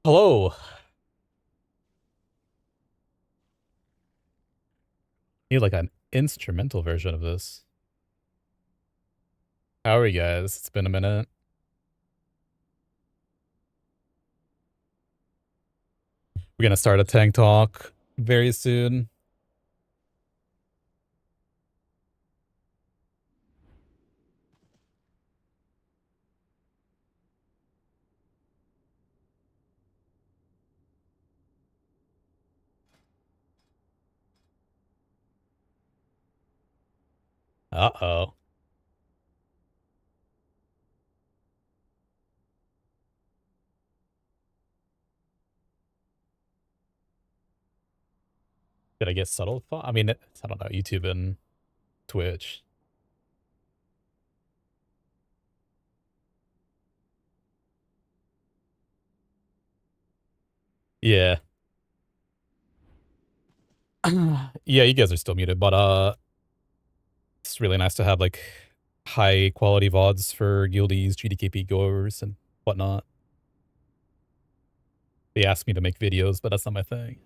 Hello. Need like an instrumental version of this. How are you guys? It's been a minute. We're gonna start a tank talk very soon. Uh-oh. Did I get subtle? I mean, I don't know, YouTube and Twitch. Yeah. Yeah, you guys are still muted, but it's really nice to have like high quality VODs for guildies, GDKP goers, and whatnot. They asked me to make videos, but that's not my thing.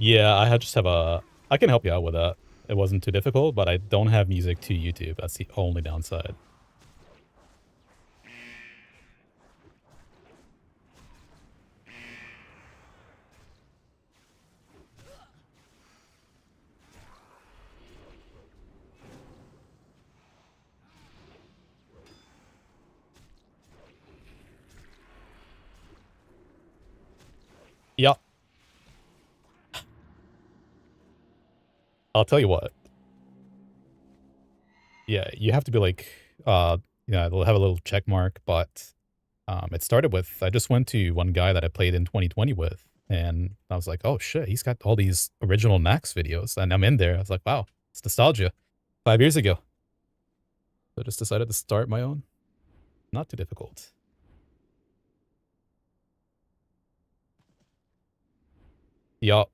Yeah, just have a. I can help you out with that. It wasn't too difficult, but I don't have music to YouTube. That's the only downside. Yeah, I'll tell you what. Yeah, you have to be like, they'll have a little check mark, but it started with I just went to one guy that I played in 2020 with, and I was like, oh shit, he's got all these original Nax videos, and I'm in there. I was like, wow, it's nostalgia. 5 years ago, so I just decided to start my own. Not too difficult. Yeah,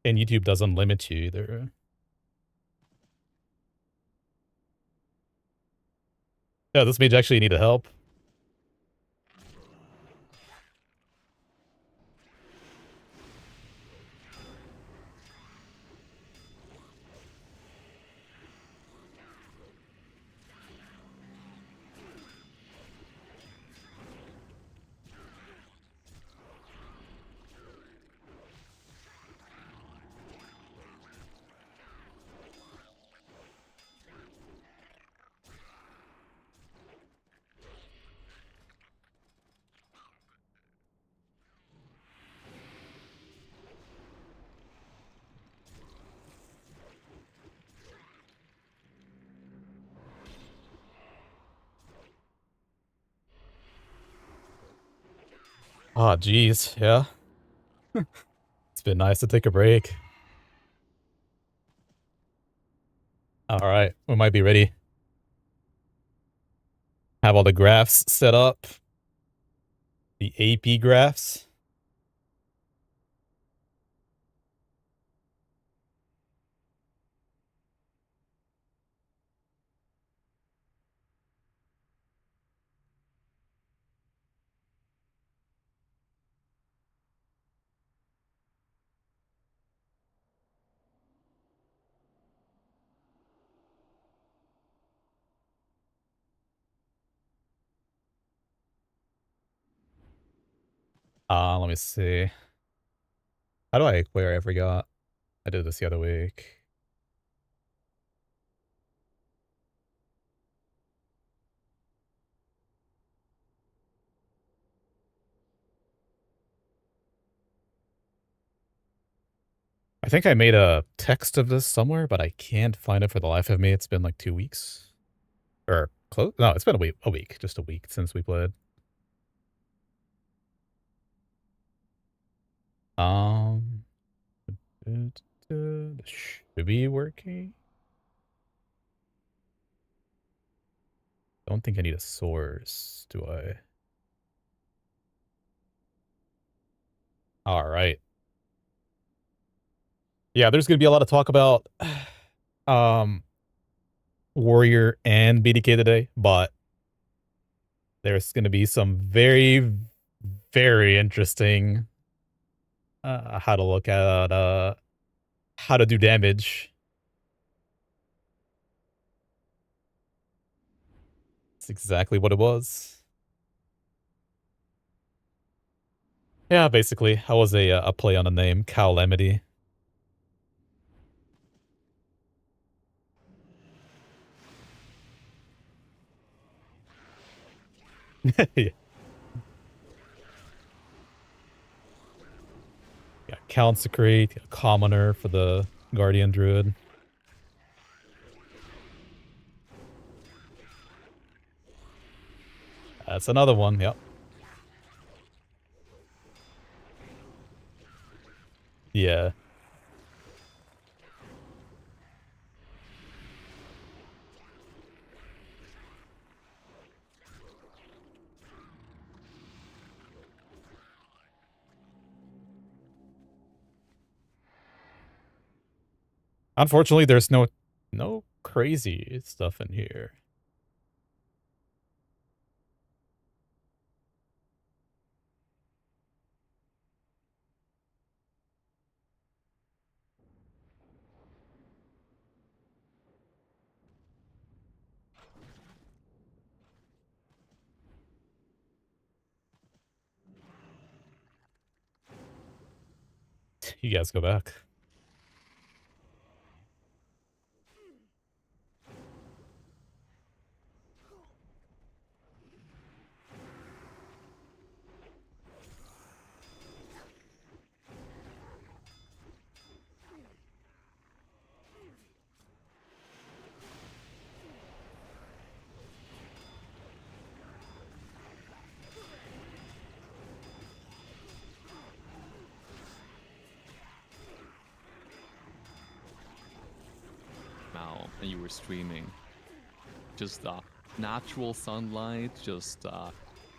and YouTube doesn't limit you either. Yeah, this mage actually needed help. Ah, oh, geez, yeah. It's been nice to take a break. All right, we might be ready. Have all the graphs set up. The AP graphs. Let me see. How do I clear? I forgot. I did this the other week. I think I made a text of this somewhere, but I can't find it for the life of me. It's been like 2 weeks. Or close. No, it's been a week, just a week since we played. Um, this should be working. Don't think I need a source, do I? All right. Yeah, there's gonna be a lot of talk about um Warrior and BDK today, but there's gonna be some very, very interesting how to look at how to do damage. It's exactly what it was. Yeah, basically, I was a play on a name, Calamity. Yeah, Consecrate, Commoner for the Guardian Druid. That's another one, yep. Yeah. Unfortunately, there's no crazy stuff in here. You guys go back. Now, and you were streaming. Just natural sunlight, just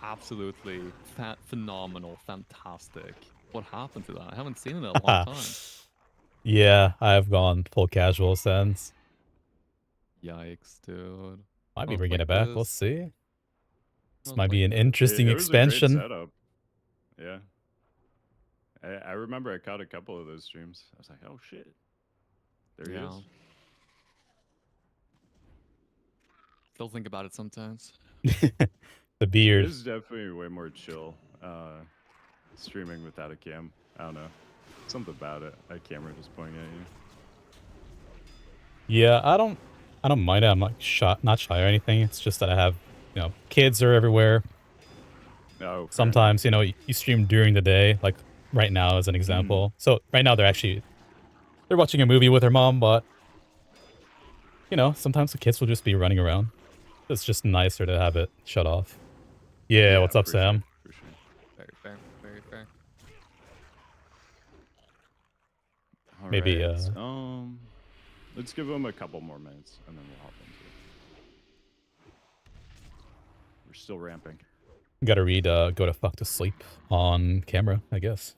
absolutely phenomenal, fantastic. What happened to that? I haven't seen it in a long time. Yeah, I've gone full casual since. Yikes, dude. Might be Not bringing like it back. We'll this. see. This Not might be like an this. interesting It was a great expansion. setup. Yeah. I remember I caught a couple of those streams. I was like, oh shit. There he Yeah. is. Still think about it sometimes. The It beard. is definitely way more chill streaming without a cam. I don't know. Something about it. A camera just pointing at you. Yeah, I don't mind it. I'm not shy or anything. It's just that I have, kids are everywhere. Oh, Sometimes, you stream during the day, like right now as an example. So right now they're watching a movie with their mom, but sometimes the kids will just be running around. It's just nicer to have it shut off. Yeah, what's up, for Sam? Sure, for sure. Very fair, very fair. All Maybe, right. Let's give him a couple more minutes and then we'll hop into it. We're still ramping. Gotta read, Go to Fuck to Sleep on camera, I guess.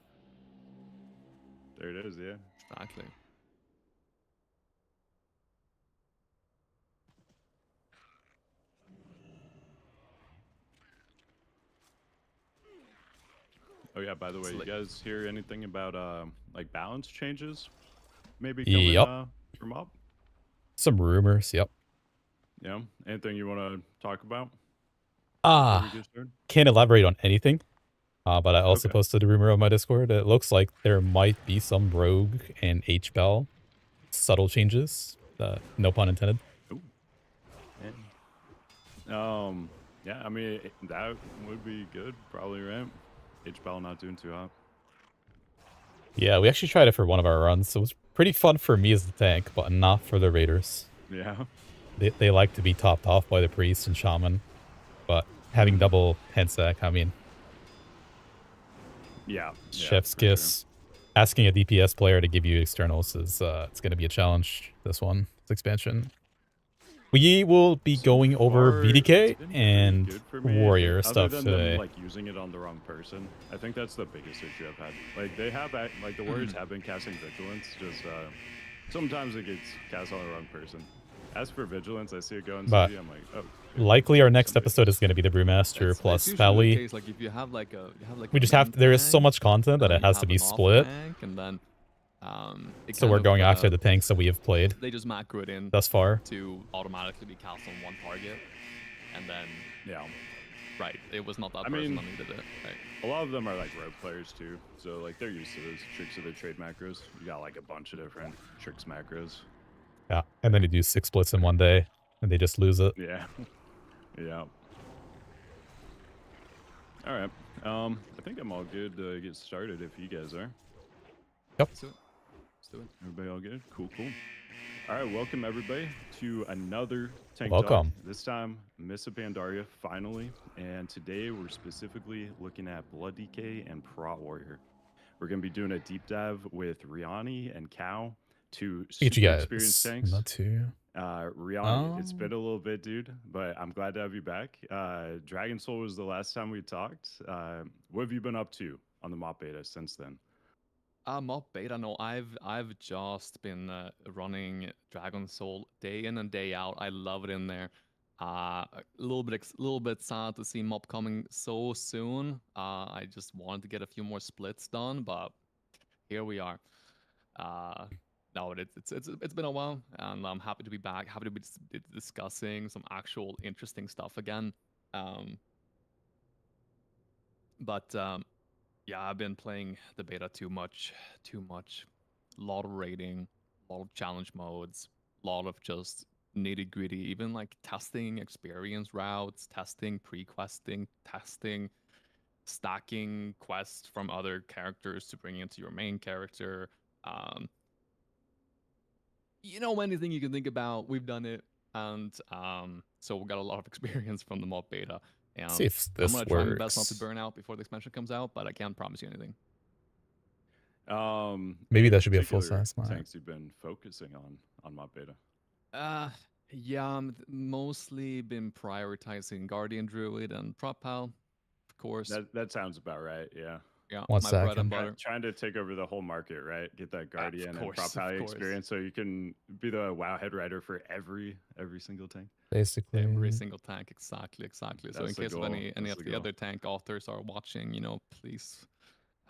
There it is, yeah. Exactly. Oh yeah, by the way, you guys hear anything about like balance changes maybe Yep. coming from up? Some rumors, yep. Yeah. Anything you want to talk about? Can't elaborate on anything. But I also Okay. posted a rumor on my Discord. It looks like there might be some rogue and HBL subtle changes. No pun intended. Ooh. Yeah, I mean that would be good, probably, right? HBL not doing too hot. Yeah, we actually tried it for one of our runs. It was pretty fun for me as the tank, but not for the raiders. Yeah. They like to be topped off by the priest and shaman, but having double head sack, I mean, Yeah. chef's kiss. asking a DPS player to give you externals is it's going to be a challenge. This expansion. We will be So going over far, it's BDK been pretty and good for me. I think, warrior other stuff than them today. like using it on the wrong person. I think that's the biggest issue I've had. Like they have, like the warriors have been casting vigilance. Just sometimes it gets cast on the wrong person. As for vigilance, I see it going But city. I'm like, oh, likely our next somebody episode else. is going to be the Brewmaster It's plus usually the Valley. case, like if you have like a We a just have main to, there is so tank, much content that and then it you has to have be an off split. tank, and then it So kind we're of going after the tanks that we have played they just macro it in thus far. to automatically be cast on one target, and then Yeah. right, it was not that I person mean, that needed it. Right. a lot of them are like rogue players too, so like they're used to those tricks of the trade macros. You got like a bunch of different tricks macros. Yeah, and then you do 6 splits in one day, and they just lose it. Yeah. Yeah. All right. I think I'm all good to get started if you guys are. Yep. Let's do it. Let's do it. Everybody all good? Cool, cool. All right, welcome everybody to another Tank Welcome. Talk. This time, Miss Pandaria finally, and today we're specifically looking at Blood DK and Prot Warrior. We're gonna be doing a deep dive with Riani and Cow, two Get you super experienced guys. tanks. Not too. Riani, it's been a little bit, dude, but I'm glad to have you back. Dragon Soul was the last time we talked. What have you been up to on the MoP beta since then? MoP beta. No, I've just been running Dragon Soul day in and day out. I love it in there. A little bit sad to see MoP coming so soon. I just wanted to get a few more splits done, but here we are. No, it's been a while, and I'm happy to be back. Happy to be discussing some actual interesting stuff again. But yeah, I've been playing the beta too much. A lot of raiding, a lot of challenge modes, a lot of just nitty gritty, even like testing experience routes, testing pre-questing, testing stacking quests from other characters to bring into your main character. Anything you can think about, we've done it. And so we got a lot of experience from the MoP beta. And See if I'm this gonna try my best not to works. burn out before the expansion comes out, but I can't promise you anything. Maybe Any that should be a full particular size map. tanks you've been focusing on MoP beta? Yeah, mostly been prioritizing Guardian Druid and Prop Pal, of course. That sounds about right. Yeah. Yeah, One my bread and second. butter. Trying to take over the whole market, right? Get that Guardian and course, Prop of Pally course. experience, so you can be the WoW head writer for every single tank. Basically. Every single tank, exactly. So That's in the case of goal. any That's of the the goal. other tank authors are watching, please,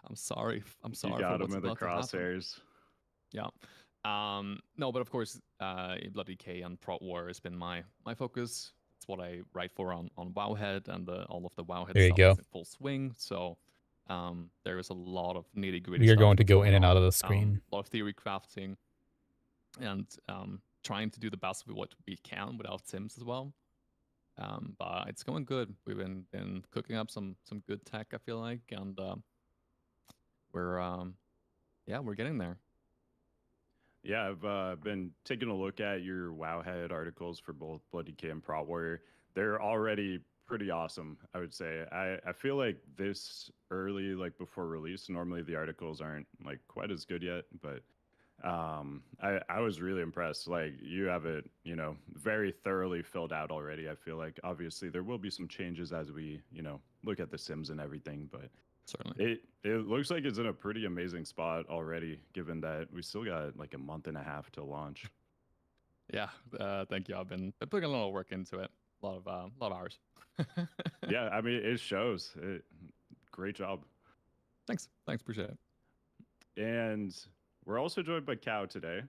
I'm sorry. I'm sorry You for got what's him in the about to happen. crosshairs. Yeah. No, but of course, Bloody K and Prot War has been my focus. It's what I write for on Wowhead, and all of the Wowhead There you stuff go. is in full swing. So there is a lot of nitty gritty. We are stuff going to that's go in and on. out of the screen. A lot of theory crafting, and trying to do the best with what we can without sims as well. But it's going good. We've been cooking up some good tech, I feel like, and we're getting there. Yeah, I've been taking a look at your Wowhead articles for both Bloody K and Prot Warrior. They're already pretty awesome, I would say. I feel like this early, like before release, normally the articles aren't like quite as good yet, but I was really impressed. Like you have it, very thoroughly filled out already. I feel like obviously there will be some changes as we, look at the sims and everything, but Certainly. it looks like it's in a pretty amazing spot already, given that we still got like a month and a half to launch. Yeah, thank you. I've been putting a lot of work into it. A lot of hours. Yeah, I mean it shows. Great job. Thanks, appreciate it. And we're also joined by Cow today.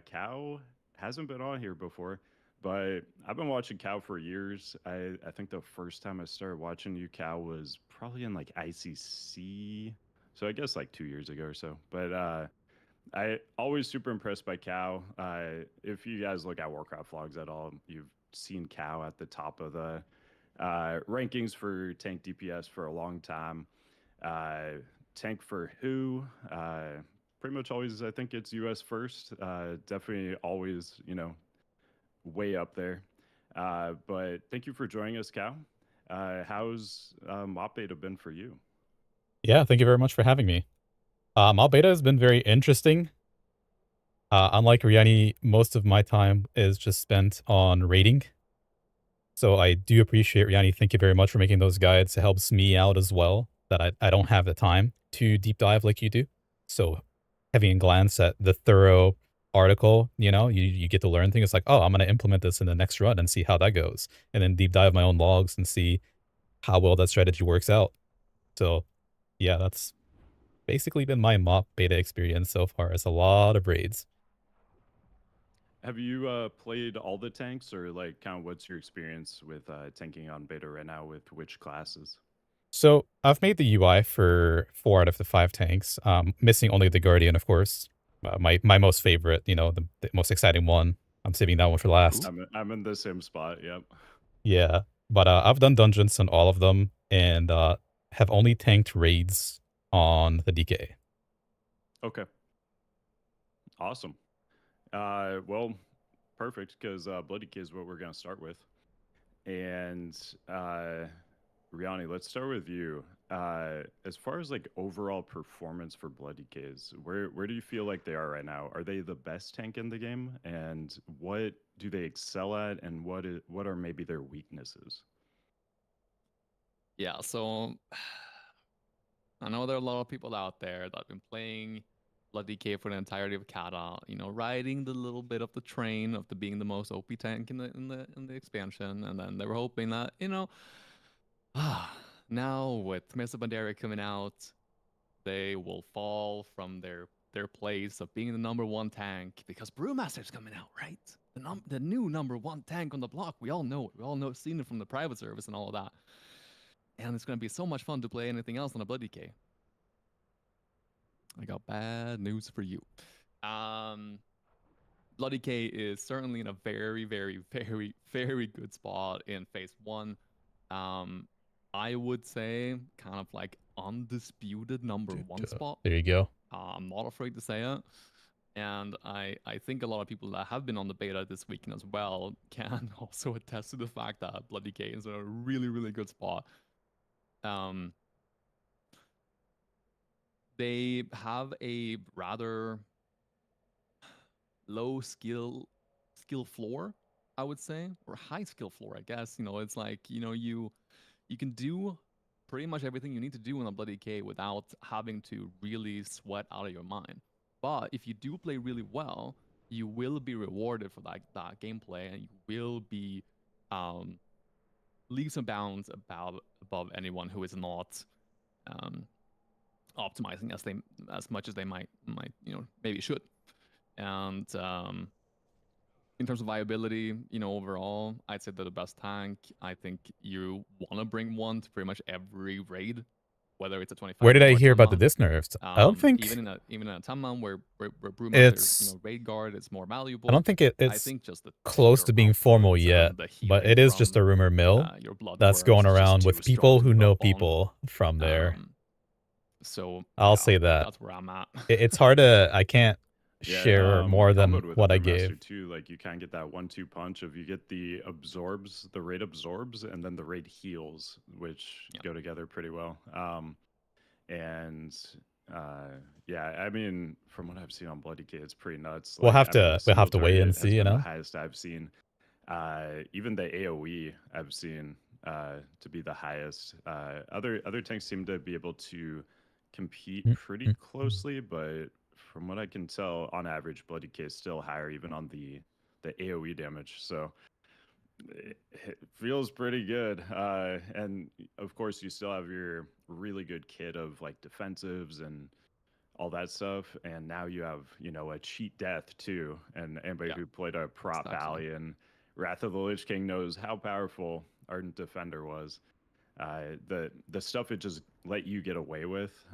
Cow hasn't been on here before, but I've been watching Cow for years. I think the first time I started watching you, Cow, was probably in like ICC. So I guess like 2 years ago or so. But I always super impressed by Cow. If you guys look at Warcraft vlogs at all, you've seen Cow at the top of the rankings for tank DPS for a long time. Tank for who? Pretty much always, I think it's US first. Definitely always, way up there. But thank you for joining us, Cal. How's MoP beta been for you? Yeah, thank you very much for having me. MoP beta has been very interesting. Unlike Riani, most of my time is just spent on raiding. So I do appreciate Riani. Thank you very much for making those guides. It helps me out as well, that I don't have the time to deep dive like you do. So having a glance at the thorough article, you get to learn things like, oh, I'm going to implement this in the next run and see how that goes. And then deep dive my own logs and see how well that strategy works out. So yeah, that's basically been my MoP beta experience so far. It's a lot of raids. Have you played all the tanks, or like kind of what's your experience with tanking on beta right now with which classes? So I've made the UI for 4 out of the 5 tanks, missing only the Guardian, of course. My most favorite, the most exciting one. I'm saving that one for last. I'm in the same spot. Yep. Yeah, but I've done dungeons on all of them and have only tanked raids on the DK. Okay. Awesome. Well, perfect, because Bloody Kid is what we're gonna start with, and Riani, let's start with you. As far as like overall performance for Bloody Kids, where do you feel like they are right now? Are they the best tank in the game, and what do they excel at, and what are maybe their weaknesses? Yeah, so I know there are a lot of people out there that have been playing Bloody K for the entirety of Kata, riding the little bit of the train of being the most OP tank in the expansion, and then they were hoping that, now with Mr. Bandera coming out, they will fall from their place of being the #1 tank because Brewmaster's coming out, right? The new #1 tank on the block. We all know it. We all know seen it from the private service and all of that. And it's gonna be so much fun to play anything else on a Bloody K. I got bad news for you. Bloody K is certainly in a very, very, very, very good spot in phase 1. I would say kind of like undisputed #1 spot. There you go. I'm not afraid to say it. And I think a lot of people that have been on the beta this weekend as well can also attest to the fact that Bloody K is in a really, really good spot. They have a rather low skill floor, I would say, or high skill floor, I guess. It's like, you can do pretty much everything you need to do in a Bloody K without having to really sweat out of your mind. But if you do play really well, you will be rewarded for that gameplay, and you will be leaps and bounds above anyone who is not optimizing as much as they might maybe should. And in terms of viability, overall, I'd say they're the best tank. I think you want to bring one to pretty much every raid, whether it's a 25. Where did I hear about the disc nerfs? I don't think even in a 10-man where it's Brewmaster, raid guard is more valuable. I don't think I it's think just the close to being formal yet, but it is just a rumor mill your blood that's going worms is just around too with people strong who to know up on. people from there. So I'll yeah, say that. that's where I'm at. It's hard to I can't Yeah, share more than comboed with what the I Brewmaster gave. too. Like you can get that 1-2 punch of you get the raid absorbs, and then the raid heals, which go together pretty well. And yeah, I mean, from what I've seen on Bloody K, it's pretty nuts. We'll Like, have I mean, to wait target and has see, been the highest I've seen. Even the AOE I've seen to be the highest. Other tanks seem to be able to compete pretty closely, but from what I can tell, on average, Bloody K is still higher, even on the AOE damage. So it feels pretty good. And of course, you still have your really good kit of like defensives and all that stuff. And now you have, a cheat death too. And anybody who played a prop Valley and Wrath of the Lich King knows how powerful Ardent Defender was. The stuff it just let you get away with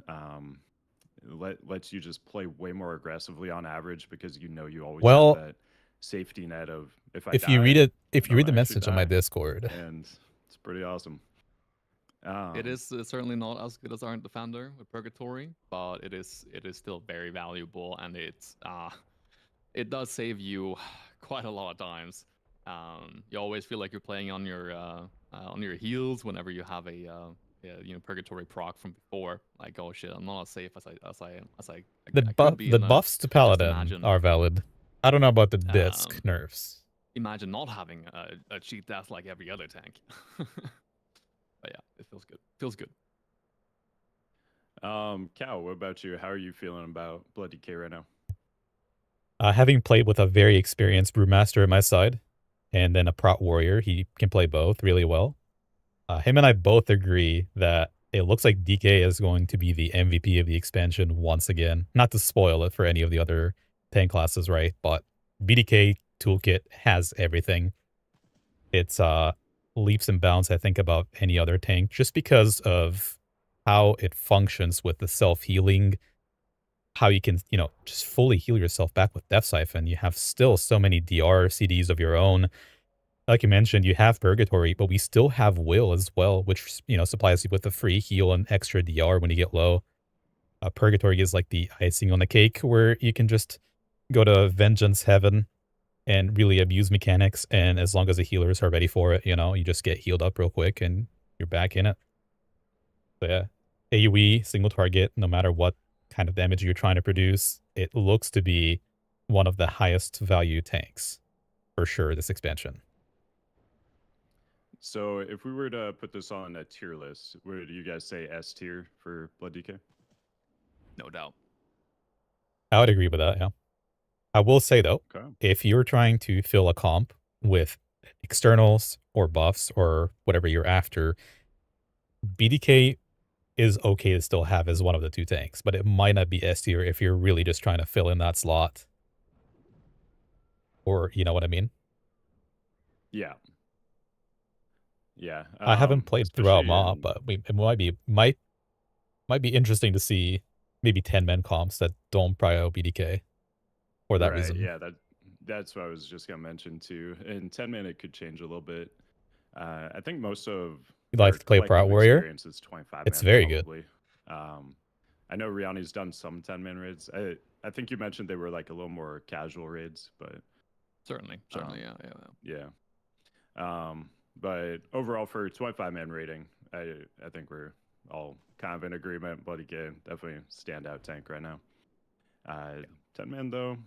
lets you just play way more aggressively on average, because you always have that safety net of if you read the message on my Discord, and it's pretty awesome. It is certainly not as good as Ardent Defender with Purgatory, but it is still very valuable, and it does save you quite a lot of times. You always feel like you're playing on your heels whenever you have a purgatory proc from before. Like, oh shit, I'm not as safe The I could be. the And then buffs to just Paladin imagine, are valid. I don't know about the disc um, nerfs. imagine not having a cheat death like every other tank. But yeah, it feels good. Feels good. Cal, what about you? How are you feeling about Bloody K right now? Having played with a very experienced brewmaster at my side, and then a prot warrior, he can play both really well. Him and I both agree that it looks like DK is going to be the MVP of the expansion once again. Not to spoil it for any of the other tank classes, right? But BDK toolkit has everything. It's leaps and bounds, I think, above any other tank just because of how it functions with the self-healing, how you can, just fully heal yourself back with Death Siphon. You have still so many DR CDs of your own. Like you mentioned, you have Purgatory, but we still have Will as well, which, supplies you with a free heal and extra DR when you get low. Purgatory is like the icing on the cake where you can just go to Vengeance Heaven and really abuse mechanics, and as long as the healers are ready for it, you just get healed up real quick and you're back in it. So yeah, AoE, single target, no matter what kind of damage you're trying to produce, it looks to be one of the highest value tanks, for sure, this expansion. So, if we were to put this on a tier list, would you guys say S tier for Blood DK? No doubt. I would agree with that, yeah. I will say, though, Okay. if you're trying to fill a comp with externals or buffs or whatever you're after, BDK is okay to still have as one of the two tanks, but it might not be S tier if you're really just trying to fill in that slot. Or, you know what I mean? Yeah. Yeah. I haven't played throughout Especially MoP, in but it might be interesting to see maybe 10-man comps that don't prio BDK for that right. reason. Yeah. That's what I was just gonna mention too. In 10-man, it could change a little bit. I think most of You'd our like to play Prot collective Warrior? experience is 25 It's man very good. probably. I know Riani's done some 10-man raids. I think you mentioned they were like a little more casual raids, but Certainly. yeah. But overall for 25-man rating, I think we're all kind of in agreement. Bloody K, definitely standout tank right now. 10-man though,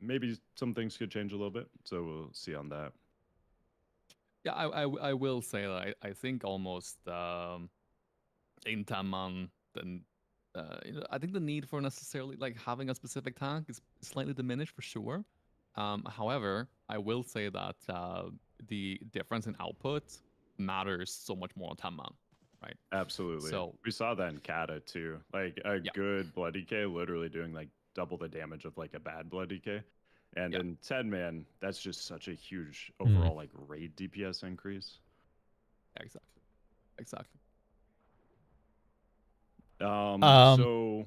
maybe some things could change a little bit, so we'll see on that. Yeah, I will say that I think almost in 10-man, then I think the need for necessarily like having a specific tank is slightly diminished for sure. However, I will say that the difference in output matters so much more on 10-man, right? Absolutely. So We saw that in Kata too. Like a yeah, good Blood DK literally doing like double the damage of like a bad Blood DK. And yeah, in 10-man, that's just such a huge Mm. overall like raid DPS increase. exactly. Um, So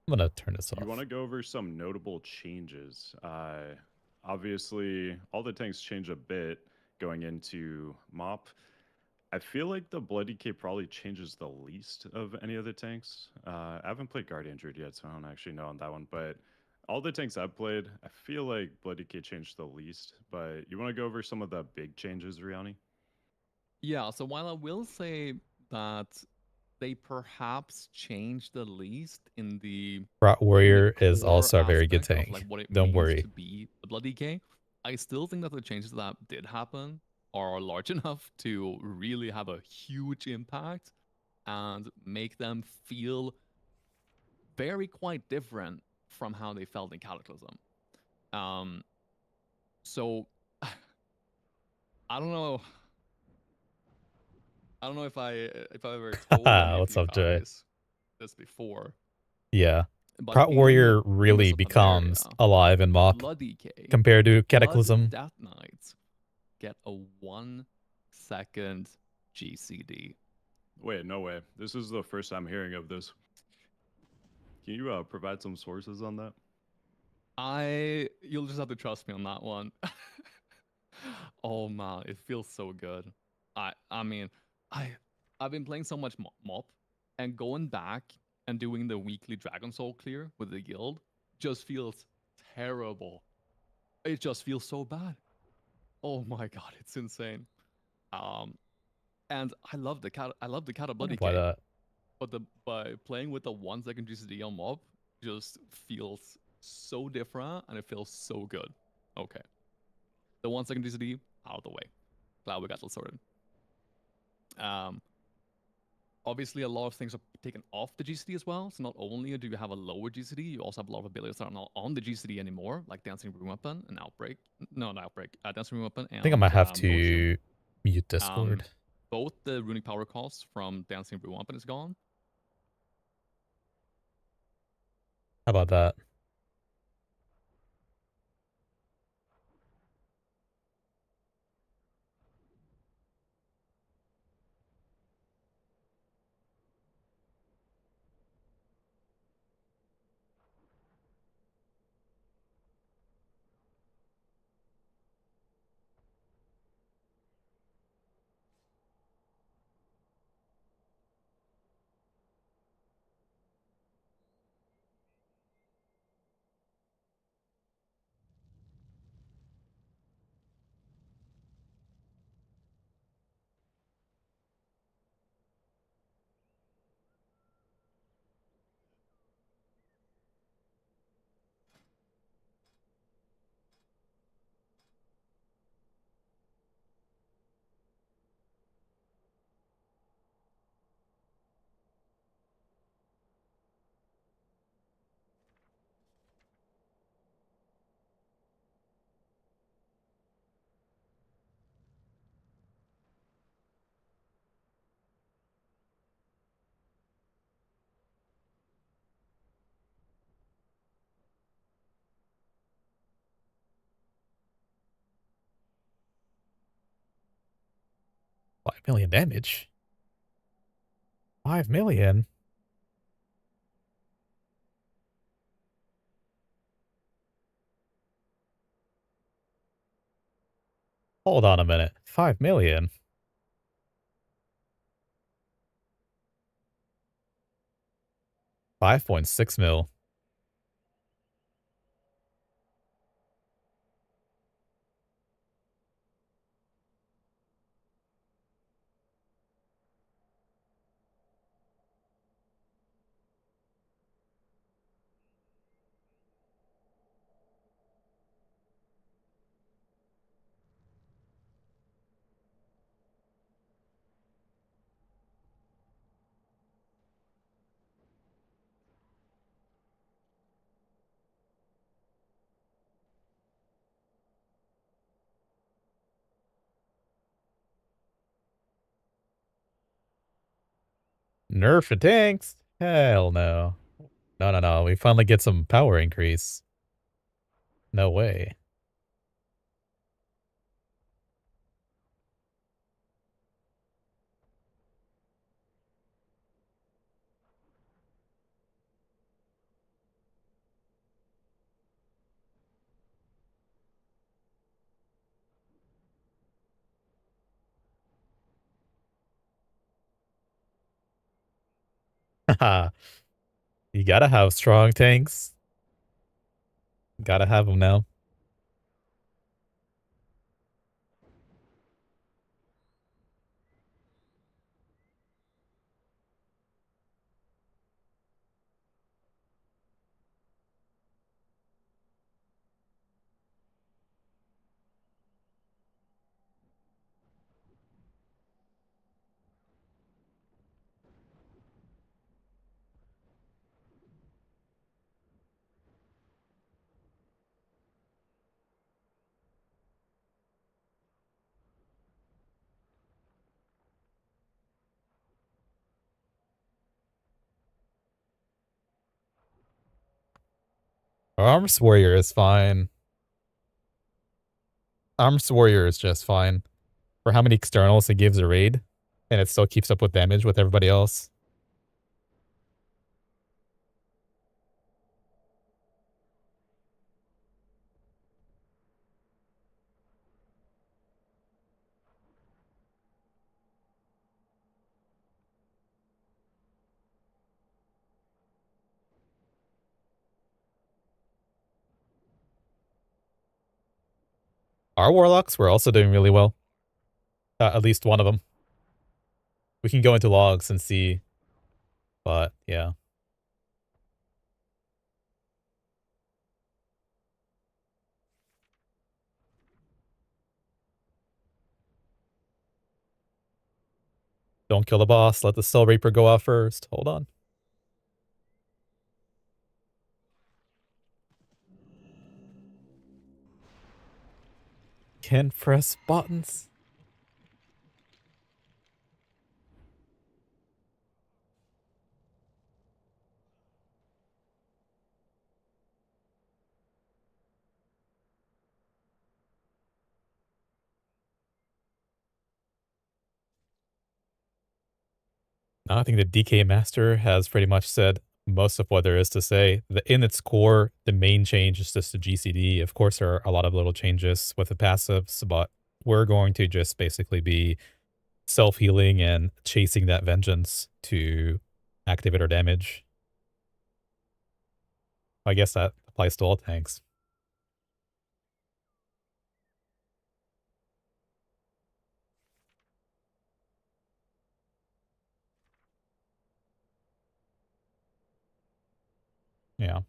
I'm gonna turn this you want off. to go over some notable changes. Obviously, all the tanks change a bit going into MoP. I feel like the Blood DK probably changes the least of any of the tanks. I haven't played Guardian Druid yet, so I don't actually know on that one. But all the tanks I've played, I feel like Blood DK changed the least. But you want to go over some of the big changes, Riani? Yeah. So while I will say that they perhaps changed the least Prot in the Warrior is core also a very good aspect of like tank. what it Don't means worry. to be a Blood DK, I still think that the changes that did happen are large enough to really have a huge impact and make them feel very quite different from how they felt in Cataclysm. So I don't know. I don't know if I ever told any of What's you up, Jay? guys this before, Yeah. but Prot Warrior in the really becomes Subterranean, alive in MoP Blood DK, compared to Blood Cataclysm. Death Knights get a 1-second GCD. Wait, no way. This is the first I'm hearing of this. Can you provide some sources on that? You'll just have to trust me on that one. Oh man, it feels so good. I mean, I've been playing so much MoP, and going back and doing the weekly Dragon Soul clear with the guild just feels terrible. It just feels so bad. Oh my god, it's insane. Um, And I love the Wonder catability why game, that. but the by playing with the 1 second GCD on mob just feels so different and it feels so good. Okay, the 1 second GCD out of the way. Glad we got that sorted. Um, obviously a lot of things are taken off the GCD as well. So not only do you have a lower GCD, you also have a lot of abilities that are not on the GCD anymore, like Dancing Room Weapon and Outbreak. No, not Outbreak. Dancing Room Weapon I think I and might have mogu'shan. to mute Um, Discord. both the runic power cost from Dancing Room Weapon is gone. How about that? $5 million damage. 5 million. Hold on a minute. 5 million. 5.6 mil. Nerf the tanks? Hell no. No, no, no. We finally get some power increase. No way. Haha. You gotta have strong tanks. Gotta have them now. Arms Warrior is fine. Arms Warrior is just fine. For how many externals it gives a raid, and it still keeps up with damage with everybody else. Our Warlocks were also doing really well. At least one of them. We can go into logs and see, but yeah. Don't kill the boss. Let the Soul Reaper go out first. Hold on. Can't press buttons. I think the DK Master has pretty much said most of what there is to say. In its core, the main change is just the GCD. Of course, there are a lot of little changes with the passives, but we're going to just basically be self-healing and chasing that vengeance to activate our damage. I guess that applies to all tanks. Yeah.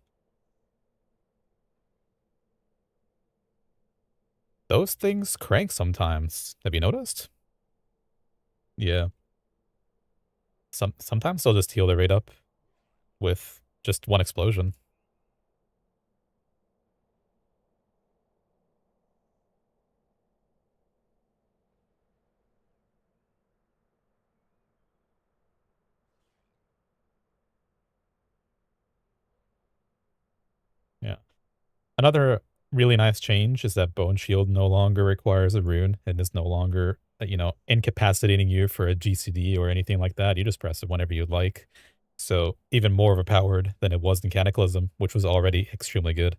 Those things crank sometimes. Have you noticed? Yeah. Sometimes they'll just heal their rate up with just one explosion. Yeah. Another really nice change is that Bone Shield no longer requires a rune and is no longer, incapacitating you for a GCD or anything like that. You just press it whenever you'd like. So even more overpowered than it was in Cataclysm, which was already extremely good.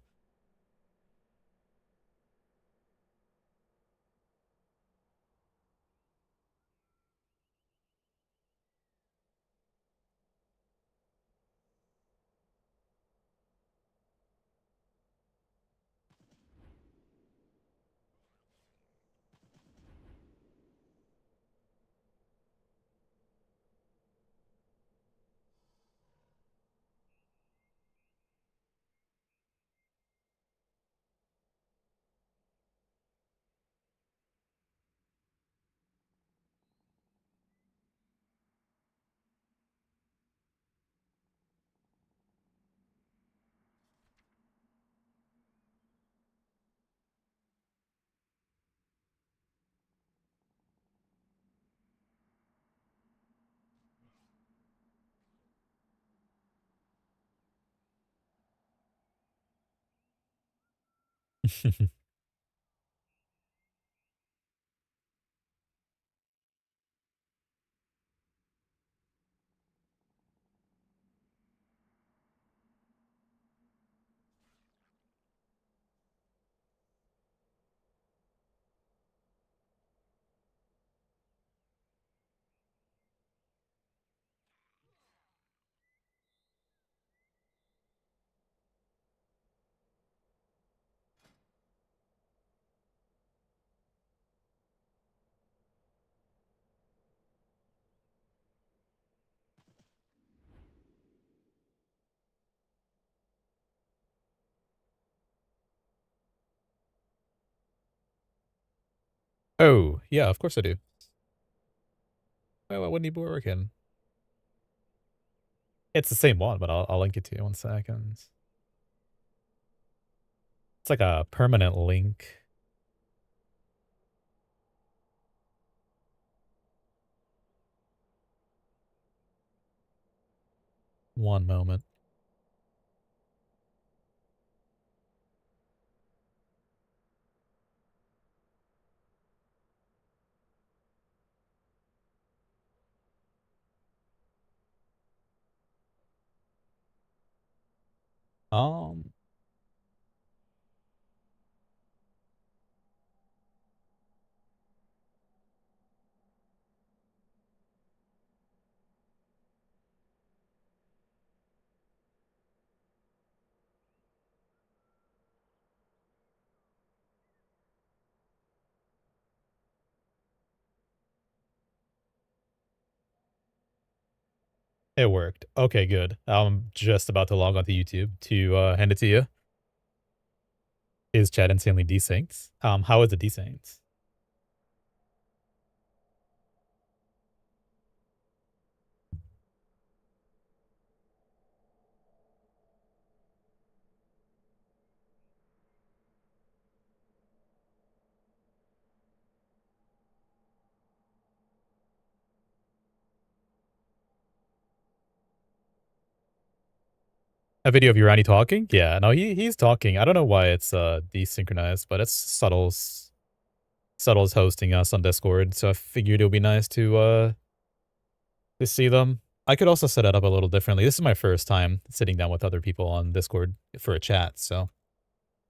Oh, yeah, of course I do. Why wouldn't he be working? It's the same one, but I'll link it to you 1 second. It's like a permanent link. One moment. Um, It worked. Okay, good. I'm just about to log onto YouTube to hand it to you. Is chat insanely desynced? How is it desynced? A video of Urani talking? Yeah, no, he's talking. I don't know why it's desynchronized, but it's Subtle's hosting us on Discord, so I figured it would be nice to see them. I could also set it up a little differently. This is my first time sitting down with other people on Discord for a chat, so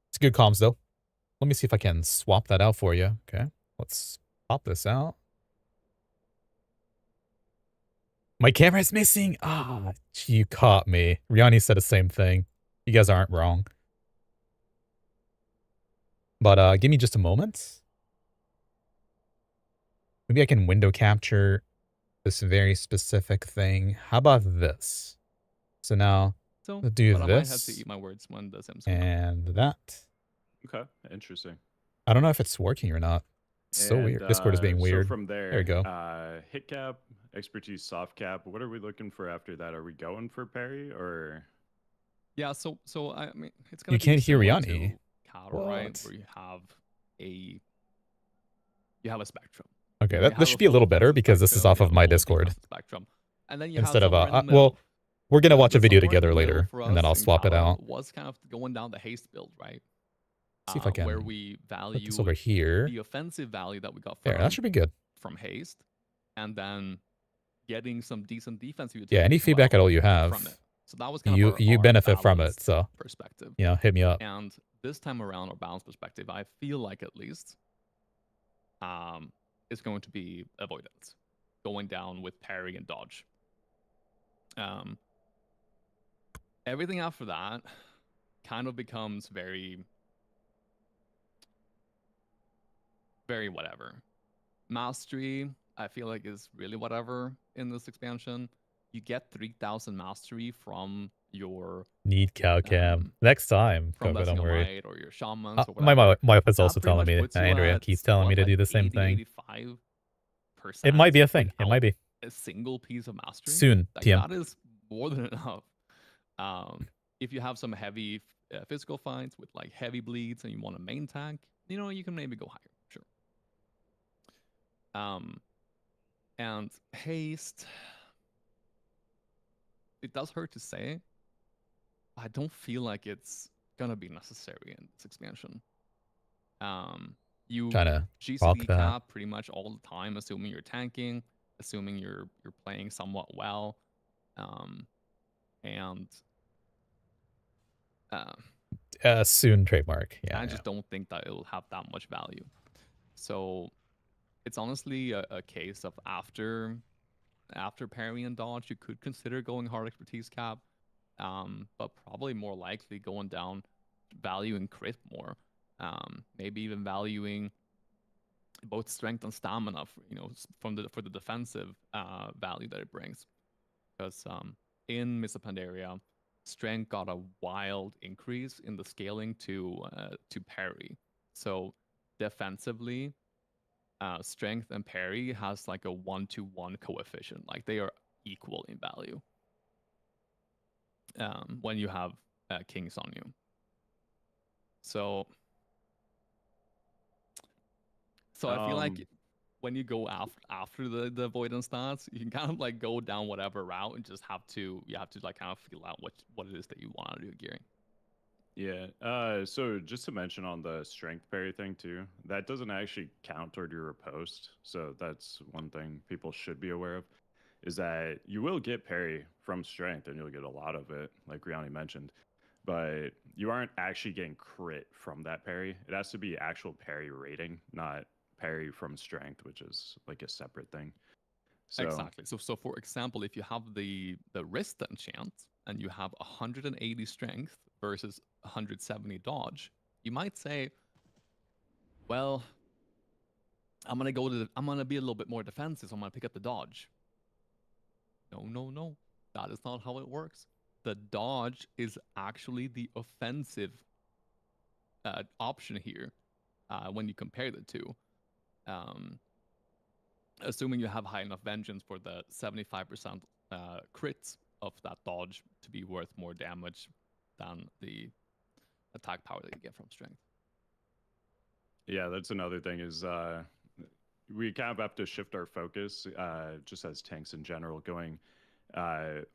it's good comms though. Let me see if I can swap that out for you. Okay, let's pop this out. My camera's missing. Ah, you caught me. Riani said the same thing. You guys aren't wrong. But give me just a moment. Maybe I can window capture this very specific thing. How about this? So now So, let's do but I might have to this eat my words when the Sims come out. and that. Okay, interesting. I don't know if it's working or not. It's so weird. Discord is being weird. So from there, There we go. Hit cap, expertise, soft cap. What are we looking for after that? Are we going for parry or? Yeah, so I mean, it's gonna You be can't hear similar Riani. to Counter, right? What? Where you have a spectrum. Okay, You that have should a be a little full better offensive because this is spectrum, off you of have a my full Discord. defensive spectrum, and then you Instead have of, somewhere in the middle. well, we're going to watch a video somewhere in together the middle later, for and then us I'll in swap it Kala out. was kind of going down the haste build, right? See if I can Where we put value this over here. the offensive value that we got There, that should be good. from haste, and then getting some decent defensive Yeah, any utility as feedback at well all you from have, it. So that was kind of you our benefit from it. balanced So, perspective. you know, hit me up. And this time around, our balance perspective, I feel like at least, is going to be avoidance, going down with parry and dodge. Everything after that kind of becomes very, very whatever. Mastery, I feel like, is really whatever in this expansion. You get 3,000 mastery from your Need cow cam. Next time, from Coco, don't worry. Might or your shamans or whatever. My wife is That also pretty telling much me, puts you Andrea at, keeps telling me to like do the same 80, thing. 85% It might be a thing. It might be. a single piece of mastery. Soon, Like, TM. that is more than enough. If you have some heavy physical fights with like heavy bleeds and you want a main tank, you know, you can maybe go higher. Sure. And haste, it does hurt to say. I don't feel like it's gonna be necessary in this expansion. You Trying to GCD cap pretty much all the time, assuming you're tanking, assuming you're playing somewhat well, and soon trademark. Yeah, I just don't think that it'll have that much value. So it's honestly a case of after parry and dodge, you could consider going hard expertise cap, but probably more likely going down valuing crit more, maybe even valuing both strength and stamina, for the defensive value that it brings, because in Mr. Pandaria, strength got a wild increase in the scaling to parry. So defensively, strength and parry has like a 1-to-1 coefficient. Like, they are equal in value when you have kings on you. So I feel like when you go after the avoidance stats, you can kind of like go down whatever route and just have to like kind of feel out what it is that you want to do gearing. Yeah. So just to mention on the strength parry thing too, that doesn't actually count toward your riposte. So that's one thing people should be aware of, is that you will get parry from strength and you'll get a lot of it, like Riani mentioned, but you aren't actually getting crit from that parry. It has to be actual parry rating, not parry from strength, which is like a separate thing. So, exactly. So for example, if you have the wrist enchant and you have 180 strength versus 170 dodge, you might say, well, I'm gonna be a little bit more defensive, so I'm gonna pick up the dodge. No. that is not how it works. The dodge is actually the offensive option here when you compare the two. Assuming you have high enough vengeance for the 75% crits of that dodge to be worth more damage than the attack power that you get from strength. Yeah, that's another thing is we kind of have to shift our focus just as tanks in general, going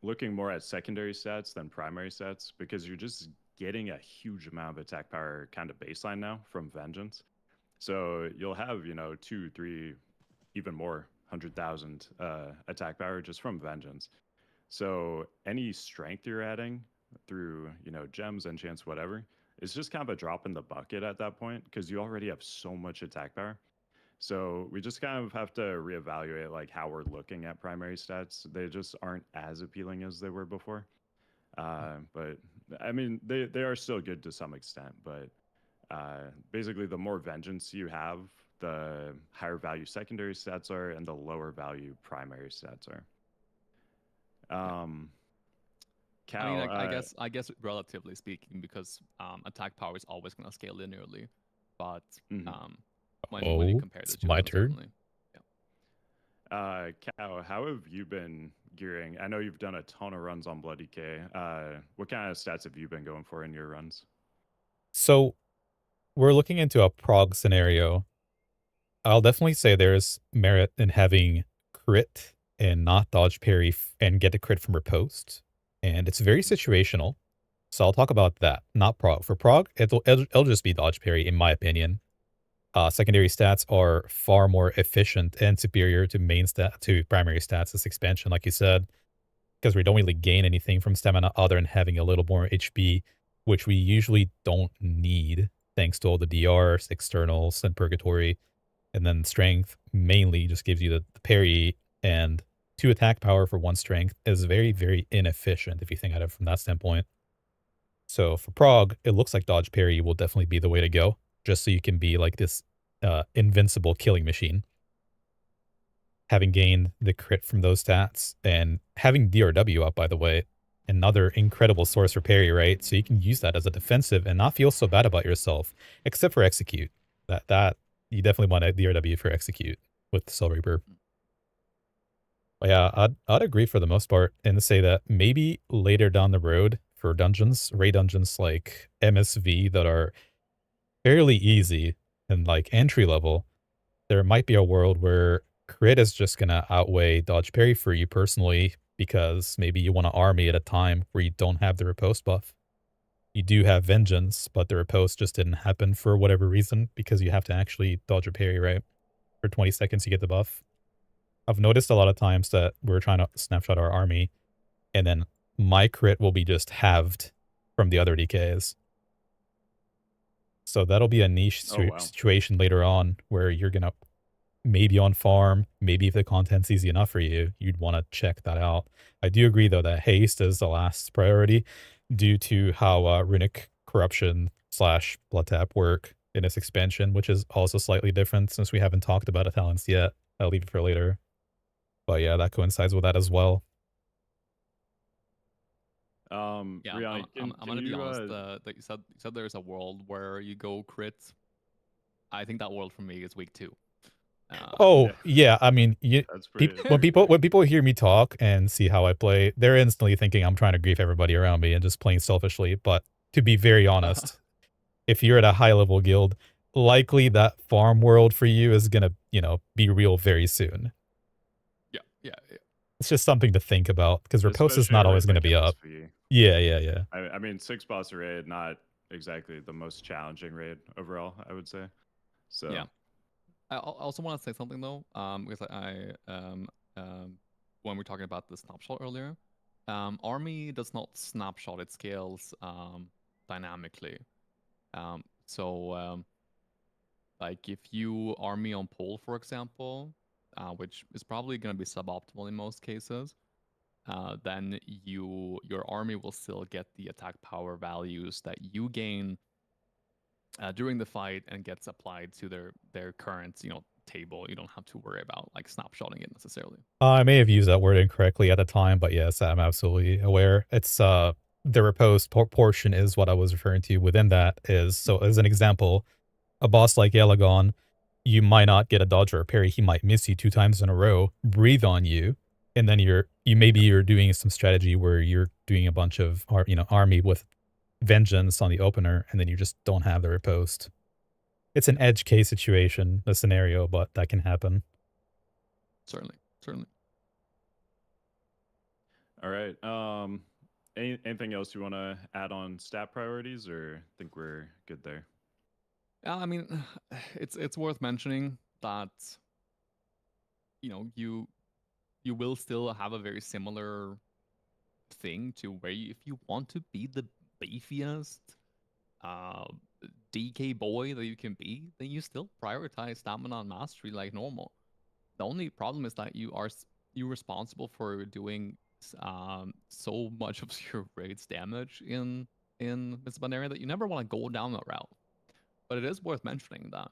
looking more at secondary stats than primary stats, because you're just getting a huge amount of attack power kind of baseline now from vengeance. So you'll have, 2, 3, even more 100,000 attack power just from vengeance. So any strength you're adding through, gems, enchants, whatever, it's just kind of a drop in the bucket at that point, because you already have so much attack power. So we just kind of have to reevaluate like how we're looking at primary stats. They just aren't as appealing as they were before. But I mean, they are still good to some extent. But basically, the more vengeance you have, the higher value secondary stats are, and the lower value primary stats are. Cal, I mean, I guess relatively speaking, because attack power is always going to scale linearly, but when you compare the it's two, my then turn. certainly, yeah. Cal, how have you been gearing? I know you've done a ton of runs on Bloody K. What kind of stats have you been going for in your runs? So we're looking into a prog scenario. I'll definitely say there's merit in having crit and not dodge parry and get a crit from riposte. And it's very situational. So I'll talk about that, not prog. For prog, it'll just be dodge parry, in my opinion. Secondary stats are far more efficient and superior to primary stats this expansion, like you said, because we don't really gain anything from stamina other than having a little more HP, which we usually don't need thanks to all the DRs, externals, and purgatory. And then strength mainly just gives you the parry, and 2 attack power for 1 strength is very, very inefficient if you think at it from that standpoint. So for prog, it looks like dodge parry will definitely be the way to go, just so you can be like this invincible killing machine. Having gained the crit from those stats, and having DRW up, by the way, another incredible source for parry, right? So you can use that as a defensive and not feel so bad about yourself, except for execute. That you definitely want a DRW for execute with Soul Reaper. But yeah, I'd agree for the most part and say that maybe later down the road for dungeons, raid dungeons like MSV that are fairly easy and like entry level, there might be a world where crit is just gonna outweigh dodge parry for you personally, because maybe you want to army at a time where you don't have the riposte buff. You do have vengeance, but the riposte just didn't happen for whatever reason, because you have to actually dodge or parry, right? For 20 seconds you get the buff. I've noticed a lot of times that we're trying to snapshot our army, and then my crit will be just halved from the other DKs. So that'll be a niche situation later on where you're gonna maybe on farm, maybe if the content's easy enough for you, you'd want to check that out. I do agree though that haste is the last priority due to how runic corruption / blood tap work in this expansion, which is also slightly different since we haven't talked about talents yet. I'll leave it for later. But yeah, that coincides with that as well. Yeah, Rian, I'm gonna be honest. That you said there's a world where you go crit. I think that world for me is week 2. Yeah. I mean, that's pretty, when people hear me talk and see how I play, they're instantly thinking I'm trying to grief everybody around me and just playing selfishly. But to be very honest, if you're at a high level guild, likely that farm world for you is gonna, be real very soon. Yeah. It's just something to think about, because riposte is not always going to be up. Yeah. I mean, 6 boss raid, not exactly the most challenging raid overall, I would say. So yeah. I also want to say something though, because when we were talking about the snapshot earlier, army does not snapshot its scales dynamically. So like if you army on pole, for example, which is probably going to be suboptimal in most cases, then your army will still get the attack power values that you gain during the fight and gets applied to their current table. You don't have to worry about like snapshotting it necessarily. I may have used that word incorrectly at the time, but yes, I'm absolutely aware. It's the repose portion is what I was referring to. Within that is, so as an example, a boss like Elagon, you might not get a dodge or a parry. He might miss you 2 times in a row, breathe on you, and then you're doing some strategy where you're doing a bunch of army with vengeance on the opener, and then you just don't have the riposte. It's an edge case situation, a scenario, but that can happen. Certainly, certainly. All right. Anything else you want to add on stat priorities, or think we're good there? Yeah, I mean, it's worth mentioning that you will still have a very similar thing to where if you want to be the beefiest uh, DK boy that you can be, then you still prioritize stamina and mastery like normal. The only problem is that you're responsible for doing so much of your raid's damage in this area that you never want to go down that route. But it is worth mentioning that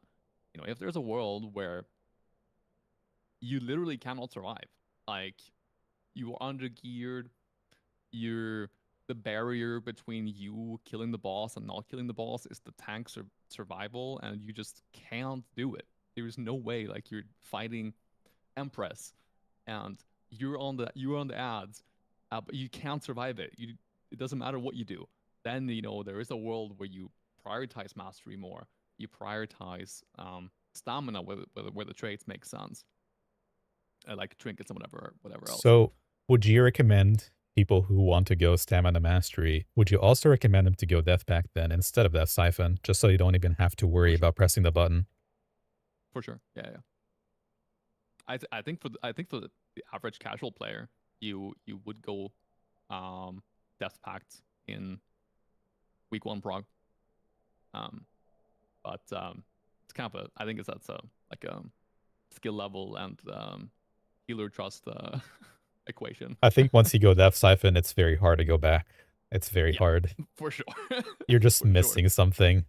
if there's a world where you literally cannot survive, like you are undergeared, you're the barrier between you killing the boss and not killing the boss is the tank survival, and you just can't do it. There is no way. Like you're fighting Empress, and you're on the ads, but you can't survive it. It doesn't matter what you do. Then there is a world where you prioritize mastery more. You prioritize stamina where the traits make sense, like trinkets and whatever else. So, would you recommend people who want to go stamina mastery, would you also recommend them to go death pact then instead of that siphon, just so you don't even have to worry about pressing the button? For sure, yeah. I think for the average casual player, you would go death pact in week 1 prog. But it's kind of I think that's a skill level and healer trust equation. I think once you go death siphon, it's very hard to go back. It's very hard. For sure. You're just missing something.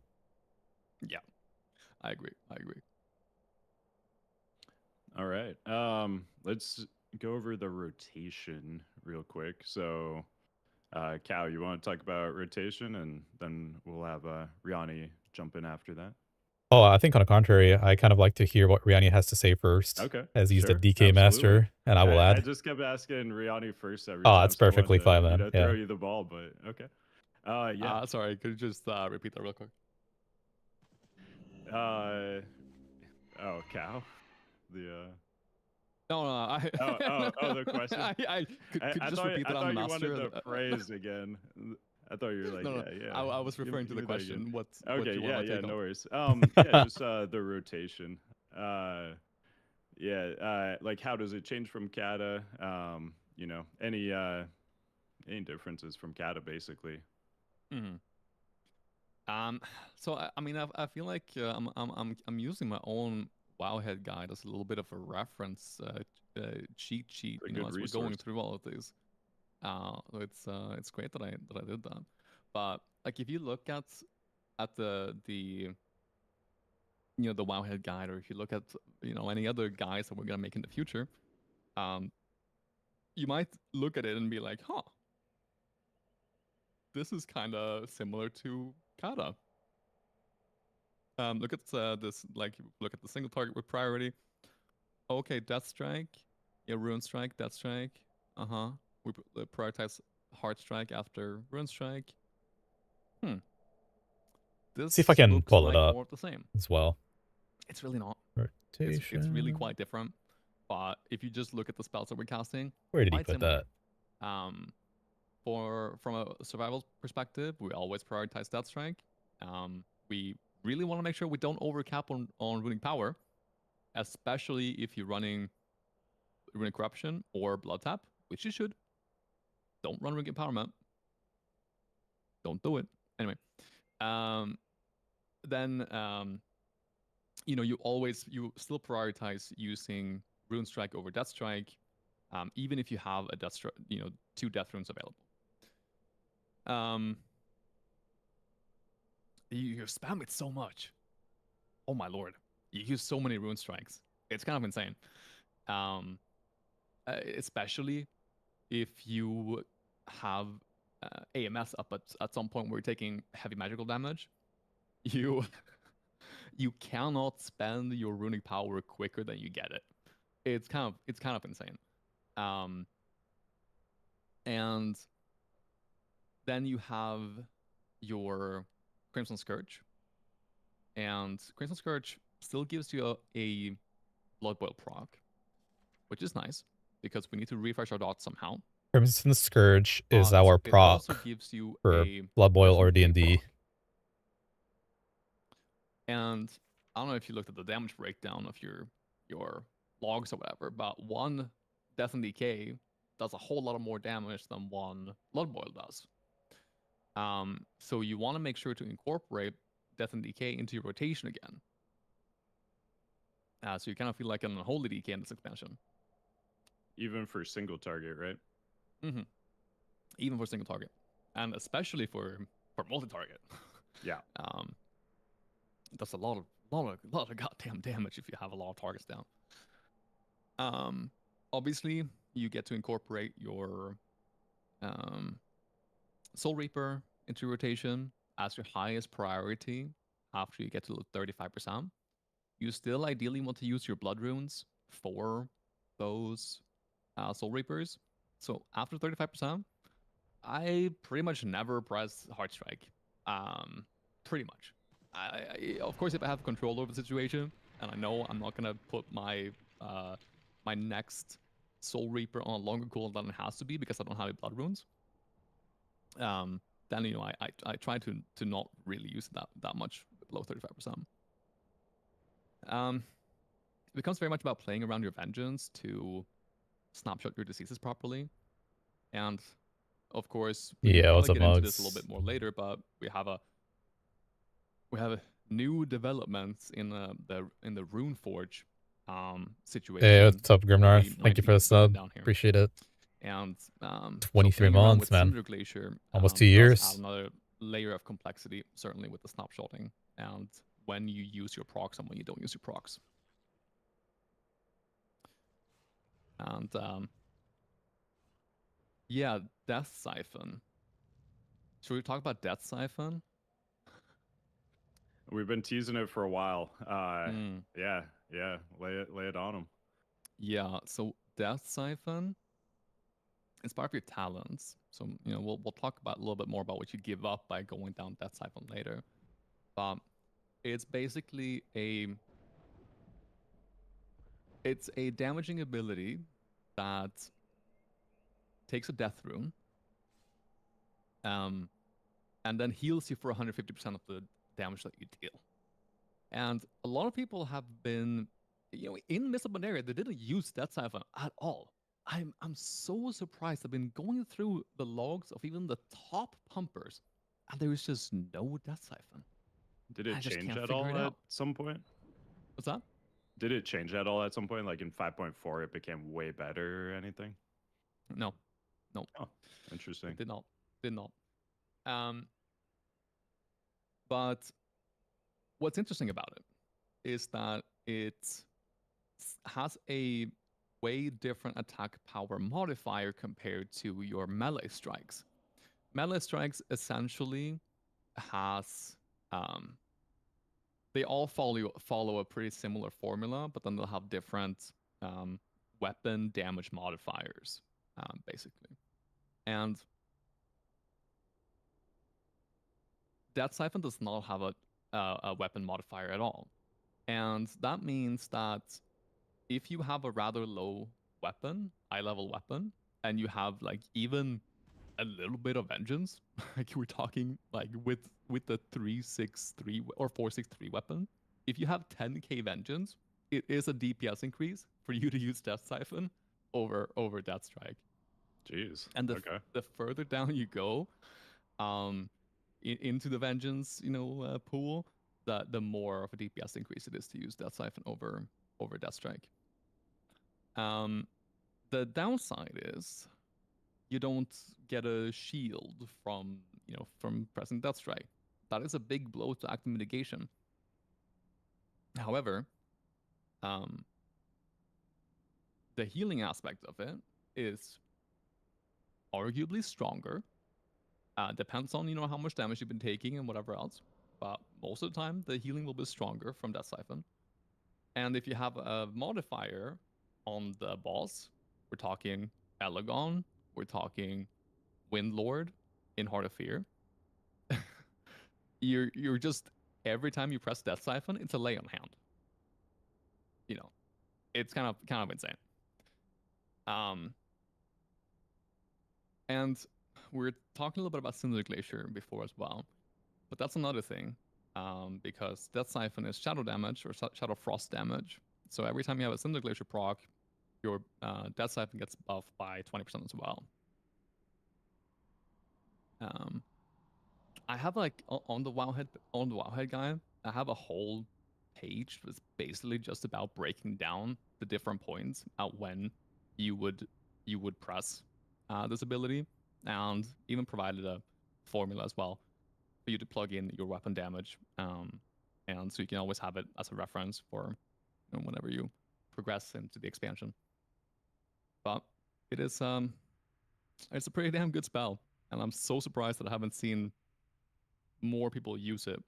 Yeah, I agree. All right. Let's go over the rotation real quick. So, Cal, you want to talk about rotation, and then we'll have Riani jump in after that. Oh, I think on the contrary, I kind of like to hear what Riani has to say first. Okay. As he's the sure, DK absolutely. master, and I will I add. just kept asking Riani first every Oh, time. that's so I wanted perfectly to, fine then. throw Yeah. you the ball, but okay. Yeah. Sorry, could you just repeat that real quick? Oh, Cal. The No. the question. I could you just thought, repeat that on the you master? wanted the phrase again. I thought you were like, no. yeah. I was referring to the question. What Okay, you want to take no on? worries. Yeah, just the rotation. Like how does it change from kata? Any differences from kata basically? Mm-hmm. So I mean, I feel like I'm using my own Wowhead guide as a little bit of a reference cheat sheet, as we're going through all of these. It's great that I did that. But like if you look at the the Wowhead guide, or if you look at any other guides that we're gonna make in the future, you might look at it and be like, huh, this is kind of similar to kata. Look at this, like look at the single target with priority. Okay, Death Strike, yeah, Ruin Strike, Death Strike. We prioritize Heart Strike after Ruin Strike. This See if I can looks pull like it up more of the same as well. It's really not. Rotation. It's really quite different. But if you just look at the spells that we're casting, Where did he quite put similar. that? From a survival perspective, we always prioritize Death Strike. We really want to make sure we don't overcap on Runic Power, especially if you're running Runic Corruption or Blood Tap, which you should. Don't run Runic Empowerment. Don't do it. Anyway, then you still prioritize using Rune Strike over Death Strike, even if you have a Death Strike, 2 Death Runes available. You spam it so much. Oh my lord, you use so many Rune Strikes. It's kind of insane. Especially if you have AMS up at some point where you're taking heavy magical damage, you you cannot spend your runic power quicker than you get it. It's kind of insane. And then you have your Crimson Scourge, and Crimson Scourge still gives you a Blood Boil proc, which is nice because we need to refresh our dots somehow. Crimson Scourge is But our it also proc gives you for a Blood Boil or Destiny D&D. proc. And I don't know if you looked at the damage breakdown of your logs or whatever, but one Death and Decay does a whole lot of more damage than one Blood Boil does. So you want to make sure to incorporate Death and Decay into your rotation again. So you kind of feel like an Unholy DK in this expansion. Even for single target, right? Mm-hmm. Even for single target, and especially for multi-target. Yeah. That's a lot of goddamn damage if you have a lot of targets down. Obviously you get to incorporate your Soul Reaper into rotation as your highest priority after you get to 35%. You still ideally want to use your blood runes for those Soul Reapers. So after 35%, I pretty much never press Heart Strike. Pretty much. Of course, if I have control over the situation, and I know I'm not gonna put my my next Soul Reaper on a longer cooldown than it has to be because I don't have any blood runes. Then I try to not really use it that much below 35%. It becomes very much about playing around your vengeance to snapshot your diseases properly, and of course we can what's probably up, get into this a little Mugs? bit more later, but we have a new developments in the Rune Forge situation. Hey, what's up, that Grimnar? we might Thank you be for the sub. down here. Appreciate it. And so 23 playing around months, with man. Cinder Glacier Almost 2 does years. add another layer of complexity, certainly with the snapshotting and when you use your procs and when you don't use your procs. And yeah, Death Siphon. Should we talk about Death Siphon? We've been teasing it for a while. Yeah, lay it on them. Yeah, so Death Siphon, it's part of your talents. So we'll talk about a little bit more about what you give up by going down Death Siphon later. But it's basically it's a damaging ability that takes a death rune, and then heals you for 150% of the damage that you deal. And a lot of people have been, in Miss Pandaria, they didn't use Death Siphon at all. I'm so surprised. I've been going through the logs of even the top pumpers, and there is just no Death Siphon. Did it I just change can't at figure all it at out. some point? What's that? Did it change at all at some point? Like in 5.4, it became way better or anything? No. Oh, interesting. Did not. But what's interesting about it is that it has a way different attack power modifier compared to your melee strikes. Melee strikes essentially has they all follow a pretty similar formula, but then they'll have different weapon damage modifiers, basically. And Death Siphon does not have a weapon modifier at all. And that means that if you have a rather low weapon, high level weapon, and you have like even a little bit of vengeance, like we're talking like with the 363 or 463 weapon, if you have 10k vengeance, it is a DPS increase for you to use Death Siphon over Death Strike. Jeez. And Okay. the further down you go, into the vengeance, pool, the more of a DPS increase it is to use Death Siphon over Death Strike. The downside is you don't get a shield from pressing Death Strike. That is a big blow to active mitigation. However, the healing aspect of it is arguably stronger. Depends on how much damage you've been taking and whatever else. But most of the time, the healing will be stronger from that siphon. And if you have a modifier on the boss, we're talking Elegon, we're talking Windlord in Heart of Fear. you're just every time you press Death Siphon, it's a lay on hand. It's kind of insane. And we're talking a little bit about Cinder Glacier before as well, but that's another thing, because Death Siphon is shadow damage or shadow frost damage. So every time you have a Cinder Glacier proc, your Death Siphon gets buffed by 20% as well. I have like on the Wowhead guy, I have a whole page that's basically just about breaking down the different points at when you would press this ability, and even provided a formula as well for you to plug in your weapon damage, and so you can always have it as a reference for whenever you progress into the expansion. But it is it's a pretty damn good spell, and I'm so surprised that I haven't seen more people use it,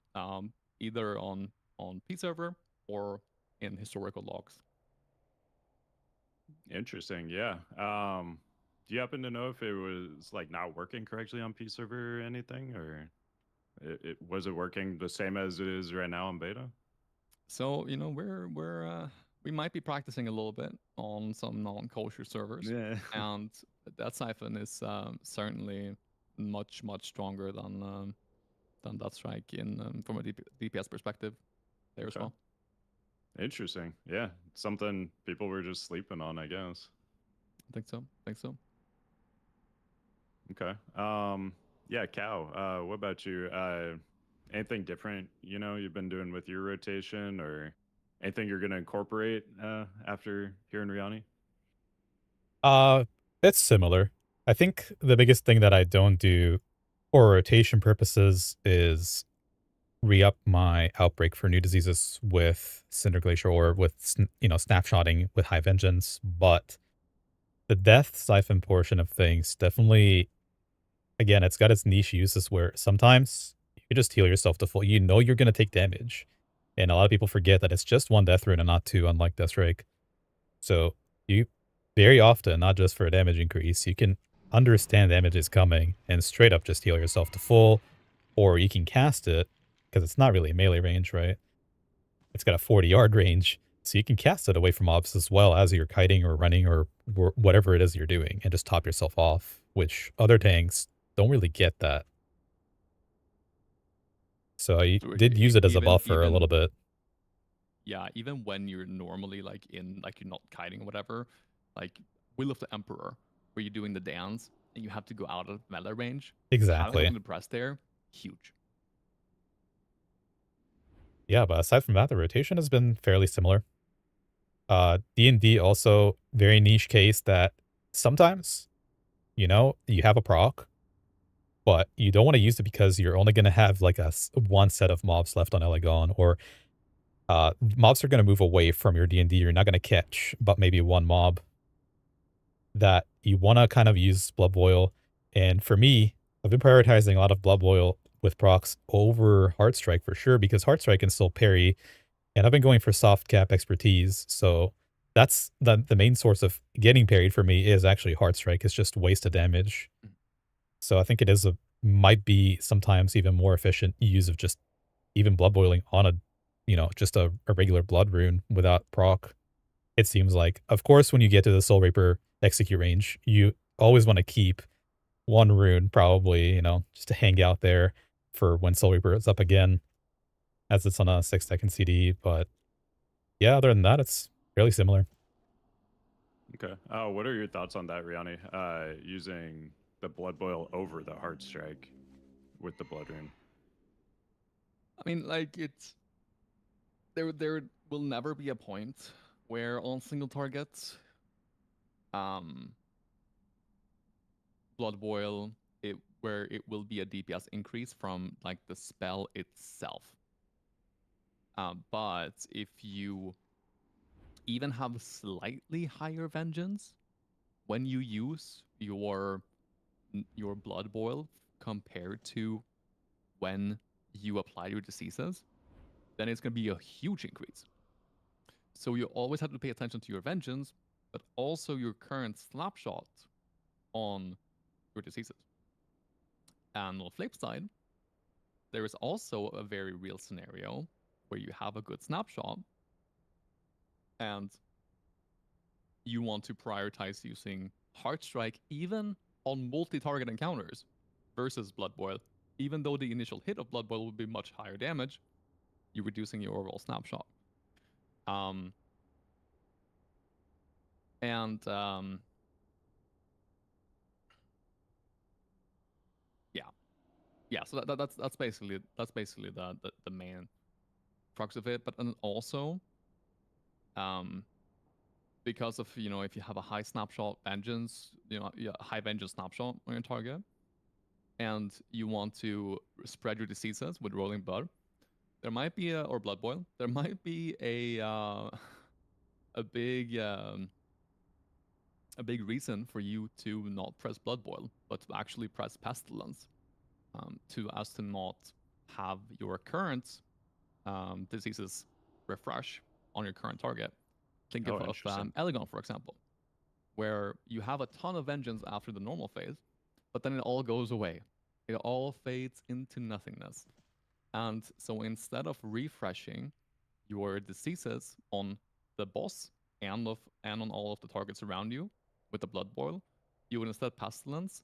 either on P server or in historical logs. Interesting. Yeah. Do you happen to know if it was like not working correctly on P server or anything, or was it working the same as it is right now in beta? So we might be practicing a little bit on some non-kosher servers, Yeah. and that siphon is certainly much stronger than that strike in from a DPS perspective there as Okay. well. Interesting. Yeah. Something people were just sleeping on, I guess. I think so. Okay. Yeah, Cow. What about you? Anything different, you've been doing with your rotation, or anything you're gonna incorporate after hearing Riani? Uh, it's similar. I think the biggest thing that I don't do for rotation purposes is re-up my outbreak for new diseases with Cinder Glacier or with, snapshotting with High Vengeance, but the Death Siphon portion of things definitely, again, it's got its niche uses where sometimes you just heal yourself to full. You know you're going to take damage, and a lot of people forget that it's just one death rune and not two, unlike Deathstrike. So you very often, not just for a damage increase, you can understand damage is coming and straight up just heal yourself to full, or you can cast it because it's not really a melee range, right? It's got a 40-yard range, so you can cast it away from mobs as well as you're kiting or running or whatever it is you're doing and just top yourself off, which other tanks don't really get that. So I So did use it as a buffer a little bit. Yeah, even when you're normally like you're not kiting or whatever, like Will of the Emperor, where you're doing the dance and you have to go out of melee range. Having Exactly. something to press there, huge. Yeah, but aside from that, the rotation has been fairly similar. D&D also very niche case that sometimes, you have a proc, but you don't want to use it because you're only going to have like one set of mobs left on Elegon, or mobs are going to move away from your D&D. You're not going to catch but maybe one mob that you want to kind of use Blood Boil. And for me, I've been prioritizing a lot of Blood Boil with procs over Heartstrike for sure, because Heartstrike can still parry, and I've been going for soft cap expertise. So that's the main source of getting parried for me is actually Heartstrike. It's just wasted damage. So I think it is might be sometimes even more efficient use of just even blood boiling on just a regular blood rune without proc. It seems like, of course, when you get to the Soul Reaper execute range, you always want to keep one rune, probably, just to hang out there for when Soul Reaper is up again, as it's on a 6-second CD. But yeah, other than that, it's fairly similar. Okay. What are your thoughts on that, Riani? Using the Blood Boil over the Heart Strike with the Blood Rune. I mean, like there will never be a point where on single targets, Blood Boil, where it will be a DPS increase from like the spell itself. But if you even have slightly higher vengeance when you use your blood boil compared to when you apply your diseases, then it's going to be a huge increase. So you always have to pay attention to your vengeance, but also your current snapshot on your diseases. And on the flip side, there is also a very real scenario where you have a good snapshot and you want to prioritize using Heart Strike even on multi-target encounters versus Blood Boil. Even though the initial hit of Blood Boil will be much higher damage, you're reducing your overall snapshot. Um, and yeah. So that's basically the main crux of it. But then also, because of if you have a high snapshot vengeance, high vengeance snapshot on your target, and you want to spread your diseases with rolling blood, there might be or blood boil. There might be a big reason for you to not press blood boil, but to actually press pestilence, to not have your current diseases refresh on your current target. Think Oh, of interesting. Elegon, for example, where you have a ton of vengeance after the normal phase, but then it all goes away. It all fades into nothingness. And so instead of refreshing your diseases on the boss and on all of the targets around you with the blood boil, you would instead pestilence,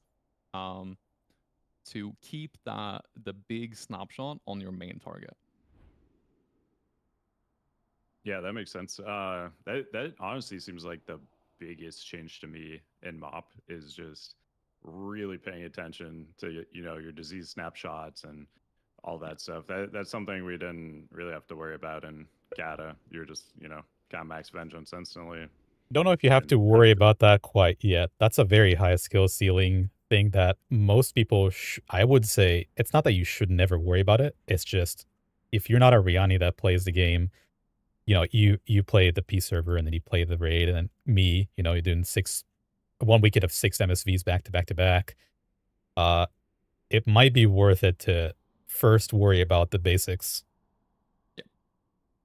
to keep the big snapshot on your main target. Yeah, that makes sense. That honestly seems like the biggest change to me in MoP is just really paying attention to your disease snapshots and all that stuff. That's something we didn't really have to worry about in Gata. You're just got max vengeance instantly. Don't know if you have And to I worry think about that quite yet. That's a very high skill ceiling thing that most people I would say it's not that you should never worry about it. It's just if you're not a Riani that plays the game, you play the P server and then you play the raid and then me, you're doing 1 weekend of 6 MSVs back to back to back. Uh, it might be worth it to first worry about the basics.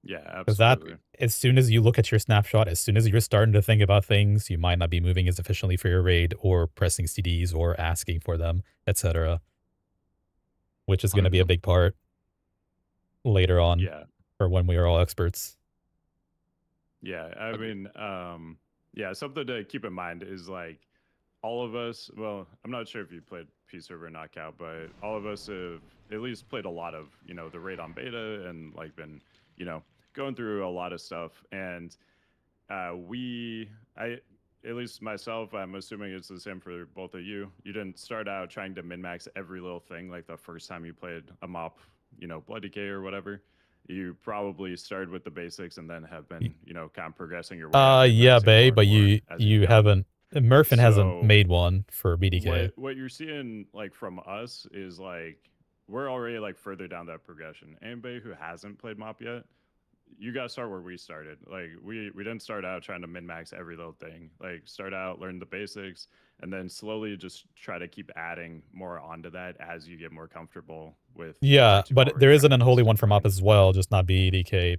yeah, Because that, absolutely. as soon as you look at your snapshot, as soon as you're starting to think about things, you might not be moving as efficiently for your raid or pressing CDs or asking for them, etc., which is going to be a 100%. big part later on Yeah. for when we are all experts. Yeah, I Agreed. mean, yeah, something to keep in mind is like all of us. Well, I'm not sure if you played P Server Knockout, but all of us have at least played a lot of the raid on beta and like been you know going through a lot of stuff. And I at least myself, I'm assuming it's the same for both of you. You didn't start out trying to min max every little thing like the first time you played a MoP, Blood Decay or whatever. You probably started with the basics and then have Y- been, kind of progressing your way up, min yeah, maxing Bae, more and but more you as you you go. haven't. Murphin hasn't So made one for BDK. what you're seeing like from us is like we're already like further down that progression. Anybody who hasn't played MoP yet, you got to start where we started. Like we didn't start out trying to min max every little thing. Like start out, learn the basics, and then slowly just try to keep adding more onto that as you get more comfortable with the Yeah, parts you've but already there is an unholy practiced one and from Op learning. as well, just not BDK,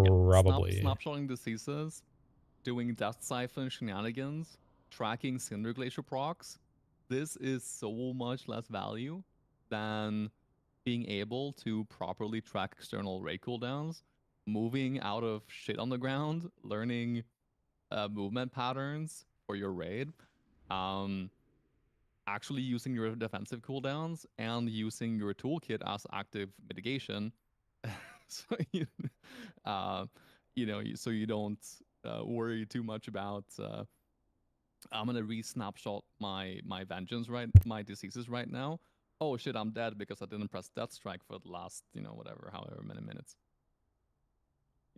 Yeah, probably. snapshotting diseases, doing Death Siphon shenanigans, tracking Cinder Glacier procs. This is so much less value than being able to properly track external raid cooldowns, moving out of shit on the ground, learning movement patterns for your raid, um, actually using your defensive cooldowns and using your toolkit as active mitigation. so you, so you don't worry too much about. I'm gonna re-snapshot my vengeance my diseases right now. Oh shit, I'm dead because I didn't press Death Strike for the last whatever however many minutes.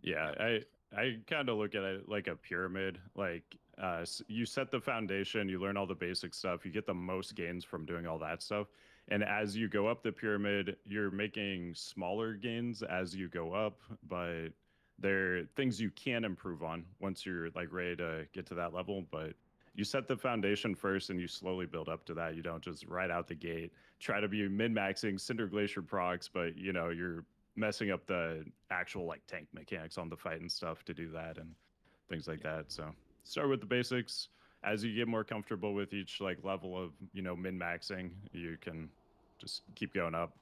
Yeah, Yeah, I kind of look at it like a pyramid. Like you set the foundation, you learn all the basic stuff, you get the most gains from doing all that stuff. And as you go up the pyramid, you're making smaller gains as you go up, but There are things you can improve on once you're like ready to get to that level, but you set the foundation first and you slowly build up to that. You don't just right out the gate try to be min-maxing Cinder Glacier procs, but you know, you're messing up the actual like tank mechanics on the fight and stuff to do that and things like Yeah. that. So start with the basics. As you get more comfortable with each like level of, you know, min-maxing, you can just keep going up.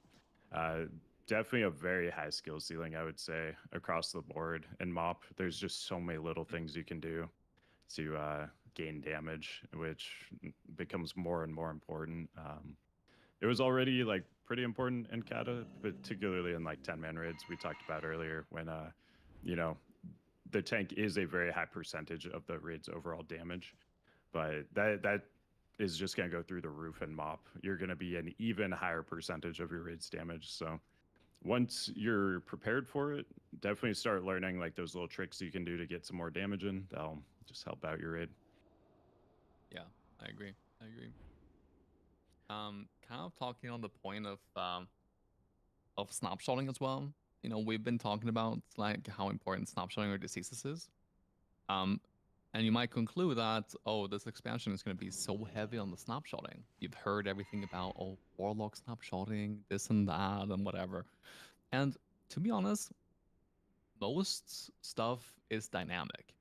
Uh, Definitely a very high skill ceiling, I would say, across the board. In MoP, there's just so many little things you can do to gain damage, which becomes more and more important. It was already like pretty important in kata, particularly in like 10-man raids we talked about earlier when you know, the tank is a very high percentage of the raid's overall damage, but that is just going to go through the roof in MoP. You're going to be an even higher percentage of your raid's damage. So once you're prepared for it, definitely start learning like those little tricks you can do to get some more damage in. That'll just help out your raid. Yeah, I agree. I agree. Kind of talking on the point of snapshotting as well. You know, we've been talking about like how important snapshotting or diseases is. Um, and you might conclude that, oh, this expansion is going to be so heavy on the snapshotting. You've heard everything about, oh, warlock snapshotting, this and that, and whatever. And to be honest, most stuff is dynamic.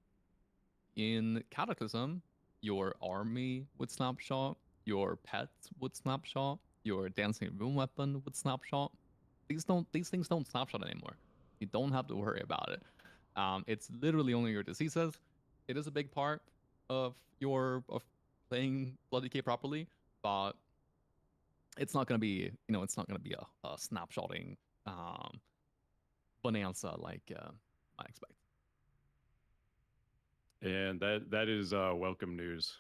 In Cataclysm, your army would snapshot, your pet would snapshot, your dancing rune weapon would snapshot. These things don't snapshot anymore. You don't have to worry about it. It's literally only your diseases. It is a big part of playing Blood Decay properly, but it's not gonna be, you know, it's not gonna be a snapshotting bonanza like I expect. And that is welcome news.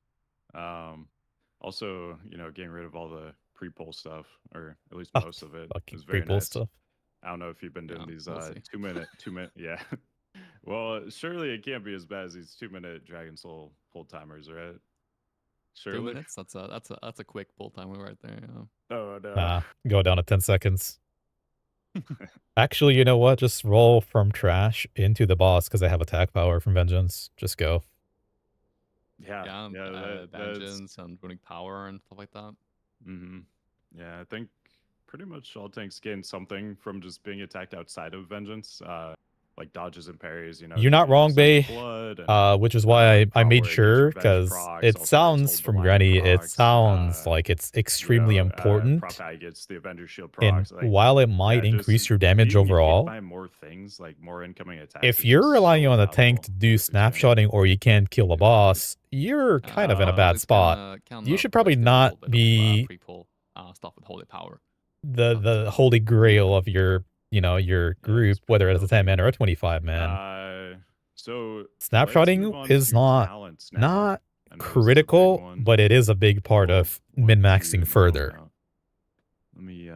Also, you know, getting rid of all the pre-poll stuff, or at least Oh, most of it, fucking is very pre-pull nice. stuff. I don't know if you've been doing Yeah, these we'll see. 2 minute, yeah. Well, surely it can't be as bad as these 2 minute Dragon Soul full timers, right? 2 Surely. minutes. That's a quick pull timer right there. Oh no. Nah, go down to 10 seconds. Actually, you know what? Just roll from trash into the boss because I have attack power from Vengeance. Just go. Yeah, Yeah, yeah, that's vengeance and runic power and stuff like that. mm-hmm. Yeah, I think pretty much all tanks gain something from just being attacked outside of Vengeance. Like dodges and parries, you know, You're giving not you wrong, Descent of Bay. Blood and Which is why I Prot made where it gives sure, revenge because procs, it also gives sounds Hold the from Line Granny, it procs. sounds like it's You extremely know, important. Prot gets the Avenger Shield And procs. Like, while it might yeah, just increase your damage being hit overall, by more things, like more incoming attacks, if is you're just relying so on a tank valuable to do in this expansion. snapshotting or you can't kill a Exactly. boss, you're kind of in a bad It's spot. Can You should push probably through a not little bit of be pre-pull stuff with holy power. the holy grail of your, you know, your Yeah, group, just whether it's a pre-build 10 man here. or a 25 man. So let's move Snapshotting on is to not talents now. not I know this is a big critical, one. but it is a big part We'll of want min-maxing to zone further. out. Let me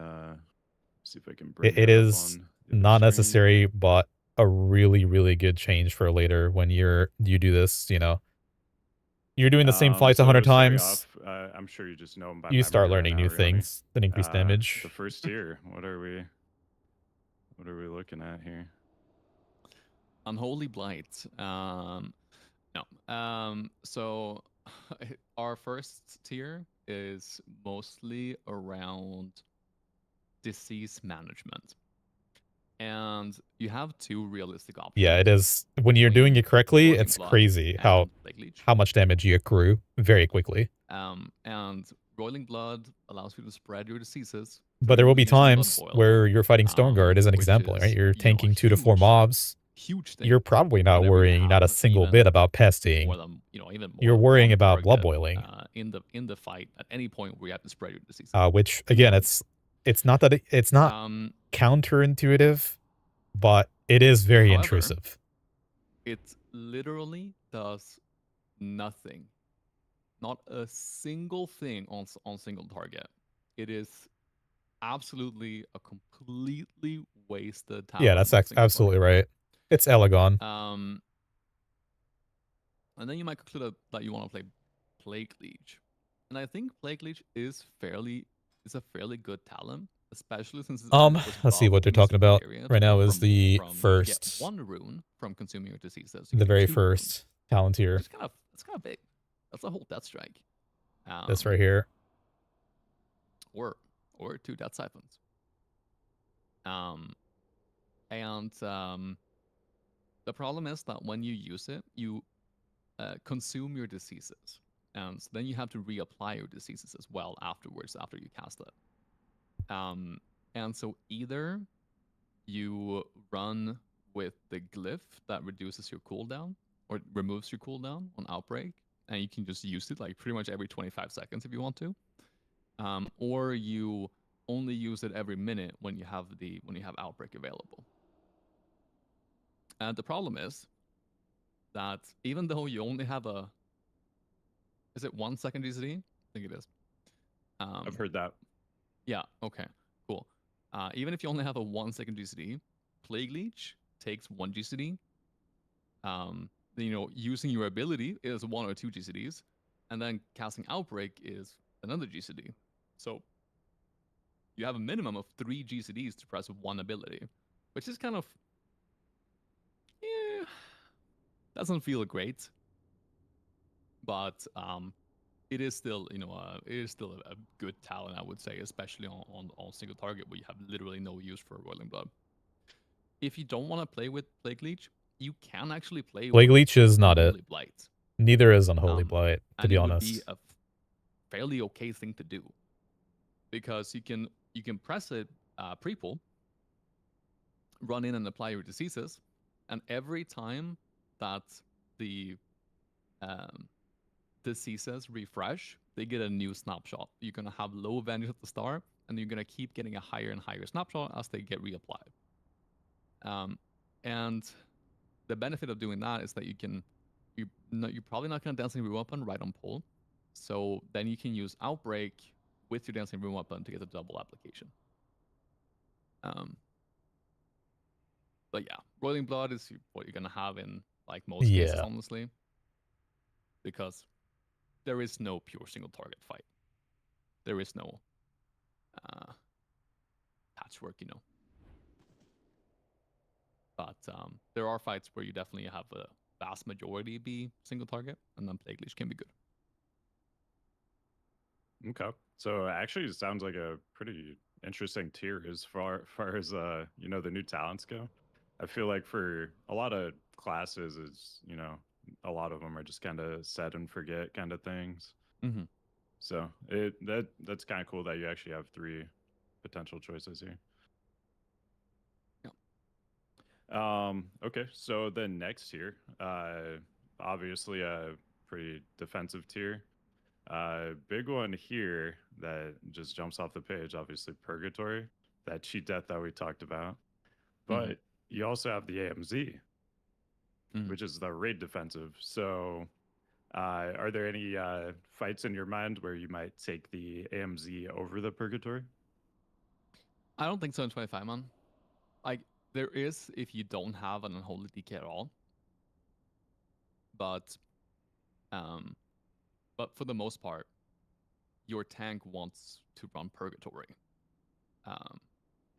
see if I can bring It that up is on the other not screen. necessary, but a really, really good change for later when you do this, you know. You're doing the same fights 100 starting times. off, I'm sure you just know them by You memory start right learning now, new Rioni. things that increase damage. The first tier. What are we looking at here? Unholy Blight. No. So our first tier is mostly around disease management. And you have two realistic options. Yeah, it is. When you're doing it correctly, it's crazy how much damage you accrue very quickly. And Roiling Blood allows you to spread your diseases. But there will be using Blood times Boil, where you're fighting Stormguard as an which example, is, right? You're you know, a tanking 2 to 4 mobs. huge thing. You're probably not whenever you worrying not a have single even bit about more pesting. than, you know, even more You're than worrying one about blood target, boiling. in the fight at any point where you have to spread your disease. Which again, it's not that it's not counterintuitive, but it is very However, intrusive. It literally does nothing. Not a single thing on single target. It is absolutely a completely wasted talent. Yeah, that's absolutely right. It's Elegon. And then you might conclude that you want to play Plague Leech. And I think Plague Leech is a fairly good talent. especially since it was Let's see buffed what they're in the talking start about period. right now Where is the you get first, 1 rune from consuming your diseases, you the can get very 2 runes, first Palantir. which is it's kind of big. That's a whole death strike. This right here. Or 2 death siphons. And the problem is that when you use it, you consume your diseases, and then you have to reapply your diseases as well afterwards after you cast it. And so either you run with the glyph that reduces your cooldown or removes your cooldown on outbreak, and you can just use it like pretty much every 25 seconds if you want to, or you only use it every minute when you have outbreak available. And the problem is that even though you only have is it 1 second GCD? I think it is. I've heard that. Yeah. Okay. Cool. Even if you only have a 1 second GCD, Plague Leech takes 1 GCD. Using your ability is 1 or 2 GCDs, and then casting Outbreak is another GCD. So you have a minimum of 3 GCDs to press 1 ability, which is kind of doesn't feel great, but it is still a good talent, I would say, especially on single target where you have literally no use for Roiling Blood. If you don't want to play with Plague Leech, you can actually play Plague with Leech is not it. Unholy Blight. Neither is Unholy Blight, to be honest. And it would be a fairly okay thing to do, because you can press it pre-pull, run in and apply your diseases, and every time that the diseases refresh, they get a new snapshot. You're gonna have low values at the start, and you're gonna keep getting a higher and higher snapshot as they get reapplied. And the benefit of doing that is that you're probably not gonna Dancing Rune Weapon right on pull, so then you can use Outbreak with your Dancing Rune Weapon to get a double application. But yeah, Roiling Blood is what you're gonna have in like most cases, honestly, because there is no pure single target fight. There is no patchwork, But there are fights where you definitely have a vast majority be single target, and then Plague Leech can be good. Okay, so actually, it sounds like a pretty interesting tier as far as the new talents go. I feel like for a lot of classes, a lot of them are just kind of set and forget kind of things. Mm-hmm. So that's kind of cool that you actually have 3 potential choices here. Yeah. Okay, so the next tier, obviously a pretty defensive tier. Big one here that just jumps off the page, obviously Purgatory, that cheat death that we talked about. But you also have the AMZ, which is the raid defensive. So are there any fights in your mind where you might take the AMZ over the Purgatory? I don't think so in 25, man. Like, there is if you don't have an Unholy DK at all. But for the most part, your tank wants to run Purgatory.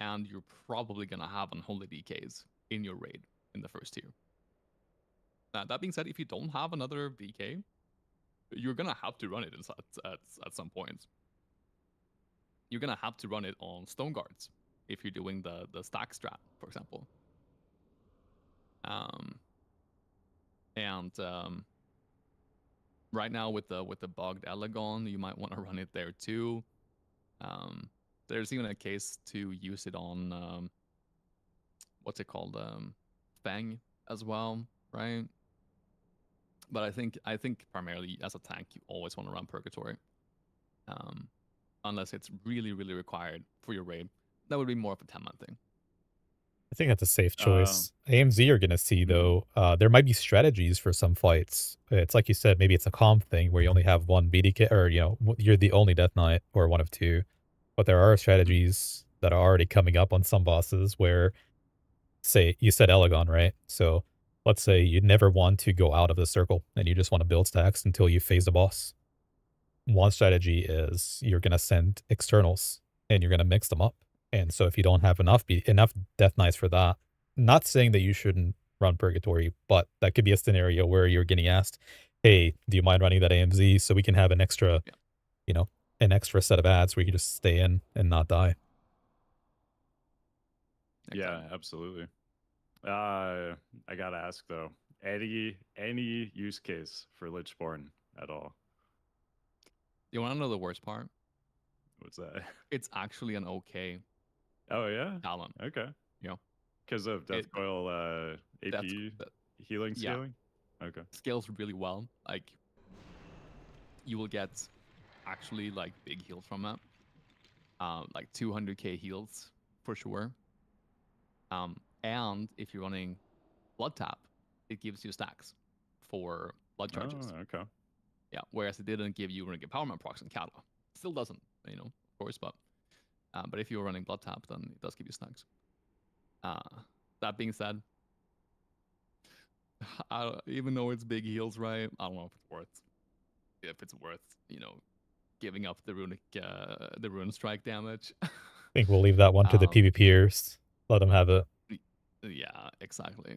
And you're probably going to have Unholy DKs in your raid in the first tier. That being said, if you don't have another DK, you're going to have to run it at some point. You're going to have to run it on Stone Guards if you're doing the stack strat, for example. Right now with the bugged Elegon, you might want to run it there too. There's even a case to use it on what's it called, Fang as well, right? But I think primarily as a tank, you always want to run Purgatory, unless it's really really required for your raid. That would be more of a 10-man thing. I think that's a safe choice. AMZ are going to see, though, there might be strategies for some fights. It's like you said, maybe it's a comp thing where you only have one BDK, or, you're the only Death Knight, or one of 2. But there are strategies that are already coming up on some bosses where, say, you said Elegon, right? So let's say you never want to go out of the circle, and you just want to build stacks until you phase the boss. One strategy is you're going to send externals, and you're going to mix them up. And so if you don't have enough Death Knights for that, not saying that you shouldn't run Purgatory, but that could be a scenario where you're getting asked, "Hey, do you mind running that AMZ so we can have an extra, Yeah. you know, an extra set of ads where you can just stay in and not die?" Yeah, Exactly. absolutely. I gotta ask though, any use case for Lichborn at all? You want to know the worst part? What's that? It's actually an okay Oh yeah. talent. Okay. You know, Because of Death it Coil that's AP that, healing yeah, scaling. Okay. scales really well. Like you will get actually like big heals from it. Like 200k heals for sure. And if you're running blood tap, it gives you stacks for blood charges. Oh, okay. Yeah, whereas it didn't give you running empowerment procs in Kata. Still doesn't, of course, but if you're running blood tap, then it does give you stacks. That being said, even though it's big heals, right? I don't know if it's worth giving up the rune strike damage. I think we'll leave that one to the um, PvPers. Let them have it. yeah, exactly.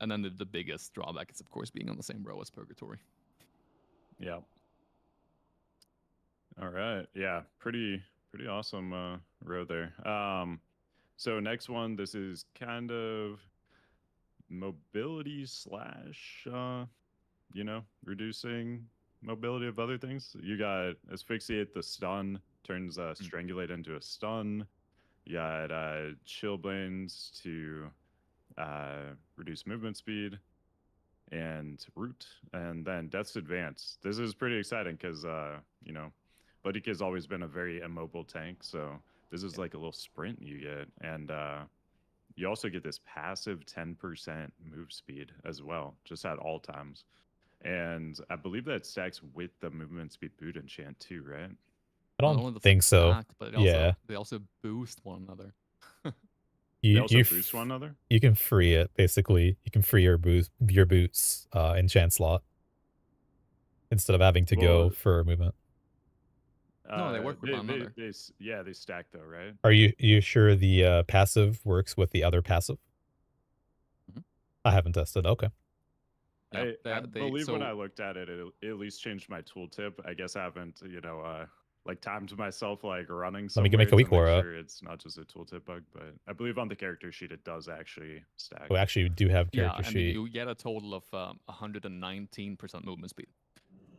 And then the biggest drawback is, of course, being on the same row as Purgatory. Yeah. All right. Yeah. Pretty awesome road there. So next one, this is kind of mobility slash reducing mobility of other things. You got asphyxiate the stun, turns strangulate into a stun. You got chillblains to reduce movement speed and root, and then death's advance. This is pretty exciting because Buddy has always been a very immobile tank, so this is Yeah. like a little sprint you get, and you also get this passive 10% move speed as well, just at all times. And I believe that stacks with the movement speed boot enchant too, right? I Not don't only does it think so. stack, but Yeah. they also boost one another. They You also you boost one f- another. you can free it basically. You can free your boots enchant slot instead of having to go Well, for movement. No, they work with one another. yeah, they stack though, right? Are you sure the passive works with the other passive? Mm-hmm. I haven't tested. Okay. Yeah, I they believe when so I looked at it, it at least changed my tooltip. I guess I haven't, like timed myself like running Let me somewhere make a to weak make aura. sure it's not just a tooltip bug. But I believe on the character sheet it does actually stack. Oh, actually, we do have yeah, character and sheet. you get a total of 119% movement speed.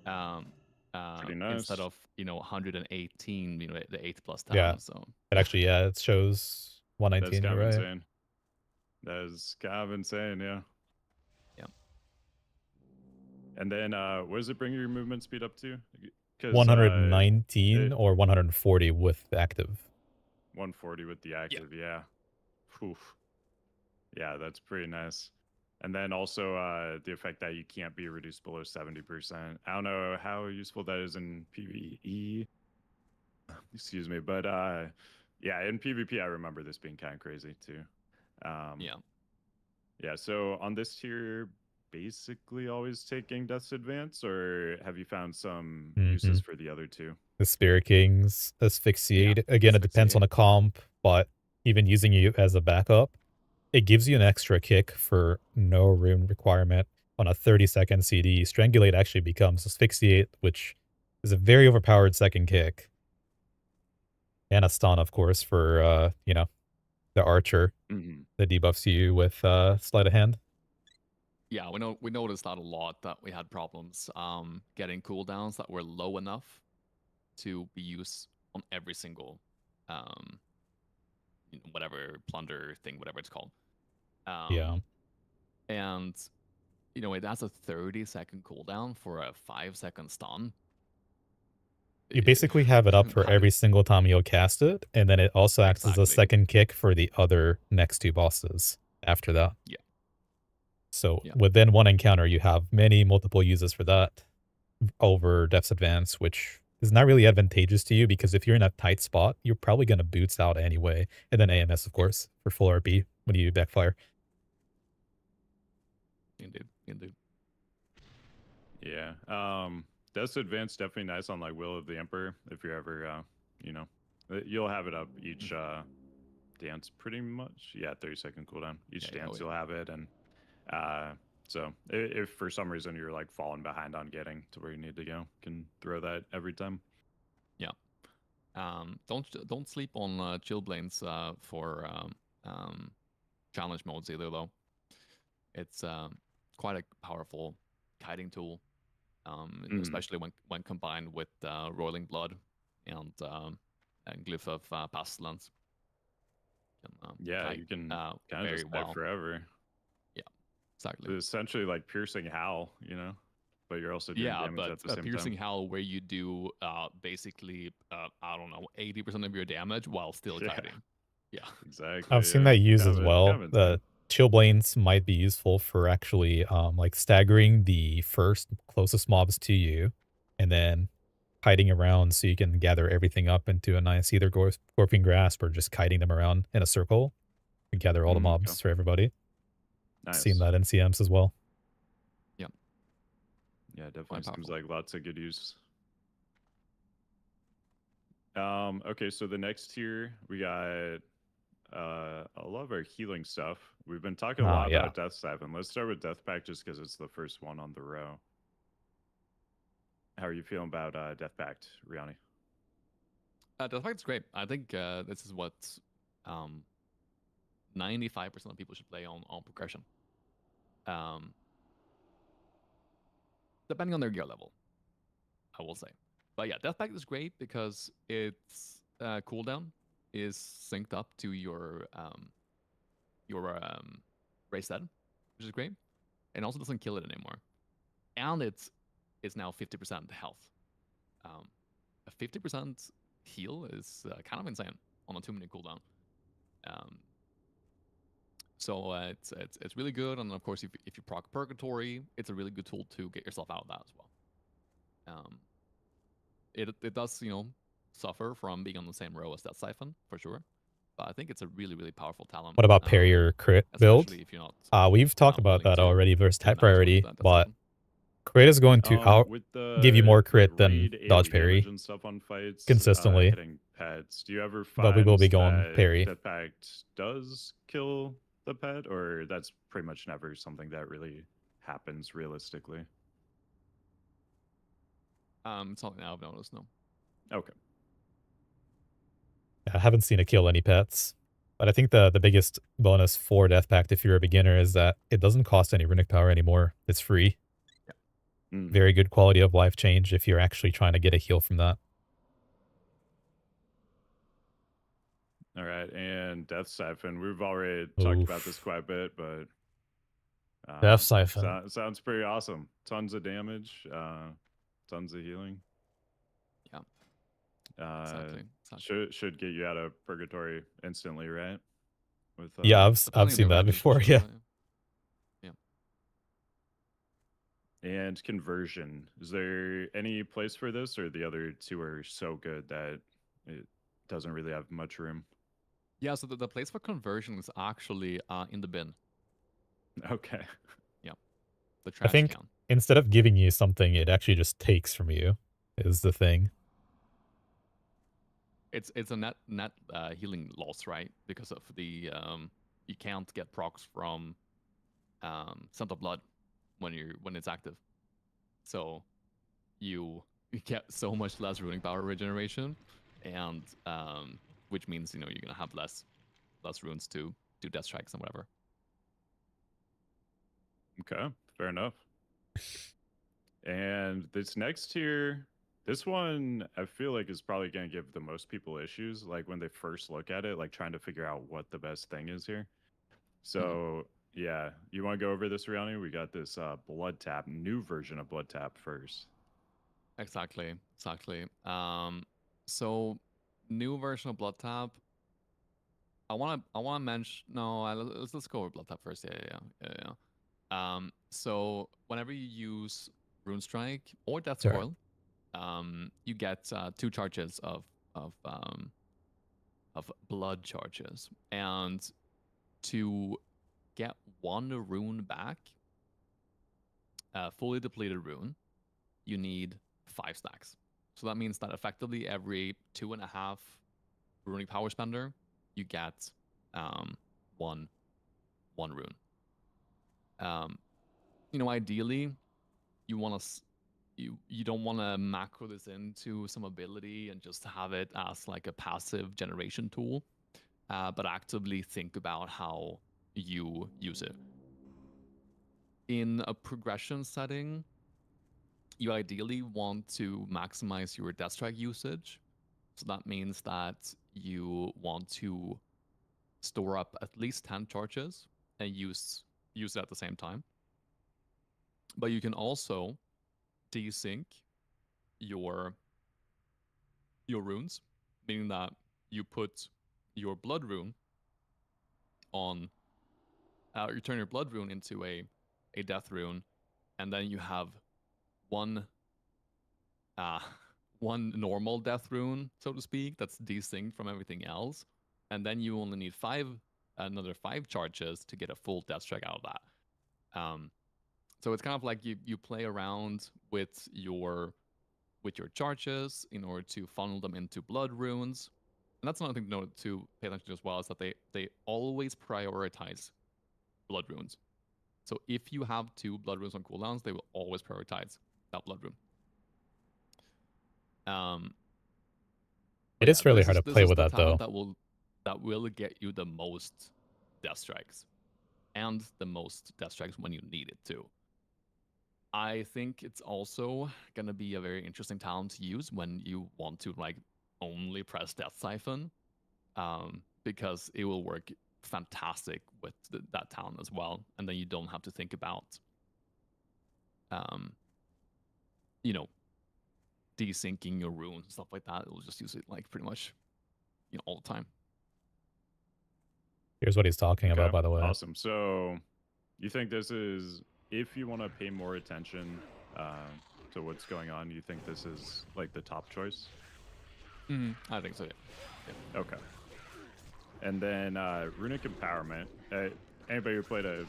Pretty Instead nice. of 118, the 8+10. Yeah. So It actually, yeah, it shows That's 119. kind You're of right. insane. That is kind of insane, yeah. yeah, And then what does it bring your movement speed up to? Because 119 it or 140 with active. 140 with the yeah, active, yeah. Oof. Yeah, that's pretty nice. And then also the effect that you can't be reduced below 70%. I don't know how useful that is in PvE. Excuse me, but yeah, in PvP I remember this being kind of crazy too. Um, yeah. yeah, so on this tier, basically always taking Death's Advance, or have you found some Hmm. uses for the other two? The Spirit Kings Yeah, asphyxiate. Again, it depends on asphyxiate. the comp, but even using you as a backup, it gives you an extra kick for no rune requirement on a 30-second CD. Strangulate actually becomes asphyxiate, which is a very overpowered second kick. And a stun, of course, for the archer Mm-hmm. that debuffs you with sleight of hand. Yeah, we noticed that a lot, that we had problems getting cooldowns that were low enough to be used on every single um whatever plunder thing, whatever it's called. Yeah. And it has a 30-second cooldown for a 5-second stun. You basically have it up for That every is single time you'll cast it, and then it also acts as a exactly. second kick for the other next two bosses after that. Yeah. So Yeah. within one encounter, you have multiple uses for that over Death's Advance, which is not really advantageous to you because if you're in a tight spot, you're probably going to boots out anyway. And then AMS, of Yeah. course, for full RP when you backfire. Indeed. Yeah. Death's Advance definitely nice on like Will of the Emperor if you're ever, You'll have it up each dance pretty much. Yeah, 30-second cooldown. Each Yeah, dance you'll have it, and uh, so if for some reason you're like falling behind on getting to where you need to go, can throw that every time. yeah. Don't sleep on Chillblains for challenge modes either, though. It's quite a powerful kiting tool, especially when combined with Roiling Blood and Glyph of Pestilence. Can Yeah, kite you can kind of very just kite well. forever. Yeah, exactly. It's essentially like piercing howl, but you're also doing Yeah, damage but at the same piercing time. howl where you do basically I don't know 80% of your damage while still Yeah, kiting. Yeah, I've exactly. seen Yeah, that used as kind well. of insane. The Chillblains might be useful for actually like staggering the first closest mobs to you and then kiting around so you can gather everything up into a nice either Gorping Grasp or just kiting them around in a circle to gather all the Okay. mobs for everybody. Seen Nice. that in CMs as well. yeah, Yeah, definitely quite seems powerful. like lots of good use. Okay, so the next tier we got a lot of our healing stuff. We've been talking a Ah, lot yeah. about Death Siphon. Let's start with Death Pact just because it's the first one on the row. How are you feeling about Death Pact, Riani? The fight's great. I think this is what 95% of people should play on progression. Depending on their gear level, I will say. But yeah, Death Pact is great because its cooldown is synced up to your race set, which is great, and also doesn't kill it anymore. And it's now 50% health. A 50% heal is kind of insane on a 2-minute cooldown. So it's really good, and of course, if you proc Purgatory, it's a really good tool to get yourself out of that as well. It does suffer from being on the same row as that Siphon for sure, but I think it's a really powerful talent. What about parry or crit build? Especially if you're not We've talked about willing that to already versus do type damage with priority, that but Siphon. crit is going to With give you the more like crit than raid dodge AoE damage parry and stuff on fights, consistently, hitting pets, do you ever but we will find be going that parry. Death Pact does kill the pet, or that's pretty much never something that really happens realistically? Something I've noticed. No. Okay. I haven't seen it kill any pets. But I think the biggest bonus for Death Pact if you're a beginner is that it doesn't cost any runic power anymore. It's free. Mm. Very good quality of life change if you're actually trying to get a heal from that. All right, and Death Siphon. We've already talked about this Oof. quite a bit, but Death Siphon. sounds pretty awesome. Tons of damage, tons of healing. Yeah. Uh, Exactly. should get you out of purgatory instantly, right? With Yeah, I've Depending on seen your that ranking, for before. sure. Yeah. Yeah. and conversion. Is there any place for this, or the other two are so good that it doesn't really have much room? Yeah. So the place for conversion is actually in the bin. Okay. Yeah. The I trash think can. instead of giving you something, it actually just takes from you is the thing. It's a net healing loss, right? Because of the you can't get procs from Scent of Blood when it's active. So you get so much less ruining power regeneration, and which means you're gonna have less runes to do death strikes and whatever. Okay, fair enough. And this next tier, this one I feel like is probably going to give the most people issues, like when they first look at it, like trying to figure out what the best thing is here. So yeah, you want to go over this, Riani? We got this Blood Tap, new version of Blood Tap first. Exactly. So new version of Blood Tap. I wanna mention let's go over Blood Tap first. Yeah. So whenever you use Rune Strike or Death Sure. Coil, you get 2 charges of blood charges, and to get 1 rune back, fully depleted rune, you need 5 stacks. So that means that effectively every 2.5 runic power spender, you get one rune. Ideally, you want to you don't want to macro this into some ability and just have it as like a passive generation tool, but actively think about how you use it. In a progression setting, you ideally want to maximize your death strike usage. So that means that you want to store up at least 10 charges and use it at the same time. But you can also desync your runes, meaning that you put your blood rune on, you turn your blood rune into a death rune, and then you have one normal death rune, so to speak, that's desynced from everything else, and then you only need another 5 charges to get a full death strike out of that. So it's kind of like you play around with your charges in order to funnel them into blood runes. And that's another thing to pay attention to as well, is that they always prioritize blood runes. So if you have 2 blood runes on cooldowns, they will always prioritize that blood rune. It is really hard to This play is with the that, though. talent that will get you the most death strikes, and the most death strikes when you need it too. I think it's also gonna be a very interesting talent to use when you want to like only press Death Siphon, because it will work fantastic with that talent as well, and then you don't have to think about, desyncing your runes and stuff like that. It will just use it like pretty much, all the time. Here's what he's talking about, by the way. Awesome. So you think this is, if you want to pay more attention to what's going on, you think this is like the top choice? I think so, yeah. Okay. And then Runic Empowerment. Anybody who played a,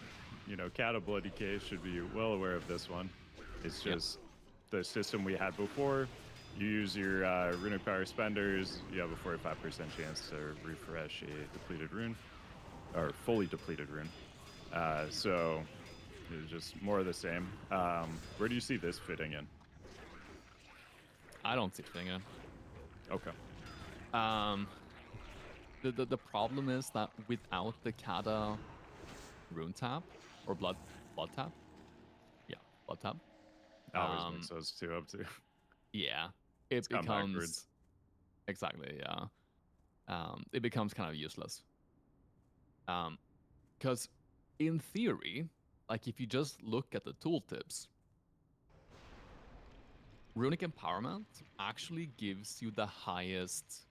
Cat of Bloody Case should be well aware of this one. It's just the system we had before. You use your Runic Power Spenders, you have a 45% chance to refresh a depleted rune, or fully depleted rune. So it's just more of the same. Where do you see this fitting in? I don't see it fitting in. Okay. The problem is that without the Kata rune tap, or blood tap, blood tap. I always mix those two up too. Yeah, it becomes exactly, it becomes kind of useless. Because in theory, like if you just look at the tooltips, Runic Empowerment actually gives you the highest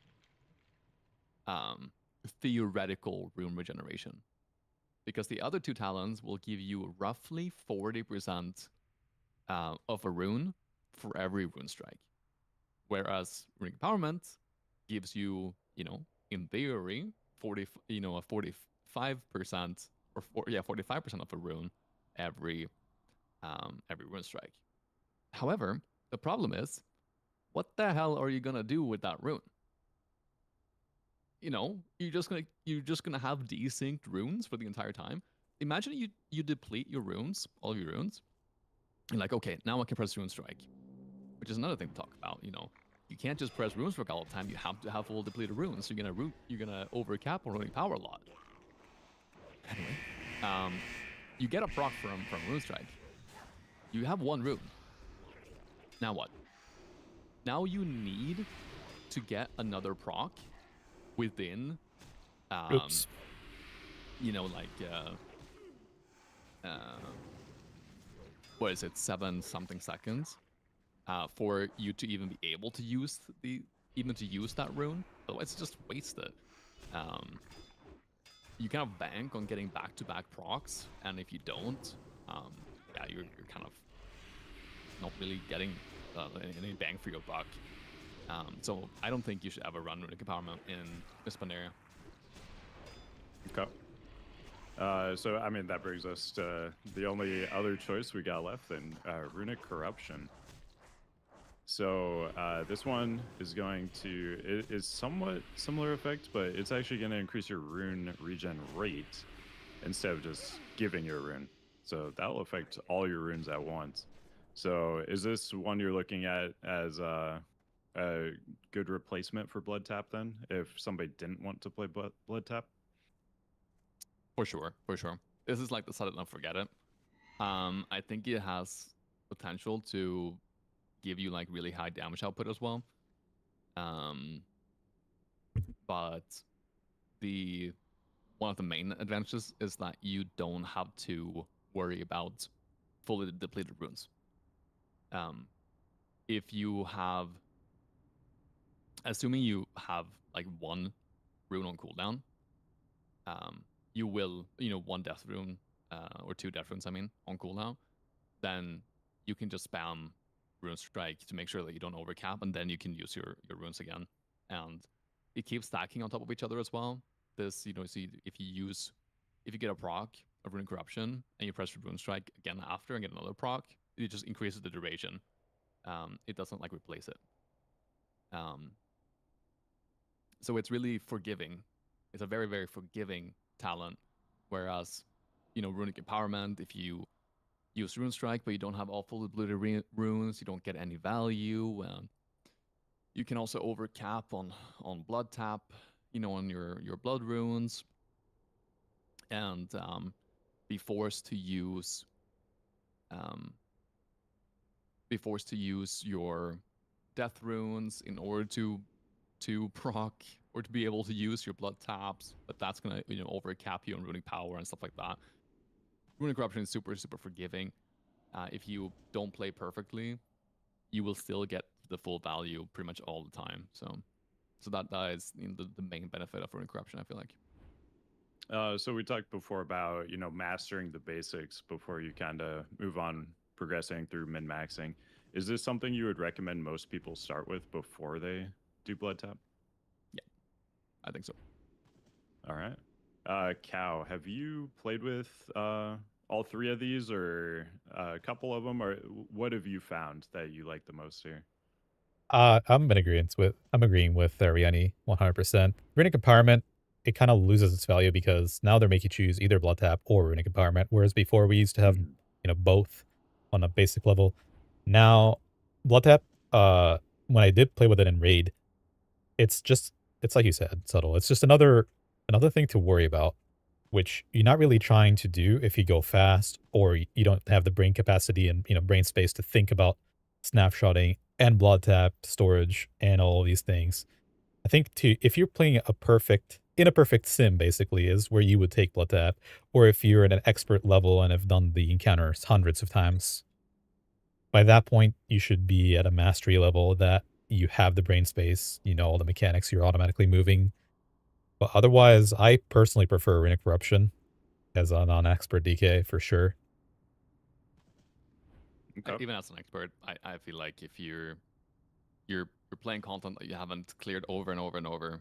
theoretical rune regeneration, because the other 2 talents will give you roughly 40% of a rune for every rune strike, whereas Runic Empowerment gives you, in theory, a 45% or 45% of a rune every rune strike. However, the problem is, what the hell are you gonna do with that rune? You're just gonna have desynced runes for the entire time. Imagine you deplete your runes, all of your runes, and like, okay, now I can press Rune Strike, which is another thing to talk about. You can't just press Rune Strike all the time. You have to have full depleted runes. So you're gonna overcap on Runic Power a lot. Anyway, you get a proc from Rune Strike. You have 1 rune. Now what? Now you need to get another proc within, Oops. What is it, 7 something seconds, for you to even be able to use that rune. Otherwise, it's just wasted. You kind of bank on getting back-to-back procs, and if you don't, you're kind of not really getting any bang for your buck. So I don't think you should ever run Runic Empowerment in this Pandaria. Okay. So, I mean, that brings us to the only other choice we got left then, Runic Corruption. So this one is going to it is somewhat similar effect, but it's actually going to increase your rune regen rate instead of just giving you a rune. So that'll affect all your runes at once. So is this one you're looking at as a good replacement for blood tap then? If somebody didn't want to play blood tap? For sure, for sure. This is like the set it and forget it. I think it has potential to give you like really high damage output as well. But the one of the main advantages is that you don't have to worry about fully depleted runes. If you have, assuming you have like one rune on cooldown, you will, one death rune or two death runes, I mean, on cooldown, then you can just spam rune strike to make sure that you don't overcap, and then you can use your runes again, and it keeps stacking on top of each other as well. This, see if you get a proc of rune corruption and you press rune strike again after and get another proc, it just increases the duration. It doesn't like replace it. So it's really forgiving. It's a very, very forgiving talent. Whereas, runic empowerment, if you use rune strike but you don't have all fully depleted runes, you don't get any value. You can also overcap on blood tap, on your blood runes, and be forced to use your death runes in order to proc or to be able to use your blood taps, but that's gonna overcap you on runic power and stuff like that. Runic corruption is super, super forgiving. If you don't play perfectly, you will still get the full value pretty much all the time. So that is the main benefit of runic corruption, I feel like. So we talked before about mastering the basics before you kind of move on progressing through min-maxing. Is this something you would recommend most people start with before they do blood tap? Yeah, I think so. All right. Cow, have you played with all three of these, or a couple of them, or what have you found that you like the most here? I'm agreeing with Rieni 100%. Runic Empowerment, it kind of loses its value because now they're making you choose either Blood Tap or Runic Empowerment, whereas before we used to have, both on a basic level. Now, Blood Tap, when I did play with it in Raid, it's like you said, subtle. It's just another thing to worry about, which you're not really trying to do if you go fast or you don't have the brain capacity and, brain space to think about snapshotting and blood tap storage and all these things. I think if you're playing in a perfect sim, basically, is where you would take blood tap, or if you're at an expert level and have done the encounters hundreds of times, by that point you should be at a mastery level that you have the brain space, all the mechanics, you're automatically moving. But otherwise, I personally prefer Runic Corruption as a non-expert DK for sure. Okay. Even as an expert, I feel like if you're playing content that you haven't cleared over and over and over,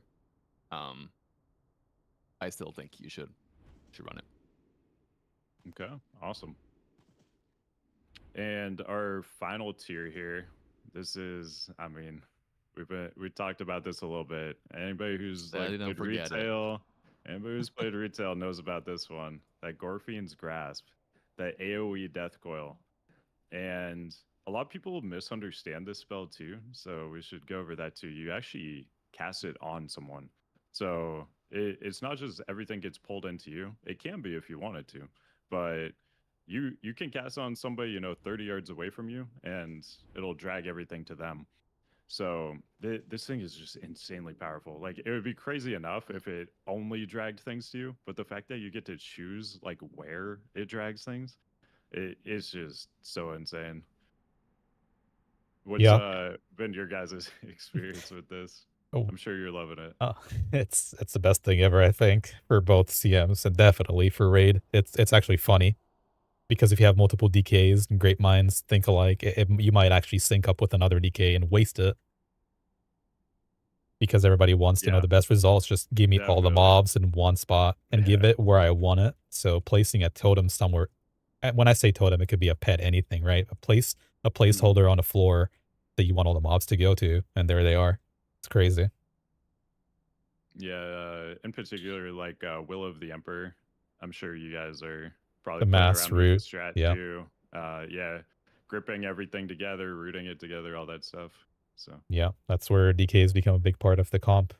I still think you should run it. Okay, awesome. And our final tier here, this is, I mean, we talked about this a little bit. Anybody who's played retail, anybody who's played retail knows about this one. That Gorfian's Grasp, that AoE Death Coil. And a lot of people misunderstand this spell too, so we should go over that too. You actually cast it on someone. So it's not just everything gets pulled into you. It can be if you wanted to, but you can cast on somebody 30 yards away from you, and it'll drag everything to them. So this thing is just insanely powerful. Like, it would be crazy enough if it only dragged things to you, but the fact that you get to choose like where it drags things, it's just so insane. What's been your guys' experience with this? Oh, I'm sure you're loving it. It's the best thing ever, I think, for both CMs and definitely for Raid. It's actually funny because if you have multiple DKs and great minds think alike, you might actually sync up with another DK and waste it. Because everybody wants to know the best results. Just give me all the mobs in one spot and give it where I want it. So placing a totem somewhere, when I say totem, it could be a pet, anything, right? A placeholder on a floor that you want all the mobs to go to, and there they are. It's crazy. Yeah, in particular, like Will of the Emperor. I'm sure you guys are The probably playing mass around with the route. strat Yeah. too. Yeah, gripping everything together, rooting it together, all that stuff. So, Yeah. That's where DKs become a big part of the comp.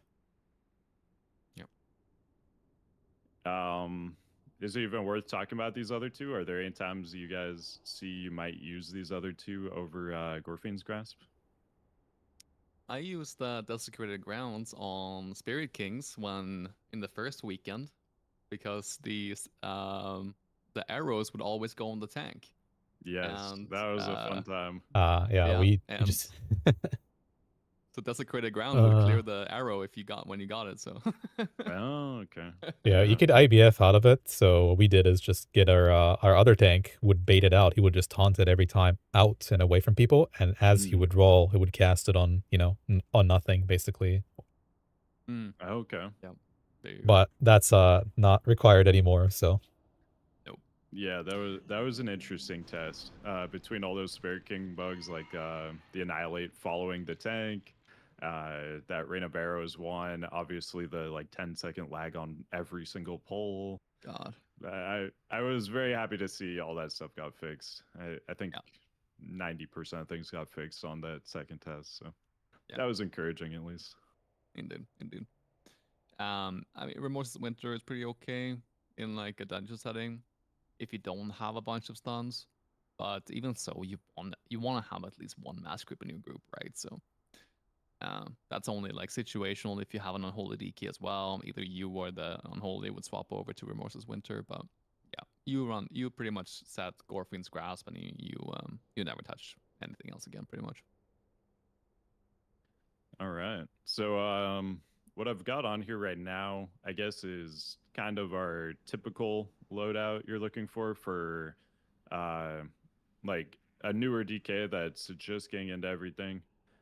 um, is it even worth talking about these other two? Are there any times you guys see you might use these other two over Gorfine's Grasp? I used the Desecrated Grounds on Spirit Kings when in the first weekend because the arrows would always go on the tank. Yes, And that was a fun time. Yeah, yeah, we and just so Desecrated Ground would uh clear the arrow if you got when you got it. So Oh, okay. yeah, you Yeah. could IBF out of it. So what we did is just get our other tank would bait it out. He would just taunt it every time out and away from people, and as he Mhm. would roll, he would cast it on, on nothing basically. Okay. yeah, there you go. But that's not required anymore, so Nope. Yeah, that was an interesting test. Between all those Spirit King bugs, like the Annihilate following the tank, that Rain of Arrows one, obviously the like 10-second lag on every single pull. God. I was very happy to see all that stuff got fixed. I think Yeah. 90% of things got fixed on that second test, so Yeah. that was encouraging at least. Indeed. Indeed. I mean, Remorse's Winter is pretty okay in like a dungeon setting if you don't have a bunch of stuns. But even so, you want to have at least one mass grip in your group, right? So that's only like situational if you have an unholy DK as well. Either you or the unholy would swap over to Remorse's Winter, but yeah, you pretty much set Gorfin's Grasp and you never touch anything else again, pretty much. All right. So what I've got on here right now, I guess, is kind of our typical loadout you're looking for uh like a newer DK that's just getting into everything.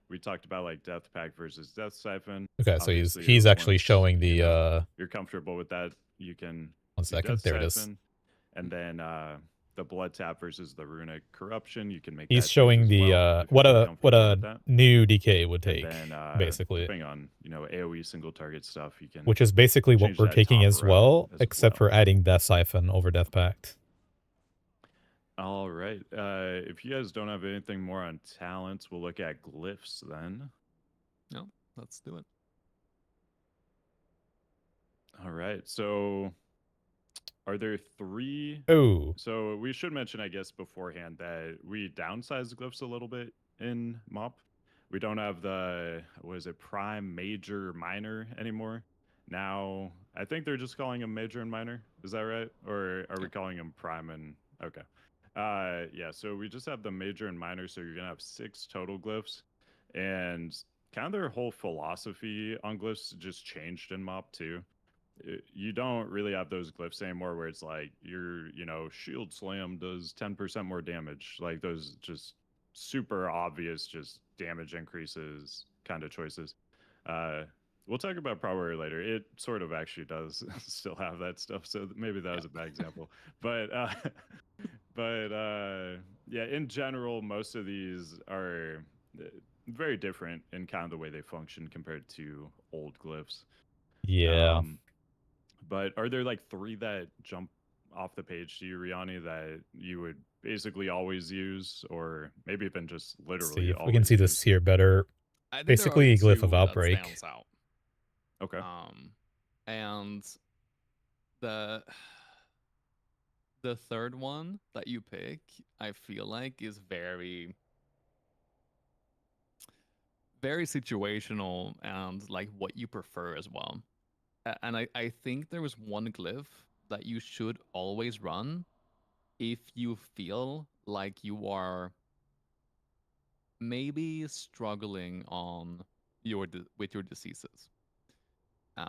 We talked about like Death Pack versus Death Siphon. okay. So Obviously, he's actually once showing you the know you're comfortable with that, you can one do second. Death There it is. Siphon, and then the Blood Tap versus the Runic Corruption. You can make He's that choice showing as the well if you what feel what comfortable a with that. new DK would And take, then basically, depending on AoE single target stuff, you can which is basically what change we're that taking top as row well, as except well. for adding Death Siphon over Death Pact. All right. If you guys don't have anything more on talents, we'll look at glyphs then. No, let's do it. All right. So are there three? Oh, So we should mention, I guess, beforehand that we downsized glyphs a little bit in MoP. We don't have the, what is it, prime, major, minor anymore. Now, I think they're just calling them major and minor. Is that right? Or are we calling them prime and, okay. Yeah, so we just have the major and minor. So you're going to have 6 total glyphs. And kind of their whole philosophy on glyphs just changed in MoP too. You don't really have those glyphs anymore where it's like your shield slam does 10% more damage, like those just super obvious just damage increases kind of choices. We'll talk about power later. It sort of actually does still have that stuff, so maybe that was a bad example, but yeah, in general most of these are very different in kind of the way they function compared to old glyphs. yeah. um but are there like 3 that jump off the page to you, Riani, that you would basically always use, or maybe even just Let's see literally if we can always see this use? here better. I think there are Basically, a glyph of two that outbreak. stands out. Okay. And the the third one that you pick, I feel like is very very situational and like what you prefer as well. And I think there was one glyph that you should always run if you feel like you are maybe struggling on with your diseases. Um,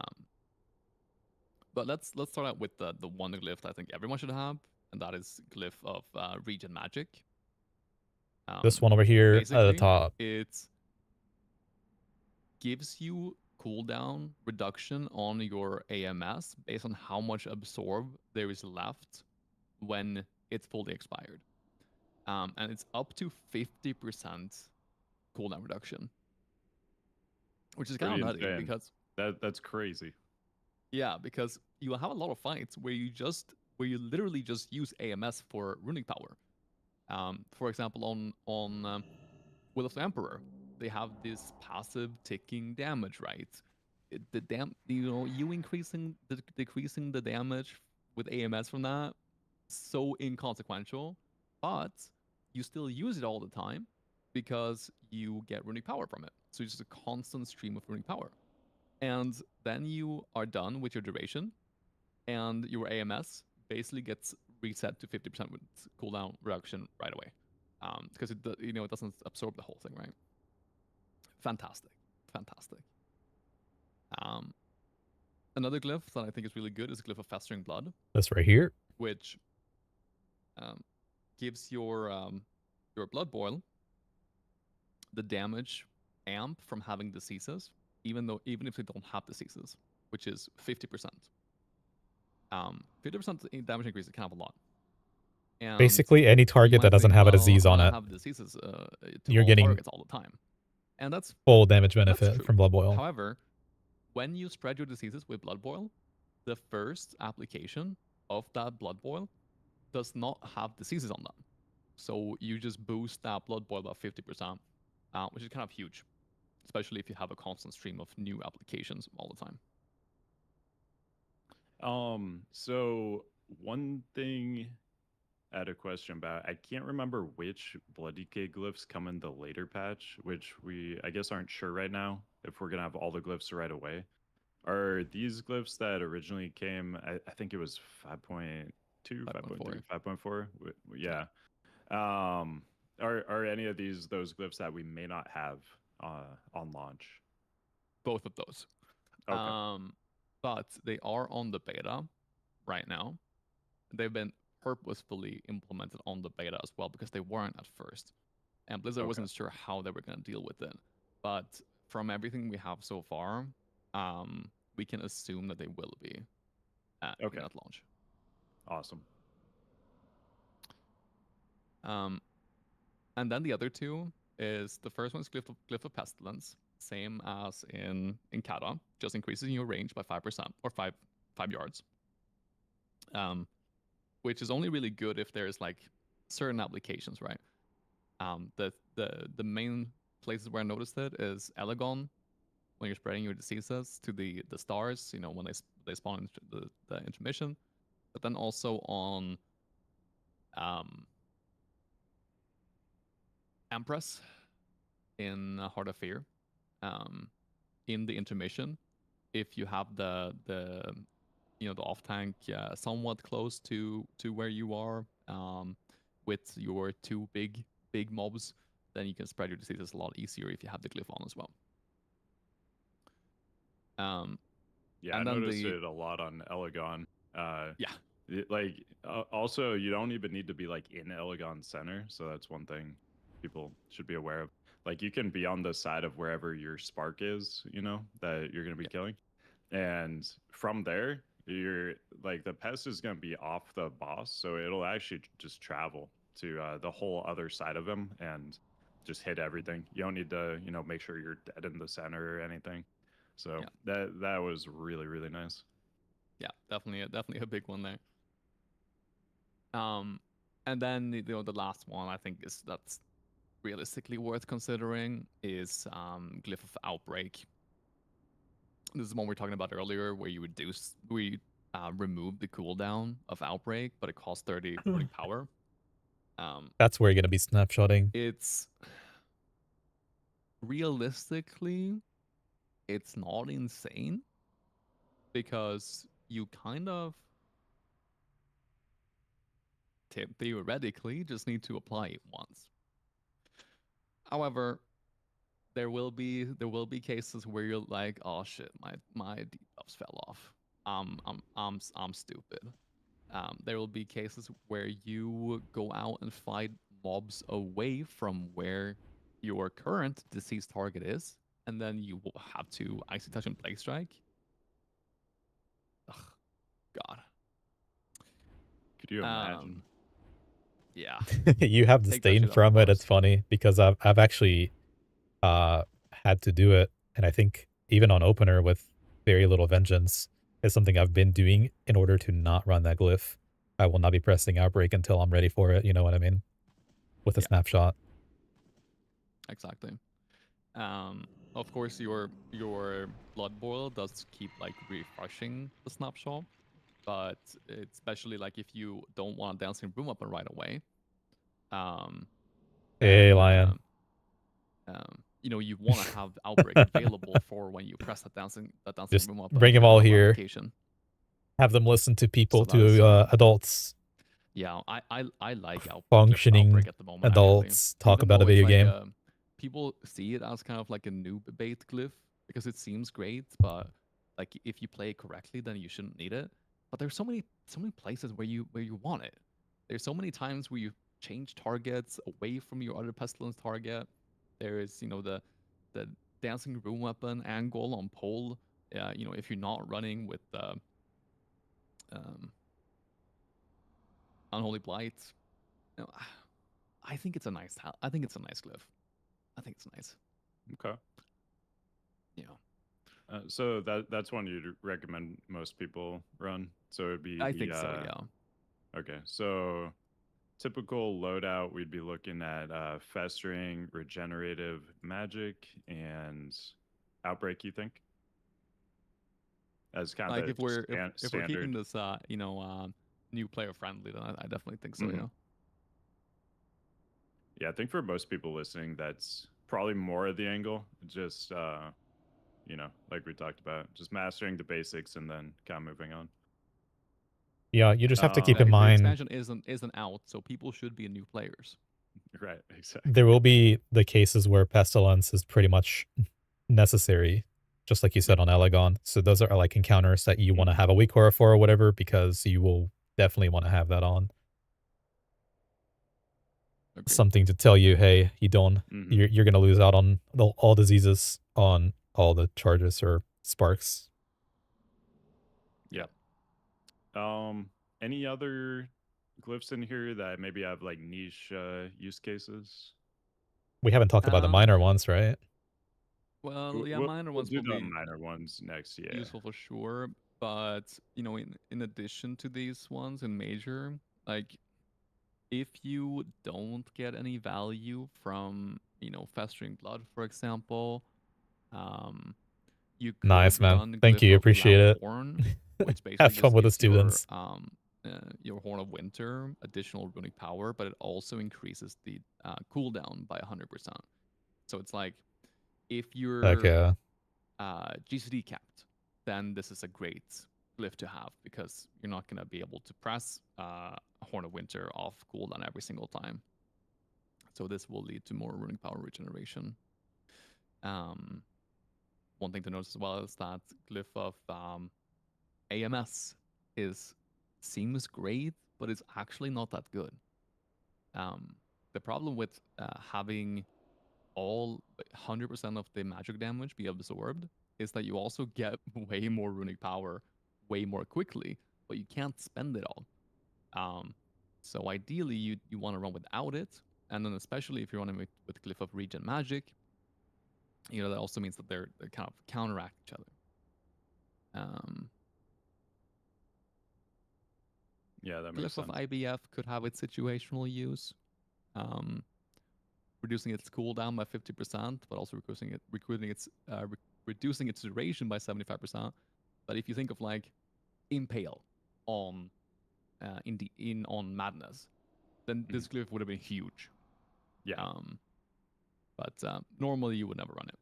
but let's start out with the one glyph that I think everyone should have, and that is glyph of Regen Magic. This one over here at the Basically, top. it gives you cooldown reduction on your AMS based on how much absorb there is left when it's fully expired. And it's up to 50% cooldown reduction, which is kind Pretty of nutty insane. because That's crazy. yeah, because you have a lot of fights where you literally just use AMS for runic power. For example, on Will of the Emperor, they have this passive ticking damage, right? You decreasing the damage with AMS from that, so inconsequential, but you still use it all the time because you get runic power from it. So it's just a constant stream of runic power. And then you are done with your duration, and your AMS basically gets reset to 50% with cooldown reduction right away, because it doesn't absorb the whole thing, right? Fantastic, fantastic. Another glyph that I think is really good is a glyph of Festering Blood, This right here. which gives your Blood Boil the damage amp from having diseases, even if they don't have diseases, which is 50%. 50% damage increase is kind of a lot. And Basically, any you target that might doesn't think, have a well, disease I'm on gonna it, have diseases to you're all getting targets all the time, and that's full damage that's benefit true. from Blood Boil. However, when you spread your diseases with Blood Boil, the first application of that Blood Boil does not have diseases on them. So you just boost that Blood Boil by 50%, which is kind of huge, especially if you have a constant stream of new applications all the time. So one thing I had a question about, I can't remember which Blood Decay glyphs come in the later patch, which we, I guess, aren't sure right now if we're going to have all the glyphs right away. Are these glyphs that originally came, I think it was 5.2, 5.3, 5.4? Yeah. Are any of these those glyphs that we may not have on launch? Both of those. Okay. But they are on the beta right now. They've been purposefully implemented on the beta as well because they weren't at first. And Blizzard wasn't sure how they were going to deal with it. But from everything we have so far, we can assume that they will be at launch. Awesome. And then the other two is the first one is Glyph of Pestilence, same as in Kata, just increases your range by 5% or 5 yards. Which is only really good if there's like certain applications, right? The main places where I noticed it is Elegon, when you're spreading your diseases to the stars, when they spawn in the intermission, but then also on Empress in Heart of Fear, in the intermission, if you have the off tank somewhat close to where you are, with your two big mobs, then you can spread your diseases a lot easier if you have the glyph on as well. Yeah, I noticed it a lot on Elegon. Also, you don't even need to be like in Elegon Center, so that's one thing people should be aware of. Like, you can be on the side of wherever your spark is, that you're going to be killing, and from there, you're like, the pest is going to be off the boss, so it'll actually just travel to the whole other side of him and just hit everything. You don't need to, make sure you're dead in the center or anything. So that was really, really nice. Yeah, definitely a big one there. And then the last one I think that's realistically worth considering is Glyph of Outbreak. This is the one we were talking about earlier, where you remove the cooldown of Outbreak, but it costs 30 power. That's where you're gonna be snapshotting. It's realistically, it's not insane because you kind of theoretically just need to apply it once. However, there will be cases where you're like, oh shit, my debuffs fell off. I'm stupid. There will be cases where you go out and fight mobs away from where your current deceased target is, and then you will have to Icy Touch and Plague Strike. Ugh, God. Could you imagine? Yeah. You have disdain from it. It's funny because I've actually had to do it, and I think even on opener with very little vengeance is something I've been doing in order to not run that glyph. I will not be pressing outbreak until I'm ready for it, you know what I mean? With a Yeah, snapshot. exactly. Um, of course, your blood boil does keep like refreshing the snapshot, but it's especially like if you don't want a dancing room weapon right away, um, Hey, then Lion. you know you want to have outbreak available for when you press that dancing Just room weapon bring in them the all middle of here. application. Have them listen to So people, that is to adults, yeah, I like glyph of functioning outbreak at the moment actually, adults talk even about a though it's video like game. people see it as kind of like a noob bait glyph because it seems great, but like if you play it correctly, then you shouldn't need it. But there's so many places where you want it. There's so many times where you change targets away from your other pestilence target. There is the dancing room weapon angle on pole. You know if you're not running with the um, unholy blight. You know, I think it's a nice. I think it's a nice glyph. I think it's nice. Okay. Yeah, So that's one you'd recommend most people run. So it'd be I think so. Yeah. okay. So typical loadout, we'd be looking at festering, regenerative magic, and outbreak. You think as kind Like of if we're if we're keeping standard? this new player friendly, then I definitely think so. Hmm. Yeah. Yeah, I think for most people listening, that's probably more of the angle. Just like we talked about, just mastering the basics and then kind of moving on. Yeah, you just have to keep in Exactly. The mind expansion isn't out, so people should be new players. Right, there exactly. will be the cases where pestilence is pretty much necessary, just like you Yeah. said on Elegon. So those are like encounters that you want to Hmm. have a weak aura for or whatever, because you will definitely want to have that on. Agreed. Something to tell you, hey, you don't, Hmm. you're gonna lose out on all diseases on all the charges or sparks. Yeah. Yeah. Any other glyphs in here that maybe have like niche use cases? We haven't talked about the Um. minor ones, right? Well, yeah, minor We'll ones do will the be minor ones next. Yeah. useful for sure, but in addition to these ones in major, like if you don't get any value from festering blood, for example, um, you Nice, could man. run the Thank glyph you. of Appreciate loud it. horn, which Have basically fun just with the gives students. your horn of winter additional runic power, but it also increases the cooldown by 100%. So it's like if Heck you're yeah. GCD capped, then this is a great glyph to have because you're not going to be able to press Horn of Winter off cooldown every single time. So this will lead to more runic power regeneration. Um, one thing to notice as well is that glyph of AMS is seems great, but it's actually not that good. The problem with having all 100% of the magic damage be absorbed is that you also get way more runic power way more quickly, but you can't spend it all. Um, so ideally, you want to run without it, and then especially if you're running with Glyph of Regen Magic, that also means that they kind of counteract each other. Um, Yeah, that makes Glyph of sense. IBF could have its situational use, um, reducing its cooldown by 50%, but also reducing its duration by 75%. But if you think of like Impale on on Madness, then Mhm. this glyph would have been huge. Yeah. Um, but normally you would never run it.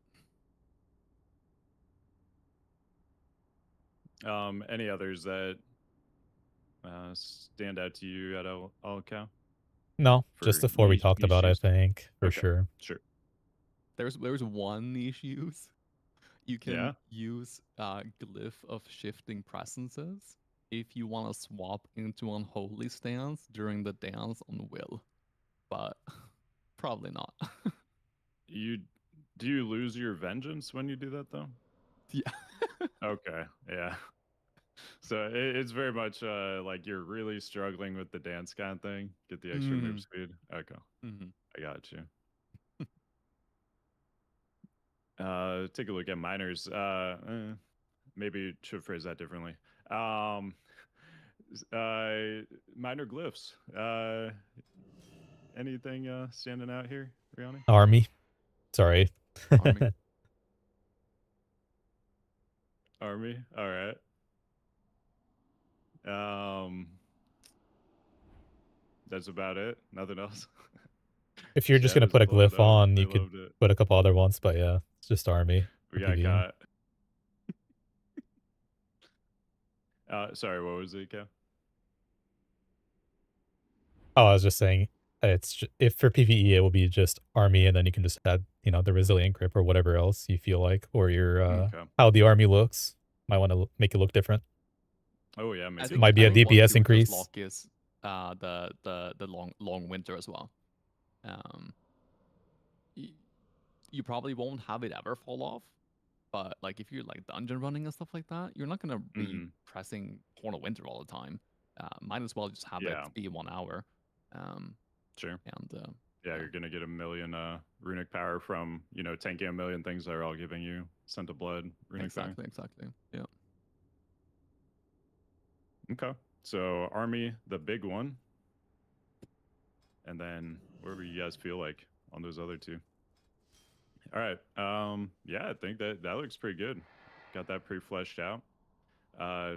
Any others that stand out to you at all cow No, just for the four we talked niche about, I use? think, for Okay, sure. sure. There's one niche use. You Yeah. can use glyph of shifting presences if you want to swap into unholy stance during the dance on will, but probably not. You do you lose your vengeance when you do that though? Yeah. Okay. Yeah. So it's very much like you're really struggling with the dance kind of thing. Get the extra move Mm. speed. Okay, Hmm. I got you. Take a look at miners. Maybe should phrase that differently. Minor glyphs. Anything standing out here, Rihanna? Army. Sorry. Army. Army. All right. That's about it. Nothing else. If you're just Chat gonna is put a blowing glyph up. on, They you could loved it. put a couple other ones, but yeah, it's just army. We for got PvE. caught. Sorry, what was it, Kev? Oh, I was just saying, if for PvE it will be just army, and then you can just add, the resilient grip or whatever else you feel like, or your Okay. how the army looks. Might want to make it look different. Oh yeah, I maybe. think, Might be I a think what you DPS would just increase. lock is the long winter as well. You probably won't have it ever fall off, but like if you're like dungeon running and stuff like that, you're not gonna be pressing Horn of Winter all the time. Might as well just have Yeah. it be 1 hour. Sure. And Yeah, you're gonna get a million runic power from tanking a million things that are all giving you scent of blood runic power. exactly. Yeah. Okay. So army, the big one. And then wherever you guys feel like on those other two. All right. Yeah, I think that looks pretty good. Got that pretty fleshed out.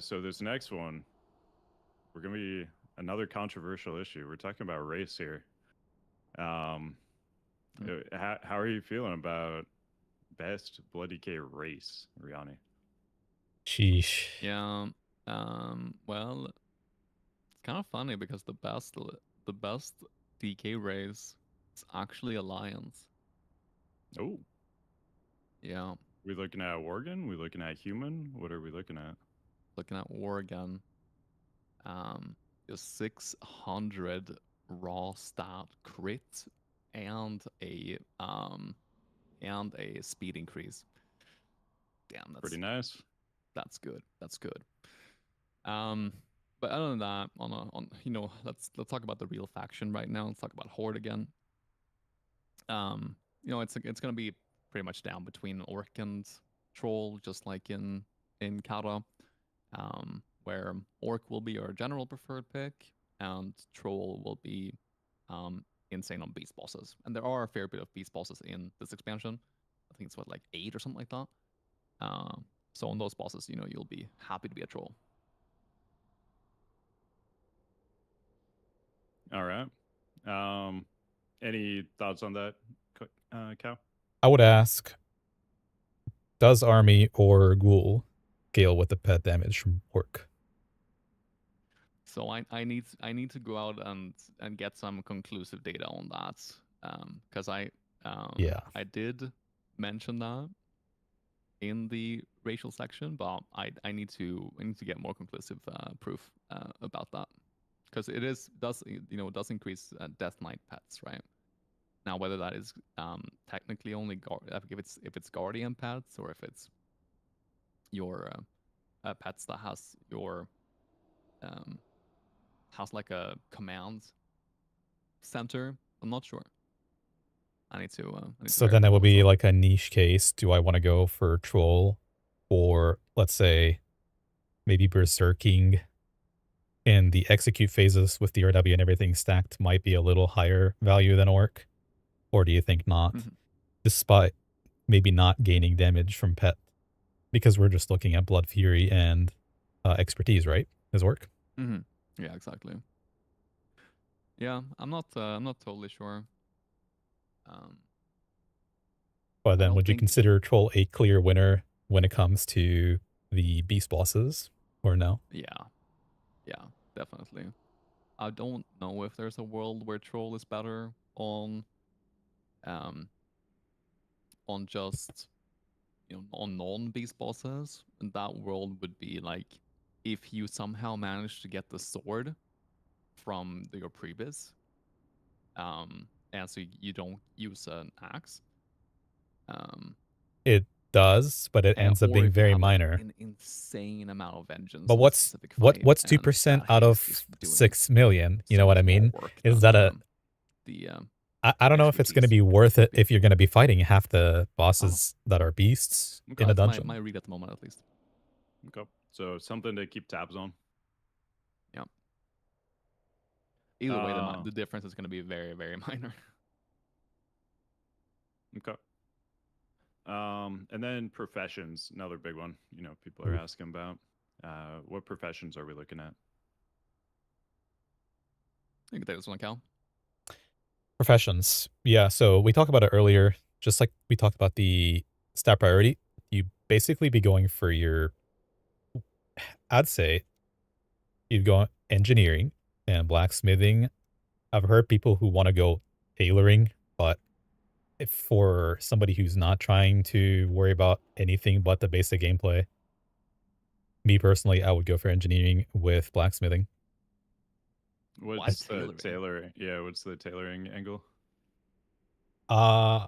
So this next one, we're gonna be another controversial issue. We're talking about race here. How are you feeling about best Blood DK race, Riani? Sheesh. Yeah. Well, it's kind of funny because the best DK race is actually Alliance. Oh. Yeah. We looking at Worgen? We looking at human? What are we looking at? Looking at Worgen. Just 600 raw stat crit and a speed increase. Damn, that's pretty nice. That's good. That's good. But other than that, let's talk about the real faction right now. Let's talk about Horde again. It's gonna be pretty much down between Orc and Troll, just like in Kata, where Orc will be our general preferred pick, and Troll will be insane on beast bosses. And there are a fair bit of beast bosses in this expansion. I think it's like 8 or something like that. So on those bosses, you'll be happy to be a Troll. All right. Any thoughts on that, Cal? I would ask, does army or ghoul scale with the pet damage from orc? So I need to go out and get some conclusive data on that, because I did mention that in the racial section, but I need to get more conclusive proof about that, because it does increase Death Knight pets, right? Now whether that is technically only if it's guardian pets, or if it's your pets that has your has like a command center, I'm not sure. I need to So then it will be like a niche case. Do I want to go for Troll, or let's say maybe Berserking in the execute phases with the RW and everything stacked might be a little higher value than Orc? Or do you think not? Despite maybe not gaining damage from pet, because we're just looking at Blood Fury and expertise, right? His work. Yeah, exactly. Yeah, I'm not totally sure. But then would you consider Troll a clear winner when it comes to the beast bosses, or no? Yeah, definitely. I don't know if there's a world where Troll is better on just on non-beast bosses. And that world would be like if you somehow manage to get the sword from your previous, and so you don't use an axe. It does, but it ends up being very minor. An insane amount of vengeance. But what's 2% out of 6 million? You know what I mean? Is that I don't know if it's gonna expertise. be worth it if you're gonna be fighting half the Oh, bosses that are beasts in a that's dungeon. my read at the moment, at least. Okay. So something to keep tabs on. Yeah. Either way, Uh, the difference is going to be very, very minor. okay. And then professions, another big one. You know, people are Ooh. asking about. What professions are we looking at? You can take this one, Cal. Professions. Yeah, so we talked about it earlier, just like we talked about the stat priority. You basically be going for your I'd say you'd go engineering and blacksmithing. I've heard people who wanna go tailoring, but if for somebody who's not trying to worry about anything but the basic gameplay, me personally, I would go for engineering with blacksmithing. Why What's the tailoring? tailoring? Yeah, what's the tailoring angle? Uh,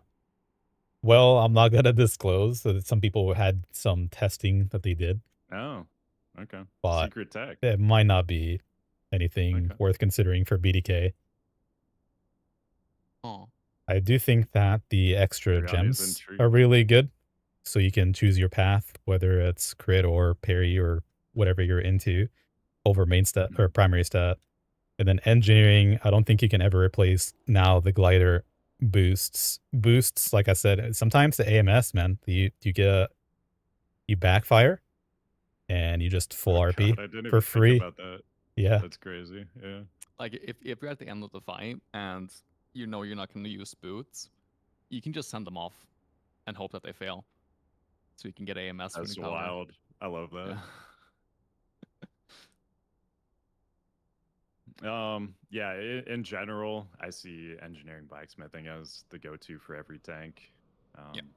well, I'm not gonna disclose that some people had some testing that they did, Oh, okay. but Secret tech. it might not be anything Okay. worth considering for BDK. Oh, I do think that the extra Rihanna's gems are intrigued. really good, so you can choose your path, whether it's crit or parry or whatever you're into, over main stat Mhm. or primary stat. And then engineering, I don't think you can ever replace now the glider boosts. Boosts, like I said, sometimes the AMS, man, you get you backfire and you just full Oh RP God, I didn't for even think free. about that. Yeah. That's crazy. Yeah, like if you're at the end of the fight and you know you're not going to use boots, you can just send them off and hope that they fail, so you can get AMS that's running power. wild. I love that. Yeah. Yeah, in general, I see engineering blacksmithing as the go-to for every tank. Yeah. Um,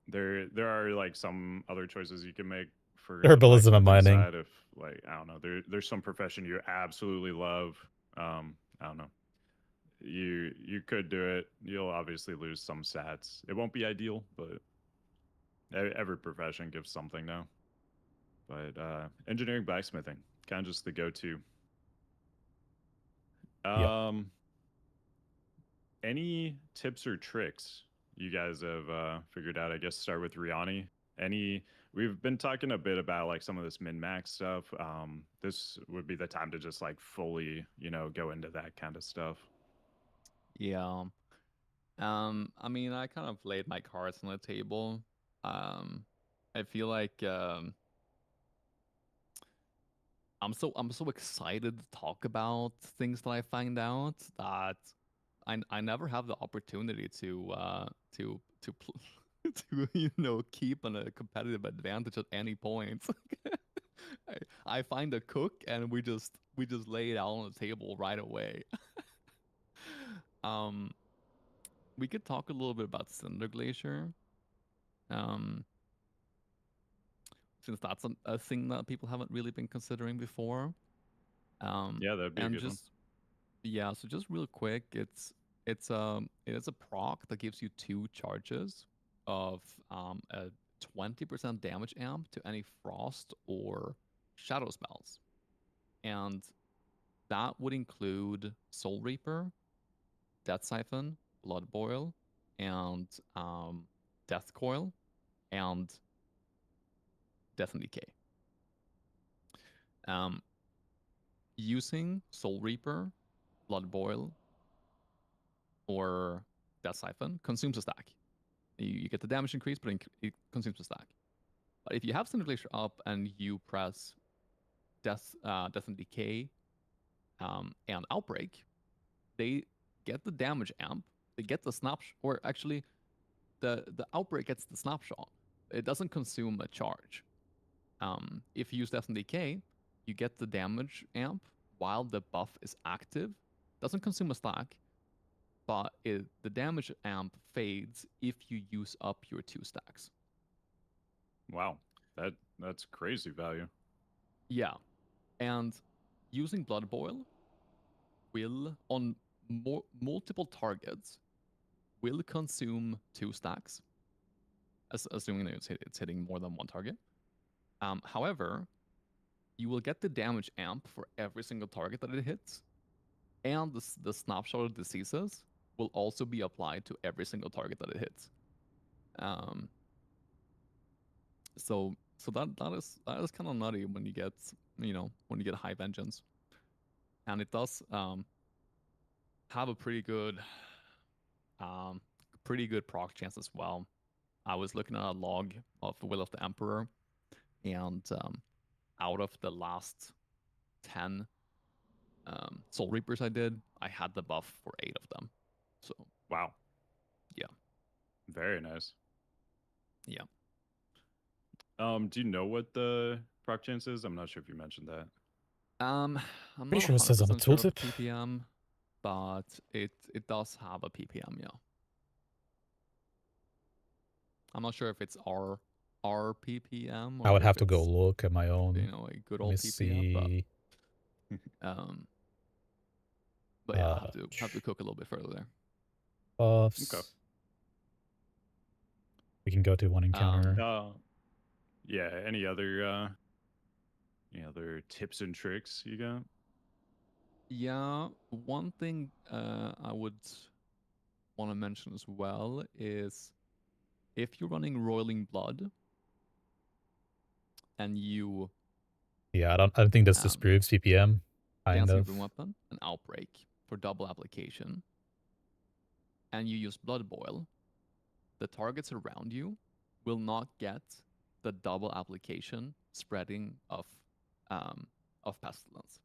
there are like some other choices you can make for the Herbalism and blacksmithing mining. side. If like I don't know, there's some profession you absolutely love. I don't know. You could do it. You'll obviously lose some stats. It won't be ideal, but every profession gives something now. But engineering blacksmithing, kind of just the go-to. Yep. Um, any tips or tricks you guys have figured out? I guess start with Riani. Any? We've been talking a bit about like some of this min max stuff. This would be the time to just like fully, go into that kind of stuff. Yeah. I mean, I kind of laid my cards on the table. Um, I feel like I'm so excited to talk about things that I find out that I never have the opportunity to keep on a competitive advantage at any point. I find a cook and we just lay it out on the table right away. um, we could talk a little bit about Cinder Glacier. Um, since that's a thing that people haven't really been considering before. Yeah, that'd be a And good one. just yeah, so just real quick, it is a proc that gives you 2 charges of a 20% damage amp to any frost or shadow spells, and that would include Soul Reaper, Death Siphon, Blood Boil, and Death Coil, and Death and Decay. Um, Using Soul Reaper, Blood Boil, or Death Siphon consumes a stack. You get the damage increase, but it consumes a stack. But if you have Cinder Glacier up and you press Death and Decay, and Outbreak, they get the damage amp, they get the snapshot, or actually, the Outbreak gets the snapshot. It doesn't consume a charge. If you use Death and Decay, you get the damage amp while the buff is active. Doesn't consume a stack, but the damage amp fades if you use up your 2 stacks. Wow, that's crazy value. Yeah, and using Blood Boil will, on multiple targets, will consume 2 stacks, assuming that it's hitting more than one target. However, you will get the damage amp for every single target that it hits, And the snapshot of diseases will also be applied to every single target that it hits. Um, so that is kind of nutty when you get when you get high vengeance, and it does have a um, pretty good proc chance as well. I was looking at a log of Will of the Emperor, and out of the last 10 Soul Reapers I did, I had the buff for 8 of them. So Wow. yeah, Very nice. yeah. Do you know what the proc chance is? I'm not sure if you mentioned that. I'm Pretty not sure it says on the 100% sure of tooltip. PPM, but it does have a PPM, yeah. I'm not sure if it's our PPM I would or if have to go it's look at my own. a good Let me old PPM, see. um yeah, I have to cook a little bit further there. Okay. Buffs. We can go to one encounter. Yeah. Any other tips and tricks you got? Yeah, one thing I would want to mention as well is if you're running Roiling Blood and you Yeah, I don't think this disproves PPM. Kind Dancing of. Room Weapon, an Outbreak for double application, and you use Blood Boil, the targets around you will not get the double application spreading of pestilence.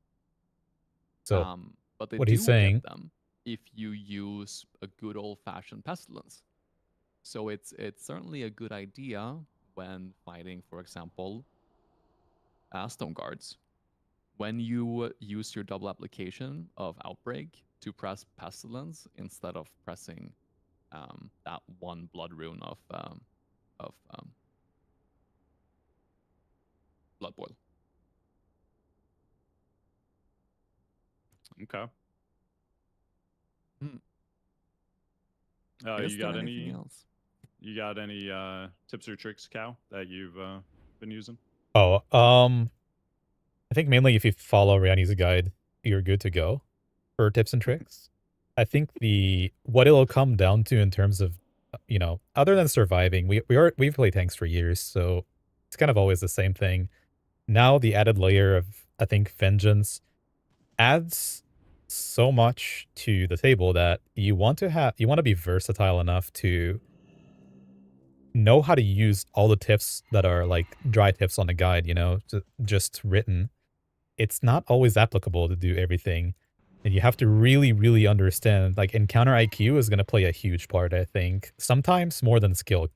So But they what he's do get saying, them if you use a good old fashioned pestilence. So it's certainly a good idea when fighting, for example, stone guards. When you use your double application of outbreak to press pestilence instead of pressing that one blood rune of blood boil. Okay. Hmm. You Is there got anything any? else? You got any tips or tricks, Cal, that you've been using? oh, I think mainly if you follow Riani's guide, you're good to go for tips and tricks. I think what it'll come down to in terms of, other than surviving, we've played tanks for years, so it's kind of always the same thing. Now the added layer of, I think, vengeance adds so much to the table that you want to be versatile enough to know how to use all the tips that are like dry tips on the guide, just written. It's not always applicable to do everything. And you have to really, really understand, like, encounter IQ is going to play a huge part, I think. Sometimes more than skill.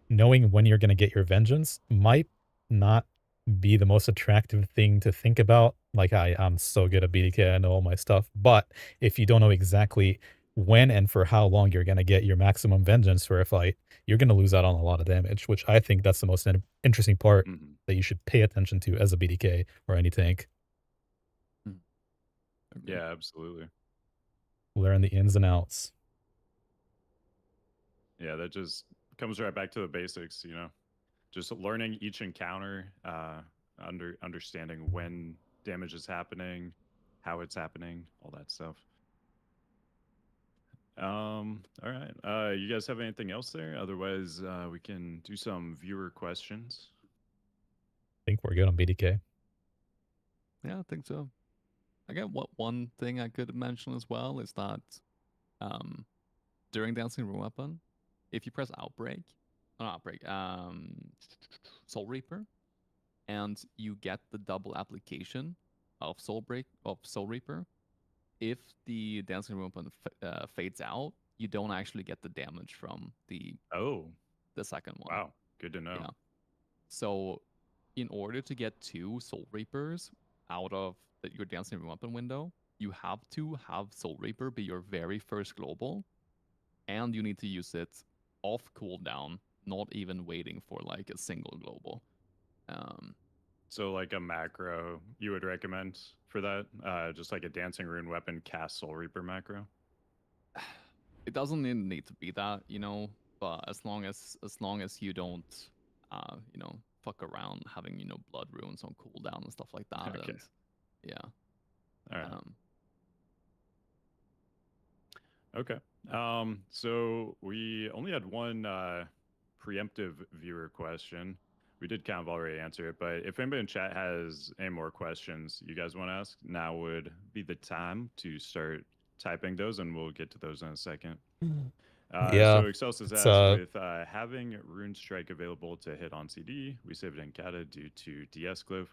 Knowing when you're going to get your vengeance might not be the most attractive thing to think about. Like, I'm so good at BDK, I know all my stuff. But if you don't know exactly when and for how long you're going to get your maximum vengeance for a fight, you're going to lose out on a lot of damage, which I think that's the most interesting part Mm-hmm. that you should pay attention to as a BDK or any tank. Yeah, absolutely. Learn the ins and outs. Yeah, that just comes right back to the basics, just learning each encounter, understanding when damage is happening, how it's happening, all that stuff. All right. You guys have anything else there? Otherwise, we can do some viewer questions. I think we're good on BDK. Yeah, I think so. Again, what one thing I could mention as well is that during Dancing Room Weapon, if you press Outbreak, not Outbreak, Soul Reaper, and you get the double application of Soul Reaper, if the Dancing Room Weapon fades out, you don't actually get the damage from the Oh, second one. wow. Good to know. Yeah. So, in order to get 2 Soul Reapers out of your Dancing Room Weapon window, you have to have Soul Reaper be your very first global, and you need to use it off cooldown, not even waiting for like a single global. So, like a macro you would recommend for that? Just like a Dancing Rune Weapon cast Soul Reaper macro? It doesn't need to be that, but as long as you don't, fuck around having blood runes on cooldown and stuff like that, Okay. and yeah. All right. Um, Okay. So we only had one preemptive viewer question. We did kind of already answer it, but if anybody in chat has any more questions you guys want to ask, now would be the time to start typing those, and we'll get to those in a second. Yeah, So Excelsis it's asked, with having Rune Strike available to hit on CD, we saved in Kata due to DS Glyph,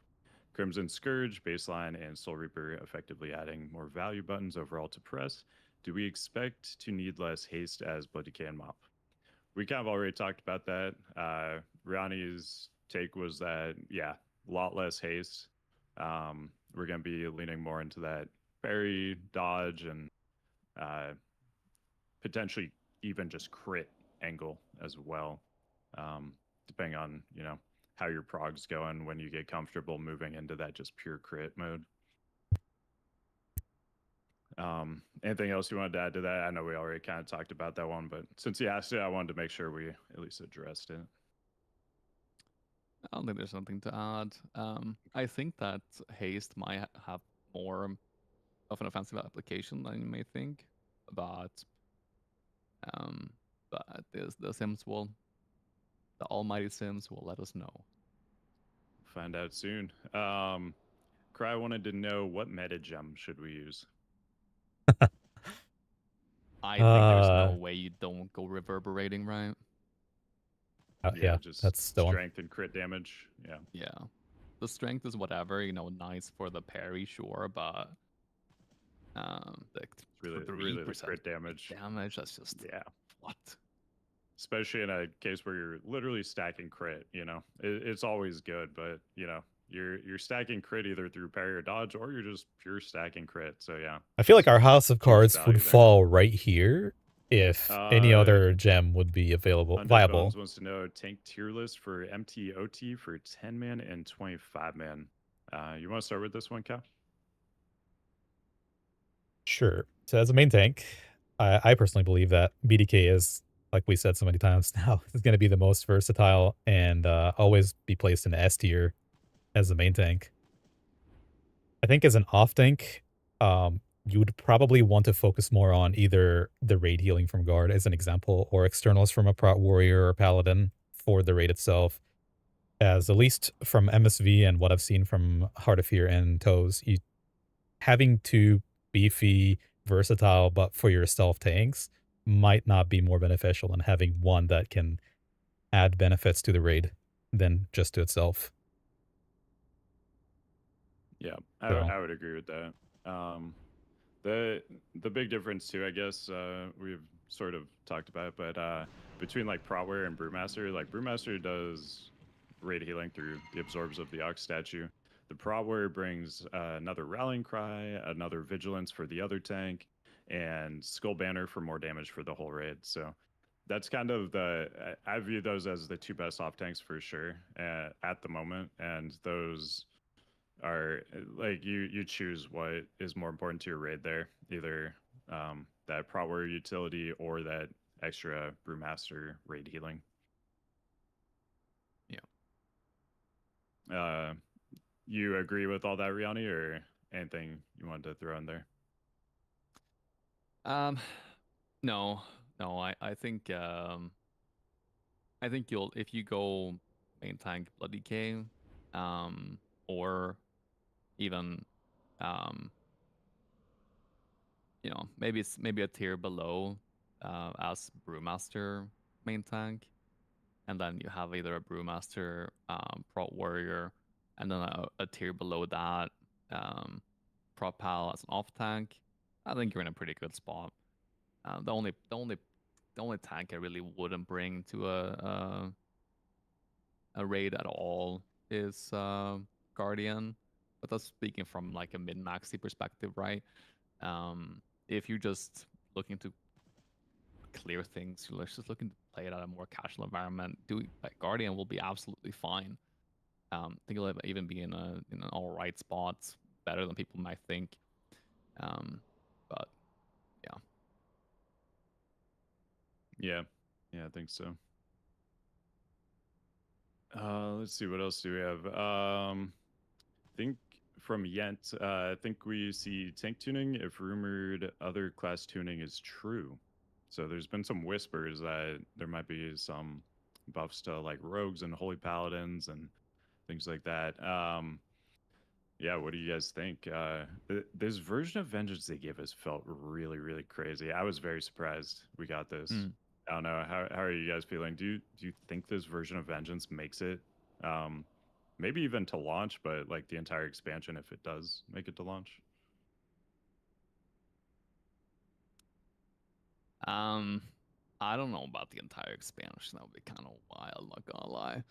Crimson Scourge, Baseline, and Soul Reaper effectively adding more value buttons overall to press. Do we expect to need less haste as Blood Decay and MoP? We kind of already talked about that. Riani's take was that, yeah, a lot less haste. We're going to be leaning more into that parry, dodge, and potentially even just crit angle as well, depending on, how your prog's going when you get comfortable moving into that just pure crit mode. Anything else you wanted to add to that? I know we already kind of talked about that one, but since you asked it, I wanted to make sure we at least addressed it. I don't think there's something to add. I think that haste might have more of an offensive application than you may think, but um, the Sims will, the almighty Sims will let us know. Find out soon. Cry wanted to know, what meta gem should we use? I think there's no way you don't go reverberating, right? Yeah, yeah, just that's the one. strength and crit damage. Yeah. Yeah. The strength is whatever, nice for the parry, sure, but the It's really, 3% really the crit damage. that's just Yeah. what? Especially in a case where you're literally stacking crit, it's always good, but you're stacking crit either through parry or dodge, or you're just pure stacking crit. So yeah, I feel like our house of huge cards value would there. fall right here if any other gem would be viable. Underbones wants to know tank tier list for MTOT for 10 man and 25 man. You want to start with this one, Cal? Sure. So as a main tank, I personally believe that BDK is, like we said so many times now, is going to be the most versatile and always be placed in S tier as the main tank. I think as an off tank, you would probably want to focus more on either the raid healing from guard as an example, or externals from a prot warrior or paladin for the raid itself. As at least from MSV and what I've seen from Heart of Fear and Toes, you having two beefy, versatile, but for yourself tanks might not be more beneficial than having one that can add benefits to the raid than just to itself. Yeah, So. I would agree with that. The big difference too, I guess, we've sort of talked about, but between like Protware and Brewmaster, like Brewmaster does raid healing through the absorbs of the Ox statue. The Protware brings another Rallying Cry, another Vigilance for the other tank, and Skull Banner for more damage for the whole raid. So that's kind of I view those as the two best off tanks for sure at the moment, and those are like you choose what is more important to your raid there, either that Prot Warrior utility or that extra Brewmaster raid healing. Yeah. You agree with all that, Riani, or anything you wanted to throw in there? No, I think you'll, if you go main tank Blood Decay, or even maybe a tier below as Brewmaster main tank, and then you have either a Brewmaster Prot Warrior, and then a tier below that Prot Pal as an off tank. I think you're in a pretty good spot. The only tank I really wouldn't bring to a raid at all is Guardian, but that's speaking from like a mid maxi perspective, right? If you're just looking to clear things, you're just looking to play it at a more casual environment, doing like Guardian will be absolutely fine. I think it'll even be in an all right spot, better than people might think. But Yeah, I think so. Let's see, what else do we have? I think from Yent. I think we see tank tuning if rumored other class tuning is true. So there's been some whispers that there might be some buffs to like rogues and holy paladins and things like that. Yeah, what do you guys think? This version of Vengeance they gave us felt really, really crazy. I was very surprised we got this. Mm. I don't know. How are you guys feeling? Do you think this version of Vengeance makes it um maybe even to launch, but like the entire expansion if it does make it to launch? I don't know about the entire expansion. That would be kind of wild, not gonna lie.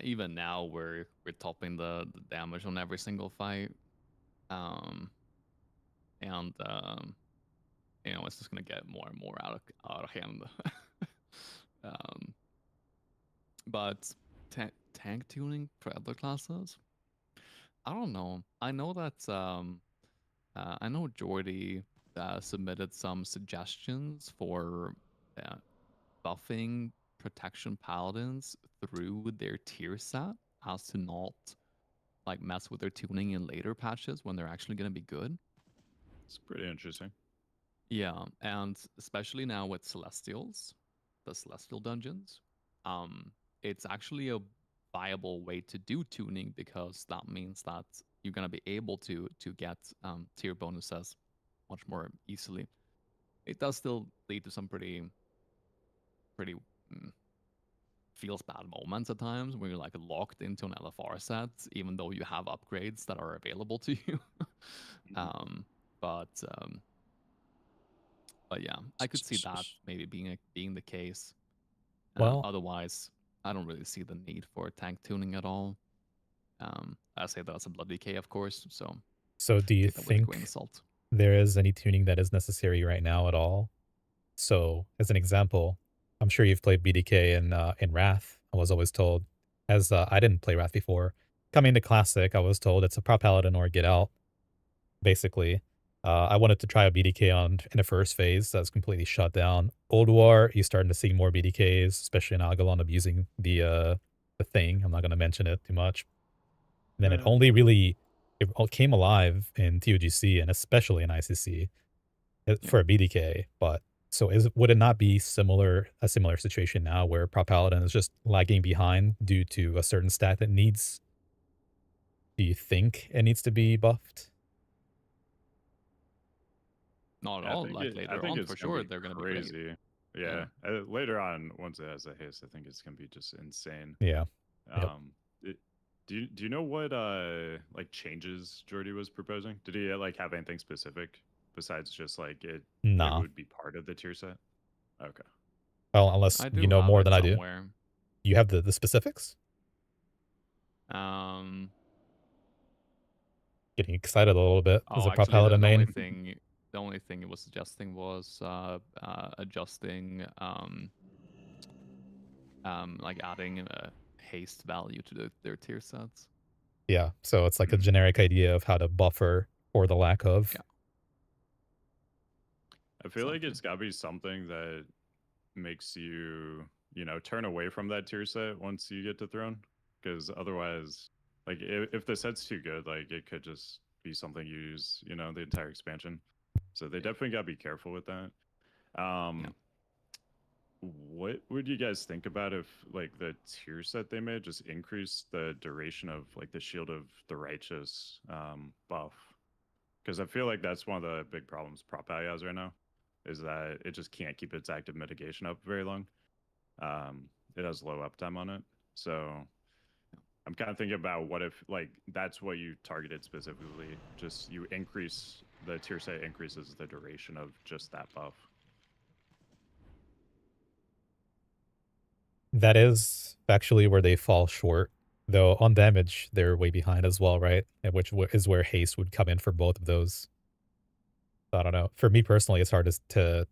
Even now we're topping the damage on every single fight. Um, and you know, it's just gonna get more and more out of hand. um, but tank tuning for other classes, I don't know. I know that I know Jordy submitted some suggestions for uh, buffing protection paladins through their tier set as to not like mess with their tuning in later patches when they're actually going to be good. It's pretty interesting. Yeah, and especially now with Celestials, the Celestial dungeons, it's actually a viable way to do tuning because that means that you're gonna be able to get tier bonuses much more easily. It does still lead to some pretty mm, feels bad moments at times when you're like locked into an LFR set, even though you have upgrades that are available to you. Mhm. um, but um, But yeah, I could see that maybe being the case. Well, Otherwise, I don't really see the need for tank tuning at all. I say that's a blood decay, of course, so so do you take that with a grain of think salt. there is any tuning that is necessary right now at all? So, as an example, I'm sure you've played BDK in Wrath. I was always told, as I didn't play Wrath before, coming to Classic, I was told it's a prop paladin or get out. Basically, I wanted to try a BDK on in the first phase. That's completely shut down. Old War, you're starting to see more BDKs, especially in Agalon abusing the thing. I'm not going to mention it too much. And then it only really it all came alive in TOGC and especially in ICC Yeah. for a BDK. But so would it not be a similar situation now where Prop Paladin is just lagging behind due to a certain stat that needs? Do you think it needs to be buffed? Not at Yeah, all. Like I later think on, it's for gonna sure, be they're gonna be great. crazy. Yeah. Yeah, later on, once it has a haste, I think it's gonna be just insane. Yeah. Yep. It, do you know what like changes Jordy was proposing? Did he like have anything specific besides just like it Nah. would be part of the tier set? Okay. Well, unless I you do know have more it than I do. somewhere. You have the specifics? Um. Getting excited a little bit as Oh, a Prop actually, Paladin main. the only thing it was suggesting was adjusting like adding a haste value to their tier sets. Yeah, so it's like a Hmm. generic idea of how to buffer or the lack of. Yeah, I feel like exactly. it's gotta be something that makes you, turn away from that tier set once you get to throne. Because otherwise, like if the set's too good, like it could just be something you use, the entire expansion. So they Yeah. definitely gotta be careful with that. Yeah. Um, what would you guys think about if like the tier set they made just increased the duration of like the Shield of the Righteous buff? Because I feel like that's one of the big problems Prop Ally has right now, is that it just can't keep its active mitigation up very long. It has low uptime on it. So I'm kind of thinking about what if like that's what you targeted specifically, just you increase the tier set increases the duration of just that buff. That is actually where they fall short, though on damage, they're way behind as well, right? And which is where haste would come in for both of those. I don't know. For me personally, it's hard to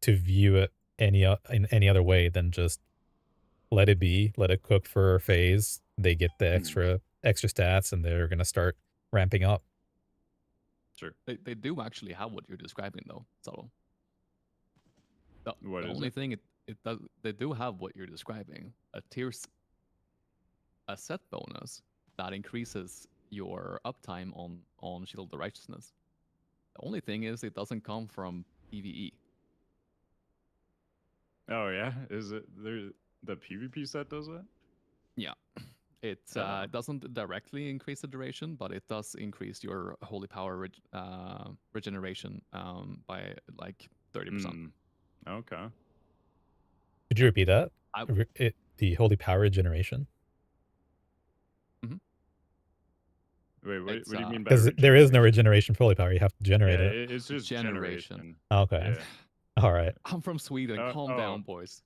view it in any other way than just let it be, let it cook for a phase. They get the Hmm. extra stats, and they're gonna start ramping up. Sure. They do actually have what you're describing though. So What the is only it? thing it does they do have what you're describing. A set bonus that increases your uptime on Shield of the Righteousness. The only thing is, it doesn't come from PVE. Oh yeah, is it there? The PvP set does that? Yeah, it Oh. doesn't directly increase the duration, but it does increase your holy power regeneration by like 30%. Mm. Okay. Could you repeat that? I The holy power regeneration? Wait, what It's do you mean by Because there is no regeneration? regeneration for holy power. You have to generate Yeah, it. it's just generation. generation. Okay. Yeah. All right. I'm from Sweden. Calm Oh. down, boys.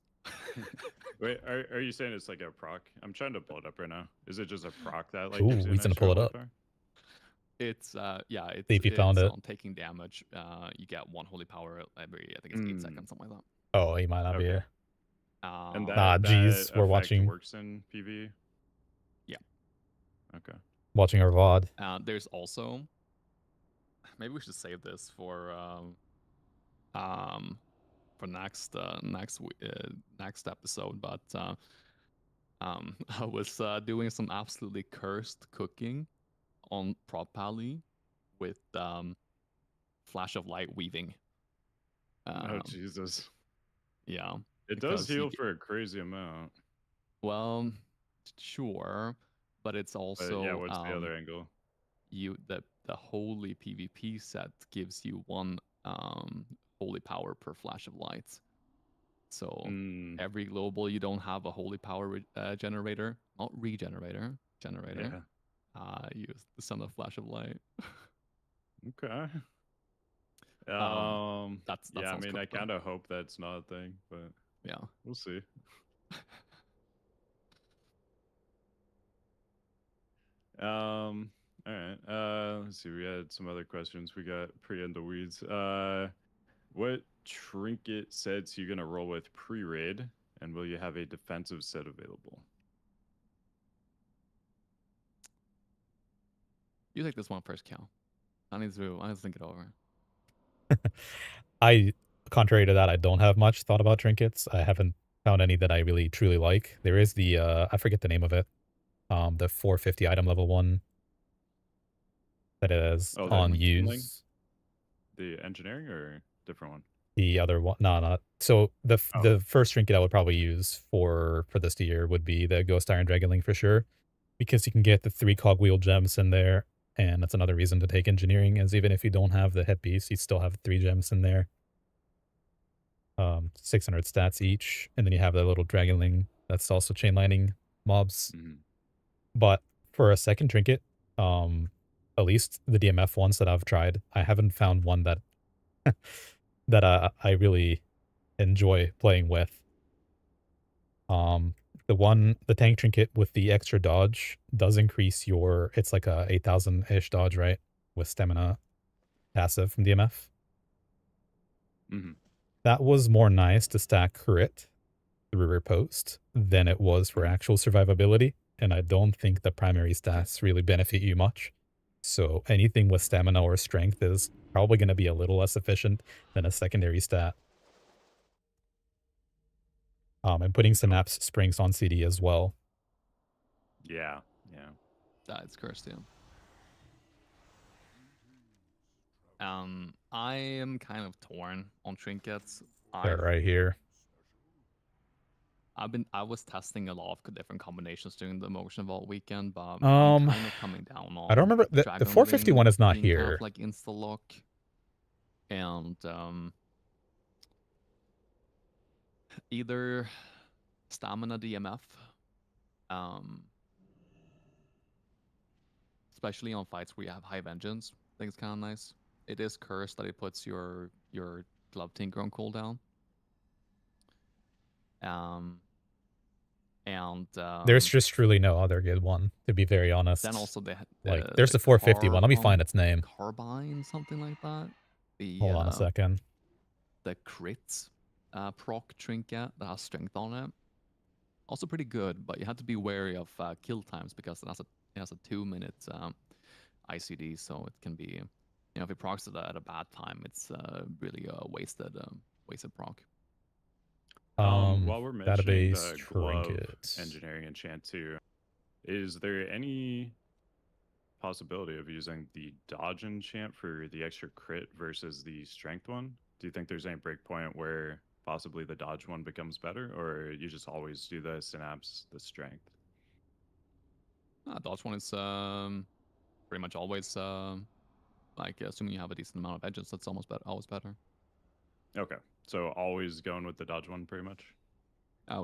Wait, are you saying it's like a proc? I'm trying to pull it up right now. Is it just a proc that like Ooh, gives you an he's gonna extra pull it holy up. power? It's yeah, See if you found it. on taking damage. You get 1 holy power every, I think it's 8 seconds, something like Oh, he might not be Okay. here. that. And Nah, that jeez, we're effect watching works in PV. Yeah. Okay. our VOD. There's also, maybe we should save this for next episode. But I was doing some absolutely cursed cooking on Prop Pally with flash of light weaving. Oh Jesus. Yeah. It does heal for a crazy amount. Well, sure, but it's But also yeah, what's the other angle? The holy PvP set gives you 1 holy power per flash of light. So every global you don't have a holy power generator, not regenerator, generator. Yeah. Use the Sun of Flash of Light. Okay. That yeah, I sounds mean, cool, I kind of hope that's not a thing, but yeah, we'll see. All right. Let's see. We had some other questions. We got pretty in the weeds. What trinket sets you gonna roll with pre-raid, and will you have a defensive set available? you take this one first, Cal. I need to think it over. Contrary to that, I don't have much thought about trinkets. I haven't found any that I really truly like. There is the I forget the name of it. The 450 item level one that is on use. The engineering or different one? The other one, no, not so. The first trinket I would probably use for this tier would be the Ghost Iron Dragonling for sure, because you can get the 3 cogwheel gems in there, and that's another reason to take engineering. Is even if you don't have the headpiece, you still have 3 gems in there. 600 stats each, and then you have that little Dragonling that's also chain lining mobs. But for a second trinket, at least the DMF ones that I've tried, I haven't found one that that I really enjoy playing with. The tank trinket with the extra dodge does increase your, it's like a 8,000-ish dodge, right? With stamina passive from DMF. That was more nice to stack crit through riposte than it was for actual survivability, and I don't think the primary stats really benefit you much. So anything with stamina or strength is probably going to be a little less efficient than a secondary stat. And putting Synapse Springs on CD as well. Yeah. That's cursed, yeah. I am kind of torn on trinkets. They're right here. I was testing a lot of different combinations during the Motion Vault weekend, but I'm kind of coming down on. I don't remember the 450 one is not here. Kind of like insta lock, and either stamina DMF, especially on fights where you have high vengeance. I think it's kind of nice. It is cursed that it puts your glove tinker on cooldown. There's just truly no other good one, to be very honest. Then also there's the 450 one. Let me find its name. Carbine, something like that. Hold on a second. The crits proc trinket that has strength on it. Also pretty good, but you have to be wary of kill times because it has a 2-minute ICD, so it can be, if it procs it at a bad time, it's really a wasted proc. While we're mentioning database the glove trinkets. engineering enchant too, is there any possibility of using the dodge enchant for the extra crit versus the strength one? Do you think there's any breakpoint where possibly the dodge one becomes better, or you just always do the synapse, the strength? Dodge one is pretty much always like assuming you have a decent amount of edges, that's always better. Okay, so always going with the dodge one, pretty much. I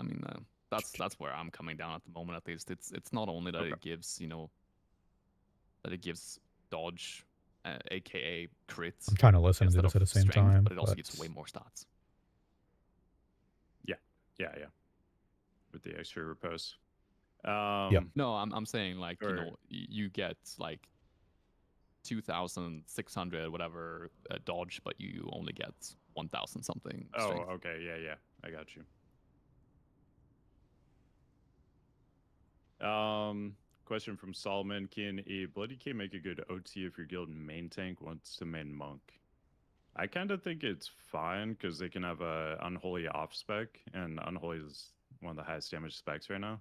mean, that's where I'm coming down at the moment. At least it's not only that it gives that it gives dodge, aka crit. I'm trying to listen to instead this at of the same strength, time, but it also gives way more stats. Yeah, with the extra repose. No, I'm saying like you get like 2,600 whatever dodge, but you only get 1,000 something. Oh, strength. okay, yeah, I got you. Question from Solomon: Can a Bloody K make a good OT if your guild main tank wants to main monk? I kind of think it's fine because they can have a unholy off spec, and unholy is one of the highest damage specs right now.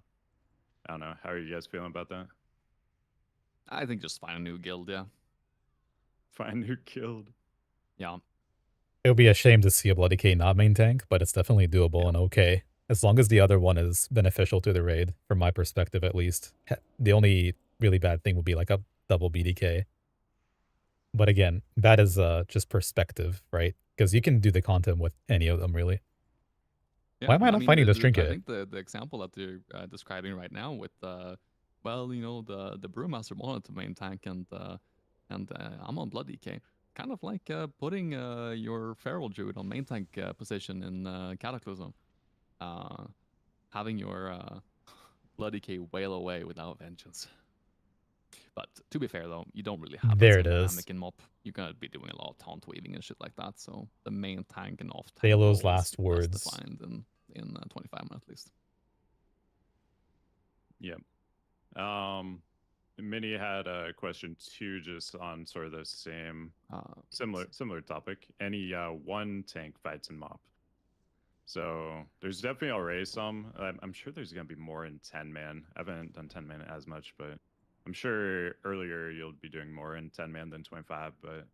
I don't know. How are you guys feeling about that? I think just find a new guild, yeah. Find new guild. Yeah. It would be a shame to see a Bloody K not main tank, but it's definitely doable and okay. As long as the other one is beneficial to the raid, from my perspective at least. The only really bad thing would be like a double BDK. But again, that is just perspective, right? Because you can do the content with any of them, really. Yeah, Why am I not finding this I trinket? think the example that you're describing right now with well, the brewmaster wanted to main tank and I'm on Bloody K. Kind of like putting your feral druid on main tank position in Cataclysm. Having your Bloody K wail away without vengeance. But to be fair though, you don't really have that There same it is. dynamic in MoP. You're gonna be doing a lot of taunt weaving and shit like that. So the main tank and off tank Balo's role last is less words. defined in 25 minutes at least. Yep. Minnie had a question too, just on sort of the same similar topic. Any one tank fights in MoP? So there's definitely already some. I'm sure there's gonna be more in 10-man. I haven't done 10-man as much, but I'm sure earlier you'll be doing more in 10-man than 25. But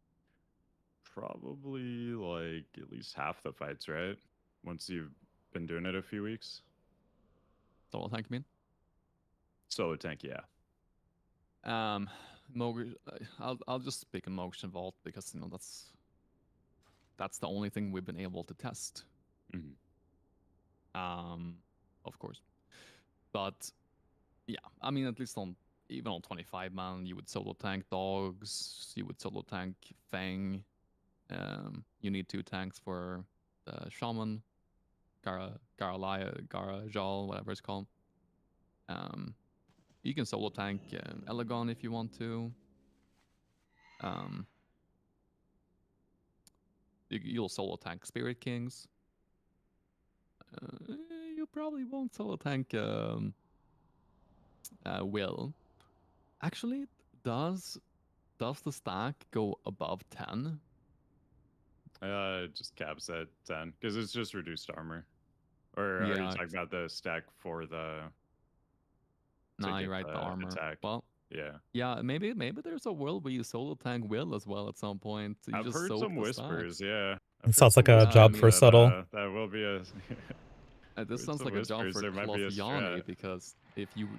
probably like at least half the fights, right? Once you've been doing it a few weeks. Solo tank, you mean? Solo tank, yeah. I'll just pick a mogu'shan vault because that's the only thing we've been able to test. Mm-hmm. Of course, but yeah, I mean at least even on 25 man, you would solo tank dogs, you would solo tank Fang. You need 2 tanks for the shaman, Garajal, whatever it's called. You can solo tank Elegon if you want to. You'll solo tank Spirit Kings. You probably won't solo tank Will. Actually, does the stack go above 10? Just caps at 10 because it's just reduced armor. Or Yeah, are you talking about the stack for the? Nah, you're right. The armor. Attack. Well, yeah. Maybe there's a world where you solo tank Will as well at some point. You I've just heard some whispers. Yeah. It sounds like a job for Subtle. That will be a. This sounds like a job for Clothiani because if you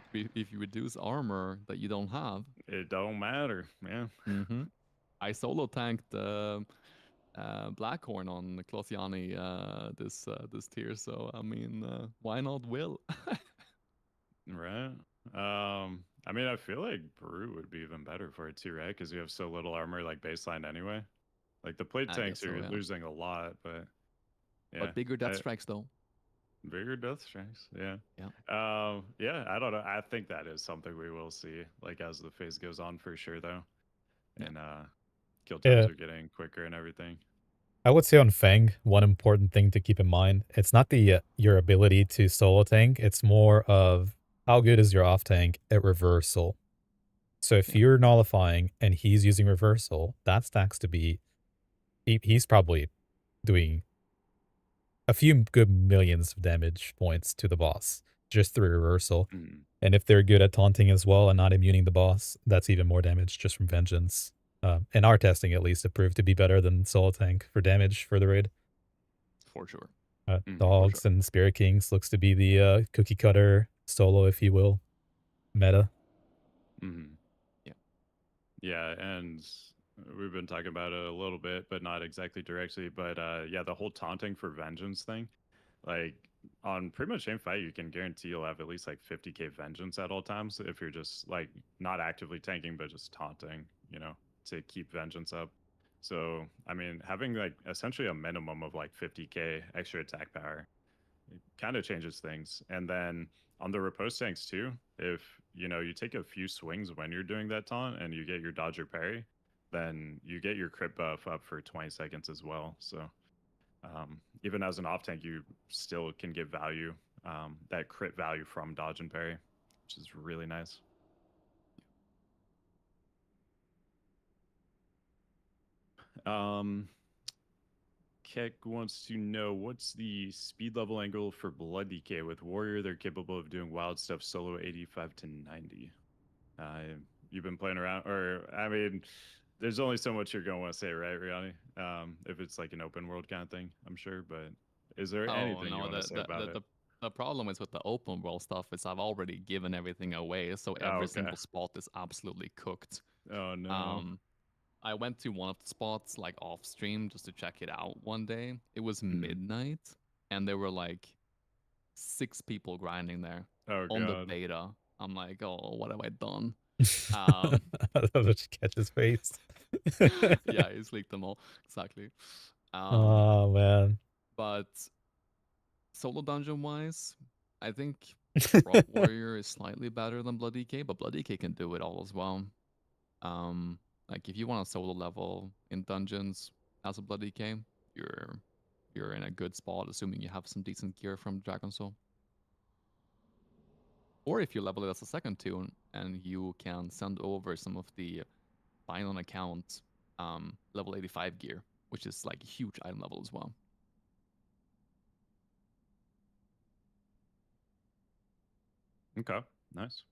reduce armor that you don't have, it don't matter, man. I solo tanked Blackhorn on Clothiani this tier, so I mean, why not Will? Right. I mean, I feel like Brew would be even better for it too, right? Because you have so little armor, like baseline anyway. Like the plate tanks are losing a lot, but yeah. But bigger death strikes though. Bigger death strikes, yeah. Yeah. I don't know. I think that is something we will see, like as the phase goes on for sure, though. And kill times are getting quicker and everything. I would say on Fang, one important thing to keep in mind, it's not the your ability to solo tank, it's more of how good is your off tank at reversal. So if you're nullifying and he's using reversal, that stacks to be he's probably doing a few good millions of damage points to the boss just through reversal. Mhm. And if they're good at taunting as well and not immuning the boss, that's even more damage just from Vengeance. In our testing, at least, it proved to be better than Solo Tank for damage for the raid. For sure. For sure. Dogs and Spirit Kings looks to be the cookie cutter solo, if you will, meta. Mhm. Yeah. Yeah, and we've been talking about it a little bit, but not exactly directly. But yeah, the whole taunting for vengeance thing, like on pretty much any fight, you can guarantee you'll have at least like 50k vengeance at all times if you're just like not actively tanking, but just taunting, to keep vengeance up. So, I mean, having like essentially a minimum of like 50k extra attack power, it kind of changes things. And then on the riposte tanks too, if you take a few swings when you're doing that taunt and you get your dodge or parry, then you get your crit buff up for 20 seconds as well. So even as an off tank, you still can get value, that crit value from dodge and parry, which is really nice. Keck wants to know what's the speed level angle for Blood DK with Warrior. They're capable of doing wild stuff solo 85 to 90. You've been playing around, or I mean, there's only so much you're gonna want to say, right, Riani? If it's like an open world kind of thing, I'm sure. But is there Oh anything you no, want to say about it? the problem is with the open world stuff is I've already given everything away, so Oh, every okay. single spot is absolutely cooked. Oh no. I went to one of the spots like off stream just to check it out one day. It was Mhm. midnight, and there were like 6 people grinding there Oh on the god. beta. I'm like, oh, what have I done? Let's catch his face. Yeah, he's leaked them all exactly. Oh man. But solo dungeon wise, I think Warrior is slightly better than Blood DK, but Blood DK can do it all as well. Like if you want a solo level in dungeons as a Blood DK, you're in a good spot, assuming you have some decent gear from Dragon Soul. Or if you level it as a second tune and you can send over some of the buying on account level 85 gear, which is like a huge item level as well. Okay. Nice.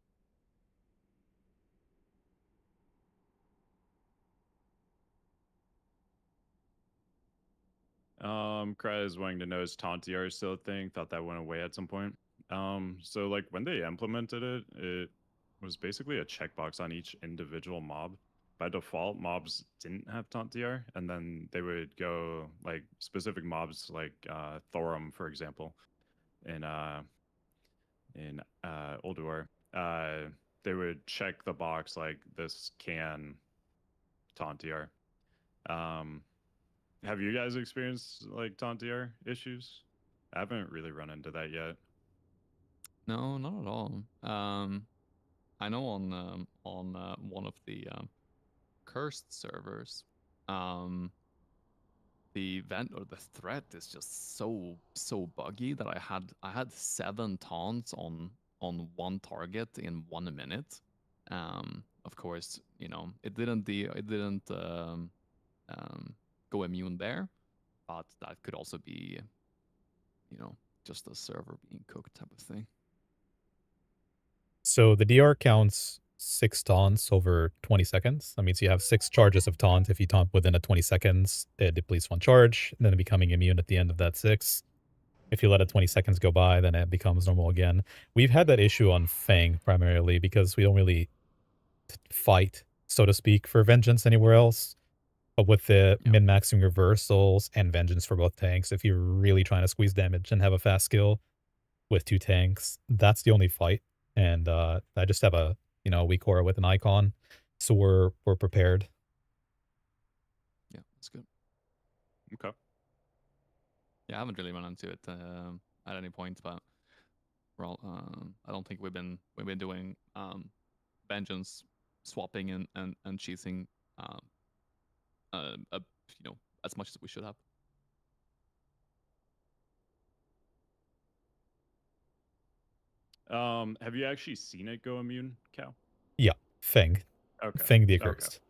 Cry is wanting to know is Tauntier still a thing? Thought that went away at some point. So like when they implemented it, it was basically a checkbox on each individual mob. By default, mobs didn't have Tauntier, and then they would go like specific mobs like Thorum, for example, in Ulduar. They would check the box like this can Tauntier. Um, have you guys experienced like Tauntier issues? I haven't really run into that yet. No, not at all. I know on one of the cursed servers, the event or the threat is just so buggy that I had 7 taunts on one target in 1 minute. Of course, it didn't go immune there, but that could also be, just a server being cooked type of thing. So the DR counts 6 taunts over 20 seconds. That means you have 6 charges of taunt. If you taunt within a 20 seconds, it depletes 1 charge, and then becoming immune at the end of that 6. If you let it 20 seconds go by, then it becomes normal again. We've had that issue on Fang primarily because we don't really fight, so to speak, for Vengeance anywhere else. But with the Yeah. min-maxing reversals and Vengeance for both tanks, if you're really trying to squeeze damage and have a fast skill with 2 tanks, that's the only fight. And I just have a weak aura with an icon, so we're prepared. Yeah, that's good. Okay. Yeah, I haven't really run into it at any point, but I don't think we've been doing vengeance swapping and cheating uh, uh, as much as we should have. Have you actually seen it go immune, Cal? Yeah, Fang. Okay. Fang the Okay. Accursed.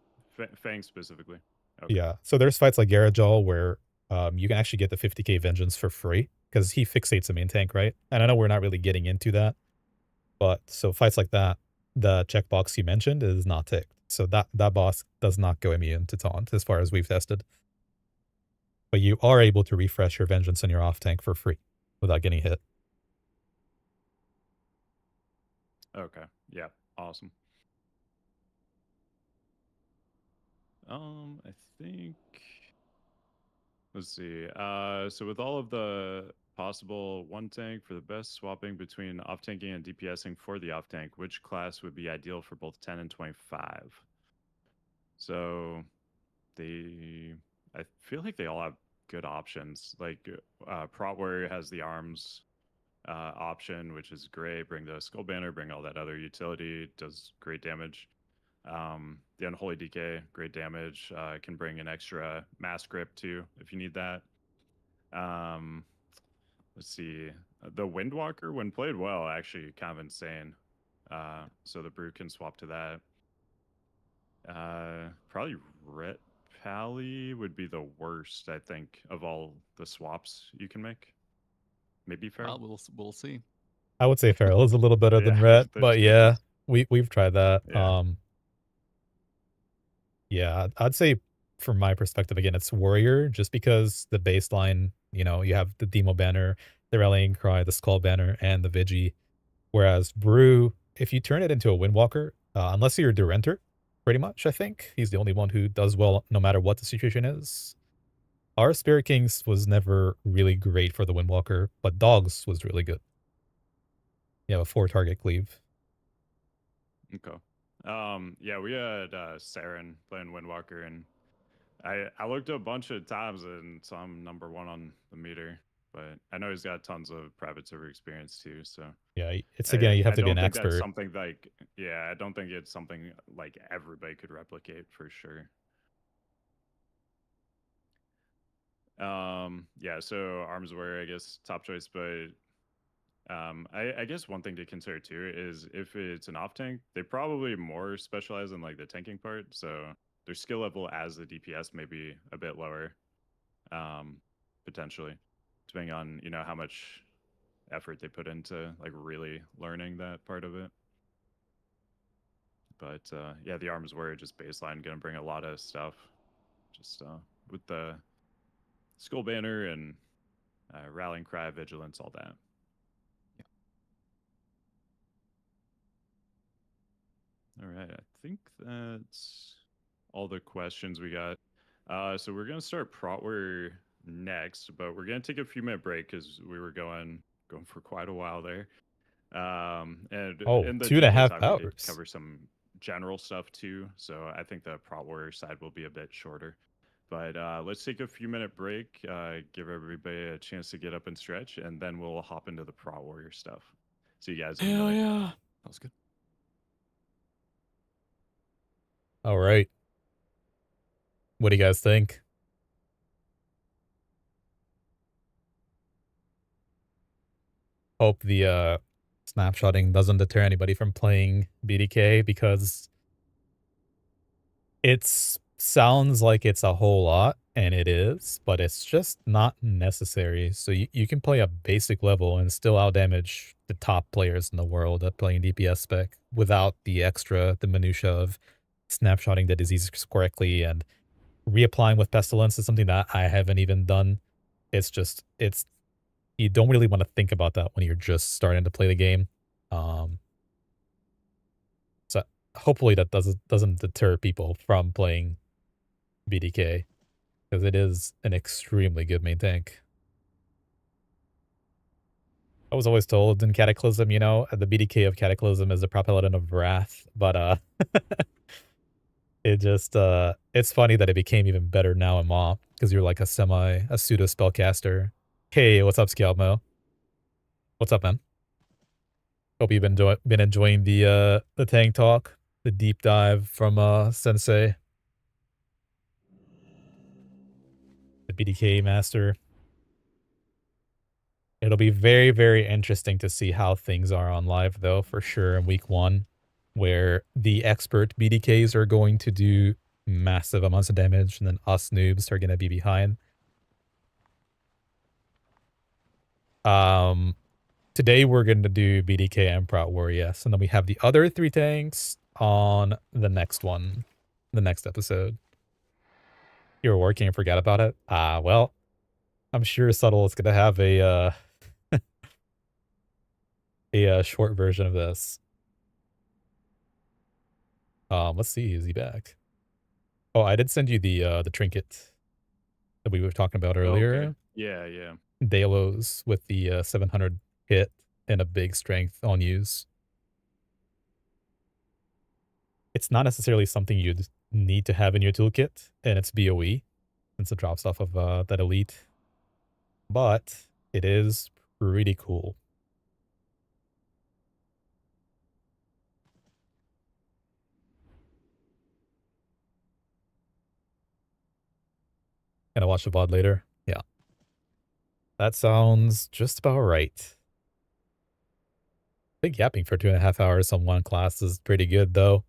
Fang specifically. Okay. Yeah, so there's fights like Garajal where you can actually get the 50k Vengeance for free because he fixates the main tank, right? And I know we're not really getting into that, But so fights like that, the checkbox you mentioned is not ticked. So that boss does not go immune to taunt as far as we've tested. But you are able to refresh your vengeance on your off tank for free without getting hit. Okay. Yeah. Awesome. I think let's see. So with all of the possible one tank for the best swapping between off tanking and DPSing for the off tank, which class would be ideal for both 10 and 25? So I feel like they all have good options. Like Prot Warrior has the arms option, which is great. Bring the skull banner, bring all that other utility, does great damage. The Unholy DK, great damage. Can bring an extra mass grip too if you need that. Let's see. The Windwalker, when played well, actually kind of insane. So the Brute can swap to that. Probably Ret Pally would be the worst, I think, of all the swaps you can make. Maybe Feral. We'll see. I would say Feral is a little better than Yeah, Ret, there's but good yeah, ones. we've tried that. Yeah. Yeah, I'd say from my perspective again, it's Warrior just because the baseline, you have the Demo banner, the Rallying Cry, the Skull banner, and the Vigi. Whereas Brew, if you turn it into a Windwalker, unless you're Durenter, pretty much, I think he's the only one who does well no matter what the situation is. Our Spirit Kings was never really great for the Windwalker, but Dogs was really good. You have a 4-target cleave. Okay. Yeah, we had Saren playing Windwalker, and I looked a bunch of times and saw him #1 on the meter, but I know he's got tons of private server experience too. So Yeah, it's again, you have I to be an don't think that's expert. something like I don't think it's something like everybody could replicate for sure. Yeah, so arms wear, I guess, top choice, but I guess one thing to consider too is if it's an off tank, they probably more specialize in like the tanking part. So their skill level as the DPS may be a bit lower, potentially, depending on how much effort they put into like really learning that part of it. But yeah, the arms were just baseline gonna bring a lot of stuff, just with the skull banner and rallying cry, vigilance, all that. All right, I think that's all the questions we got. So we're gonna start Protware next, but we're gonna take a few minute break because we were going for quite a while there. And Oh, in the GK 2.5 side, we did hours. cover some general stuff too. So I think the Protware side will be a bit shorter. But let's take a few minute break, give everybody a chance to get up and stretch, and then we'll hop into the Prot Warrior stuff. See you guys in a minute. Yeah. That was good. All right. What do you guys think? Hope the snapshotting doesn't deter anybody from playing BDK because it sounds like it's a whole lot, and it is, but it's just not necessary. So you can play a basic level and still outdamage the top players in the world at playing DPS spec without the minutia of snapshotting the diseases correctly and reapplying with Pestilence is something that I haven't even done. It's you don't really want to think about that when you're just starting to play the game. So hopefully that doesn't deter people from playing BDK because it is an extremely good main tank. I was always told in Cataclysm, the BDK of Cataclysm is the Prop Paladin of Wrath, but it's funny that it became even better now in MoP because you're like a pseudo spellcaster. Hey, what's up, Scalmo? What's up, man? Hope you've been enjoying the tank talk, the deep dive from Sensei, the BDK master. It'll be very, very interesting to see how things are on live, though, for sure, in week 1, where the expert BDKs are going to do massive amounts of damage, and then us noobs are going to be behind. today we're going to do BDK and Prout War, yes. And then we have the other 3 tanks on the next one, the next episode. You were working and forgot about it? Well, I'm sure Subtle is going to have a short version of this. Let's see, is he back? Oh, I did send you the trinket that we were talking about earlier. Okay. Yeah. Delos with the 700 hit and a big strength on use. It's not necessarily something you'd need to have in your toolkit, and it's BOE, since it drops off of that elite. But it is pretty cool. Gonna watch the VOD later? Yeah. That sounds just about right. Big yapping for 2.5 hours on one class is pretty good, though.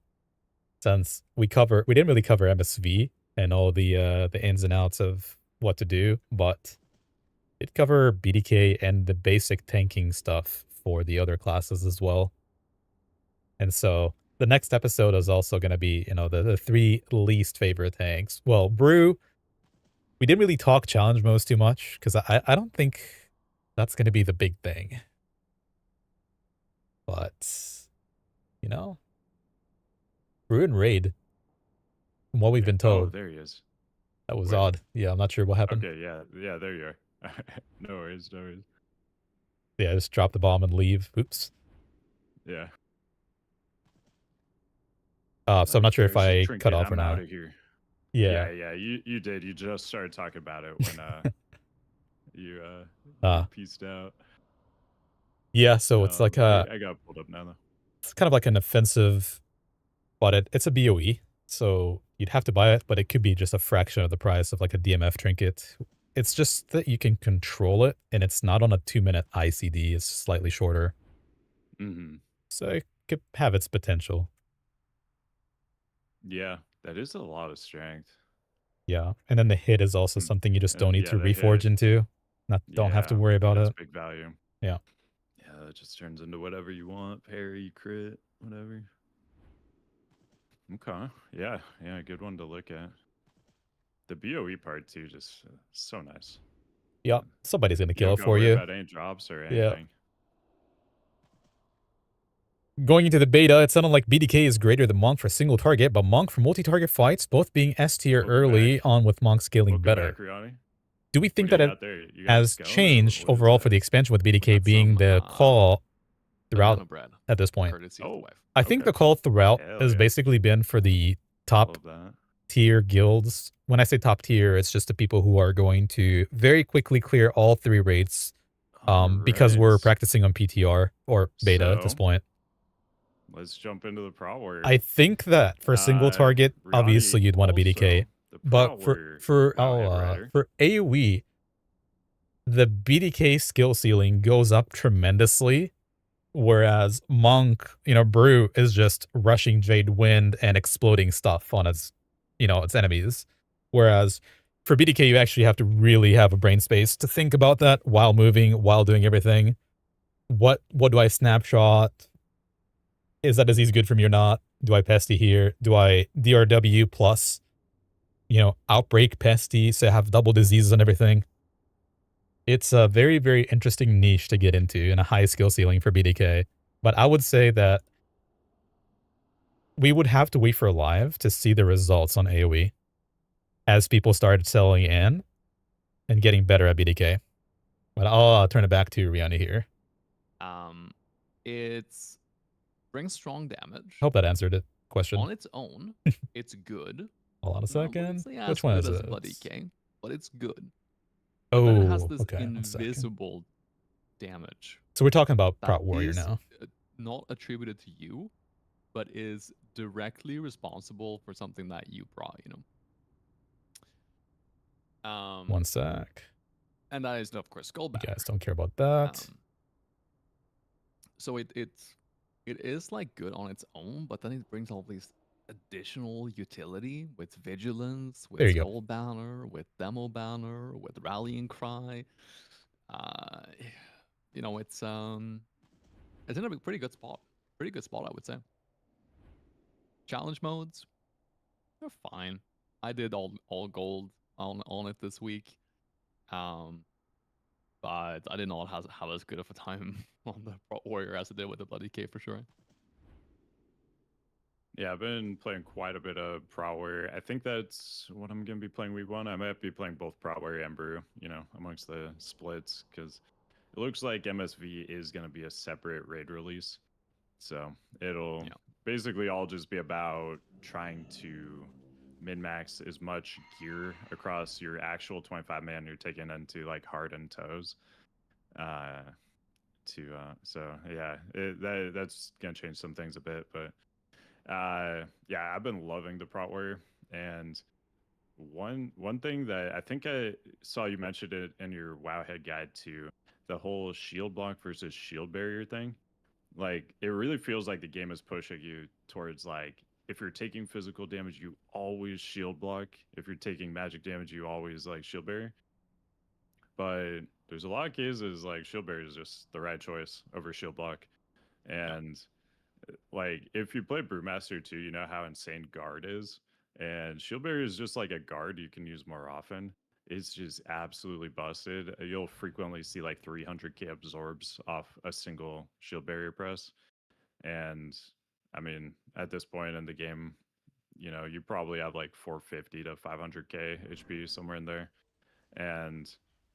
Since we didn't really cover MSV and all the ins and outs of what to do, but it cover BDK and the basic tanking stuff for the other classes as well. And so the next episode is also going to be, the 3 least favorite tanks. Well, Brew, we didn't really talk challenge modes too much because I don't think that's going to be the big thing. But, Brew and Raid, from what we've been told. Oh, there he is. That was odd. Yeah, I'm not sure what happened. Okay, yeah, there you are. No worries. Yeah, just drop the bomb and leave. Oops. Yeah. So I'm not sure if I cut off or I'm not. out of here. Yeah. Yeah, you did. You just started talking about it when you pieced out. Yeah, so it's like I got pulled up now though. It's kind of like an offensive, but it's a BOE, so you'd have to buy it, but it could be just a fraction of the price of like a DMF trinket. It's just that you can control it, and it's not on a 2-minute ICD. It's slightly shorter. So it could have its potential. Yeah, that is a lot of strength. Yeah, and then the hit is also something you just don't need to reforge into. Don't have to worry about it. Big value. Yeah. Yeah, it just turns into whatever you want. Parry, crit, whatever. Okay. Yeah, good one to look at. The BOE part too, just so nice. Yeah, somebody's gonna kill it for worry you. About any drops or anything. Going into the beta, it sounded like BDK is greater than Monk for single target, but Monk for multi-target fights, both being S tier early on with Monk scaling better. Do we think that it has changed overall for the expansion with BDK being the call throughout at this point? I think the call throughout has basically been for the top tier guilds. When I say top tier, it's just the people who are going to very quickly clear all 3 raids because we're practicing on PTR or beta at this point. Let's jump into the Prout Warrior. I think that for single target, obviously you'd want a BDK, but for AoE, the BDK skill ceiling goes up tremendously, whereas Monk, Brew is just rushing Jade Wind and exploding stuff on its enemies. Whereas for BDK, you actually have to really have a brain space to think about that while moving, while doing everything. What do I snapshot? Is that disease good for me or not? Do I pesty here? Do I DRW plus, outbreak pesty, so I have double diseases and everything? It's a very, very interesting niche to get into and a high skill ceiling for BDK. But I would say that we would have to wait for live to see the results on AoE as people started selling in and getting better at BDK. But I'll turn it back to Rihanna here. It's brings strong damage. Hope that answered the question. On its own, it's good. Hold on a second. No, which one is it? But it's good. Oh, but it has this okay. invisible damage. So we're talking about Prout Warrior now. Not attributed to you, but is directly responsible for something that you brought, One sec. And that is, of course, Skullback. You guys don't care about that. So it is like good on its own, but then it brings all these additional utility with vigilance, with Skull Banner, with Demo Banner, with Rallying Cry. you know, it's in a pretty good spot. Pretty good spot, I would say. Challenge modes, they're fine. I did all gold on it this week. Um, but I did not have as good of a time on the Pro Warrior as I did with the Bloody K for sure. Yeah, I've been playing quite a bit of Prow Warrior. I think that's what I'm going to be playing week one. I might be playing both Prow Warrior and Brew, you know, amongst the splits, because it looks like MSV is going to be a separate raid release. So it'll Yeah. basically all just be about trying to min max as much gear across your actual 25 man you're taking into like heart and toes. So yeah, that's gonna change some things a bit, but yeah, I've been loving the Prot Warrior. And one thing that I think I saw you mentioned it in your Wowhead guide too, the whole shield block versus shield barrier thing. Like it really feels like the game is pushing you towards like if you're taking physical damage, you always shield block. If you're taking magic damage, you always like shield barrier. But there's a lot of cases like shield barrier is just the right choice over shield block. Yeah. And like if you play Brewmaster too, you know how insane guard is. And shield barrier is just like a guard you can use more often. It's just absolutely busted. You'll frequently see like 300k absorbs off a single shield barrier press. And I mean, at this point in the game, you know, you probably have like 450 to 500k HP somewhere in there. And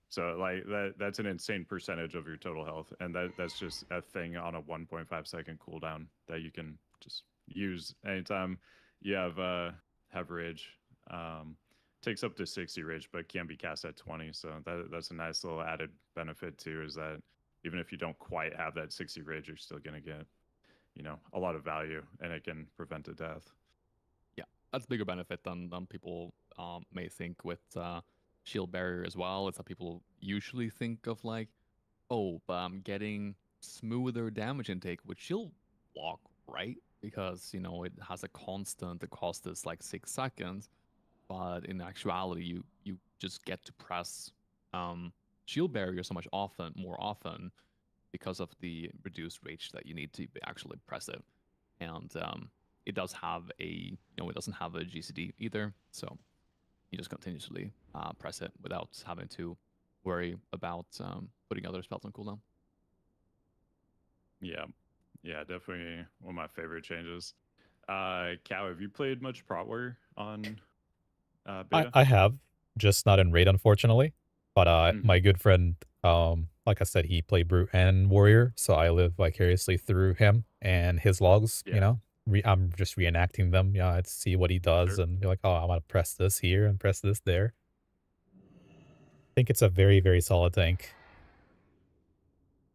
so like that's an insane percentage of your total health, and that's just a thing on a 1.5 second cooldown that you can just use anytime you have rage. Takes up to 60 rage, but can be cast at 20. So that's a nice little added benefit too. Is that even if you don't quite have that 60 rage, you're still gonna get, you know, a lot of value, and it can prevent a death. Yeah, that's a bigger benefit than people may think with shield barrier as well. It's that people usually think of like, oh, but I'm getting smoother damage intake with shield block, right? Because you know it has a constant that cost us like 6 seconds, but in actuality, you just get to press shield barrier so much more often because of the reduced rage that you need to actually press it. And it does have it doesn't have a GCD either, so you just continuously press it without having to worry about putting other spells on cooldown. Yeah, yeah, definitely one of my favorite changes. Cow, have you played much Prot Warrior on beta? I have, just not in raid, unfortunately. But Mm-hmm. my good friend, like I said, he played Brute and Warrior, so I live vicariously through him and his logs. You Yeah, know, I'm just reenacting them. Yeah, I'd see what he does sure. and be like, oh, I want to press this here and press this there. I think it's a very, very solid tank.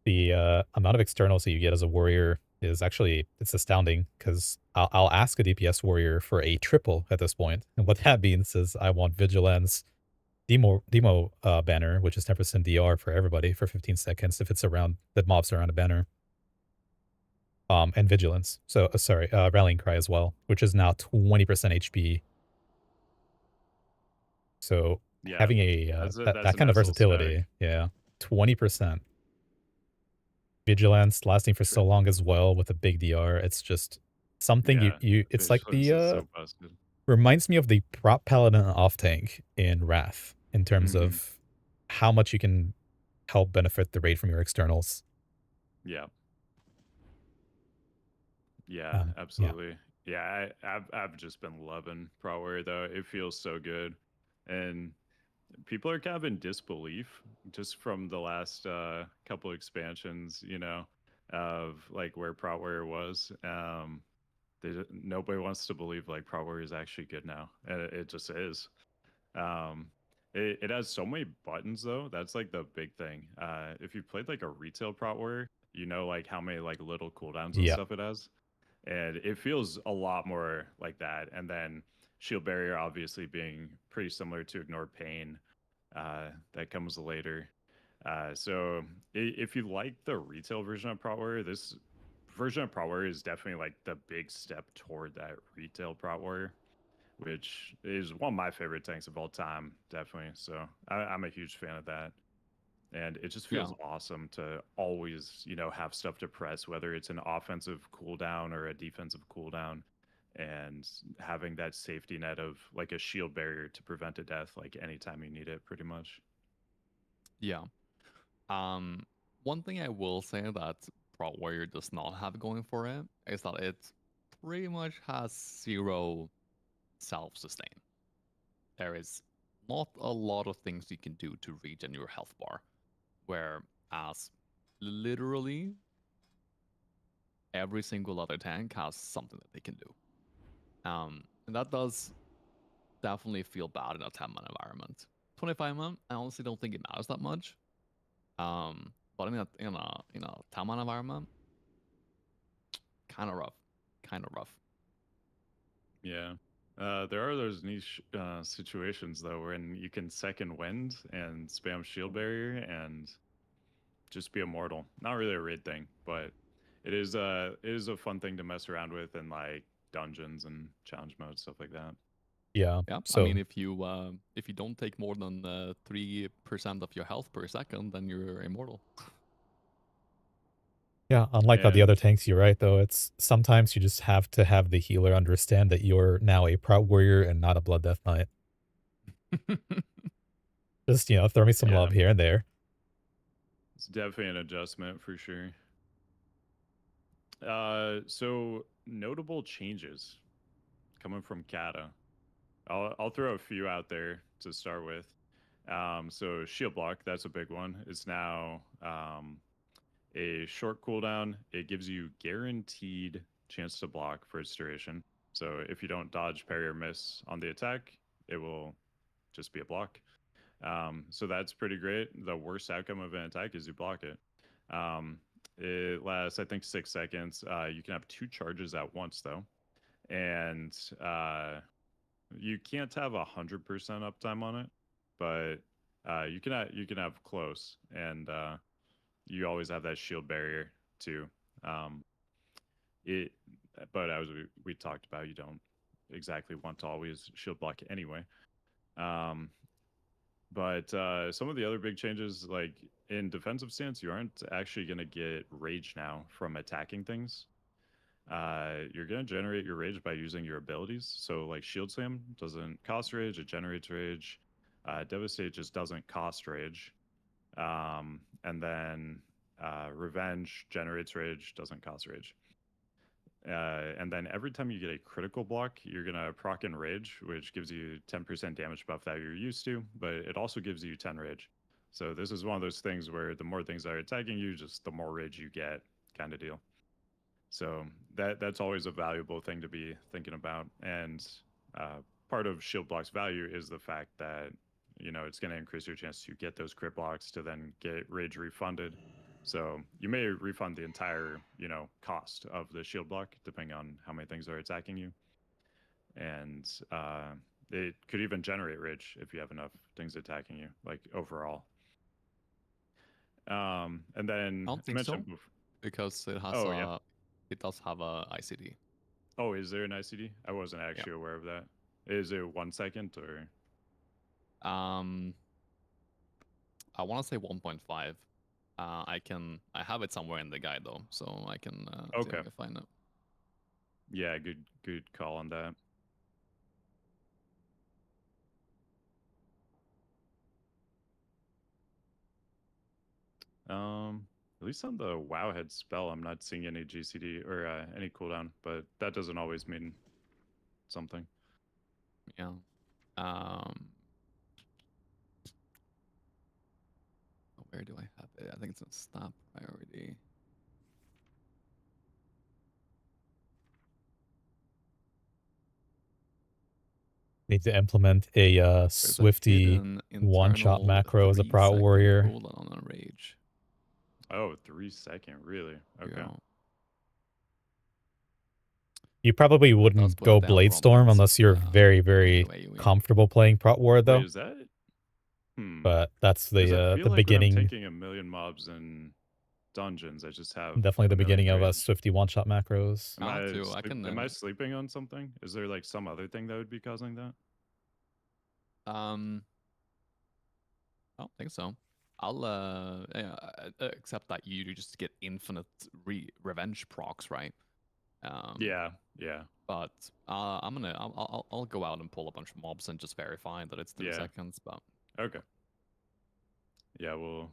The amount of externals that you get as a warrior is actually, it's astounding, because I'll ask a DPS warrior for a triple at this point, and what that means is I want vigilance, demo banner, which is 10% DR for everybody for 15 seconds if it's around the mobs around a banner, and vigilance. So sorry, rallying cry as well, which is now 20% HP. So Yeah, having a that's that a kind of nice little stack. versatility, yeah, 20%. Vigilance lasting for Sure. so long as well with a big DR. It's just something Yeah, you it's like vigilance the is so busted. reminds me of the prop paladin off tank in Wrath in terms Mm-hmm. of how much you can help benefit the raid from your externals. Yeah, yeah, Yeah. absolutely. Yeah, I've just been loving Prot Warrior though. It feels so good, and people are kind of in disbelief just from the last couple expansions, you know, of like where Prot Warrior was. Nobody wants to believe like Prot Warrior is actually good now, and it just is. Um, it has so many buttons though. That's like the big thing. If you played like a retail Prot Warrior, you know like how many like little cooldowns and Yeah. stuff it has, and it feels a lot more like that. And then Shield Barrier obviously being pretty similar to Ignore Pain, that comes later. So if you like the retail version of Prot Warrior, this version of Prot Warrior is definitely like the big step toward that retail Prot Warrior, which is one of my favorite tanks of all time, definitely. So I'm a huge fan of that. And it just Yeah. feels awesome to always, have stuff to press, whether it's an offensive cooldown or a defensive cooldown, and having that safety net of like a shield barrier to prevent a death like anytime you need it, pretty much. Yeah. Um, One thing I will say that Prot Warrior does not have going for it is that it pretty much has zero self-sustain. There is not a lot of things you can do to regen your health bar, whereas literally every single other tank has something that they can do. And that does definitely feel bad in a 10-man environment. 25-man, I honestly don't think it matters that much. But in a 10-man environment, kind of rough, kind of rough. Yeah. There are those niche situations though, wherein you can second wind and spam shield barrier and just be immortal. Not really a raid thing, but it is a fun thing to mess around with in like dungeons and challenge mode, stuff like that. Yeah. Yeah, I So mean, if you don't take more than 3% of your health per second, then you're immortal. yeah, unlike the other And tanks, you're right though. It's sometimes you just have to have the healer understand that you're now a Proud Warrior and not a Blood Death Knight. Just, throw me some yeah, love here and there. it's definitely an adjustment for sure. So notable changes coming from Kata. I'll throw a few out there to start with. So shield block, that's a big one. It's now a short cooldown. It gives you guaranteed chance to block for its duration. So if you don't dodge, parry, or miss on the attack, it will just be a block. So that's pretty great. The worst outcome of an attack is you block it. It lasts, I think, 6 seconds. You can have 2 charges at once, though, and you can't have 100% uptime on it, but you can have close, and you always have that shield barrier too. Um, it, but as we talked about, you don't exactly want to always shield block anyway. Um, but some of the other big changes, like in defensive stance, you aren't actually going to get rage now from attacking things. You're going to generate your rage by using your abilities. So, like Shield Slam doesn't cost rage, it generates rage. Devastate just doesn't cost rage. And then Revenge generates rage, doesn't cost rage. And then every time you get a critical block, you're going to proc in rage, which gives you 10% damage buff that you're used to, but it also gives you 10 rage. So this is one of those things where the more things are attacking you, just the more rage you get, kind of deal. So that's always a valuable thing to be thinking about. And part of shield block's value is the fact that it's going to increase your chance to get those crit blocks to then get rage refunded. So you may refund the entire cost of the shield block depending on how many things are attacking you, and it could even generate rage if you have enough things attacking you, like overall. And I then don't I think so mentioned before. because Oh yeah. it does have a ICD. Oh, is there an ICD? I wasn't Yeah. actually aware of that. Is it 1 second or? Um, I want to say 1.5. I have it somewhere in the guide though, so I can see if Okay. I can find it. Yeah, good call on that. At least on the Wowhead spell, I'm not seeing any GCD or any cooldown, but that doesn't always mean something. Yeah. Where do I have it? I think it's in stop priority. Need to implement a There's a Swifty hidden one-shot internal macro as a Proud 3-second Warrior. cooldown on rage. Oh, 3 second, really? Okay. Yeah. You probably It does wouldn't put it go down for Bladestorm almost unless you're very, any very AoE. comfortable playing Proud Warrior, Wait, though. is that? But that's Because I the feel the like when I'm beginning, taking a million mobs in dungeons, I just have definitely a the million beginning of rage. Swifty one-shot macros. Am I Too. I can. am I sleeping on something? Is there like some other thing that would be causing that? I don't think so. I'll accept that you just get infinite revenge procs, right? Yeah, yeah, But I'll go out and pull a bunch of mobs and just verify that it's 3 seconds. But okay. Yeah, we'll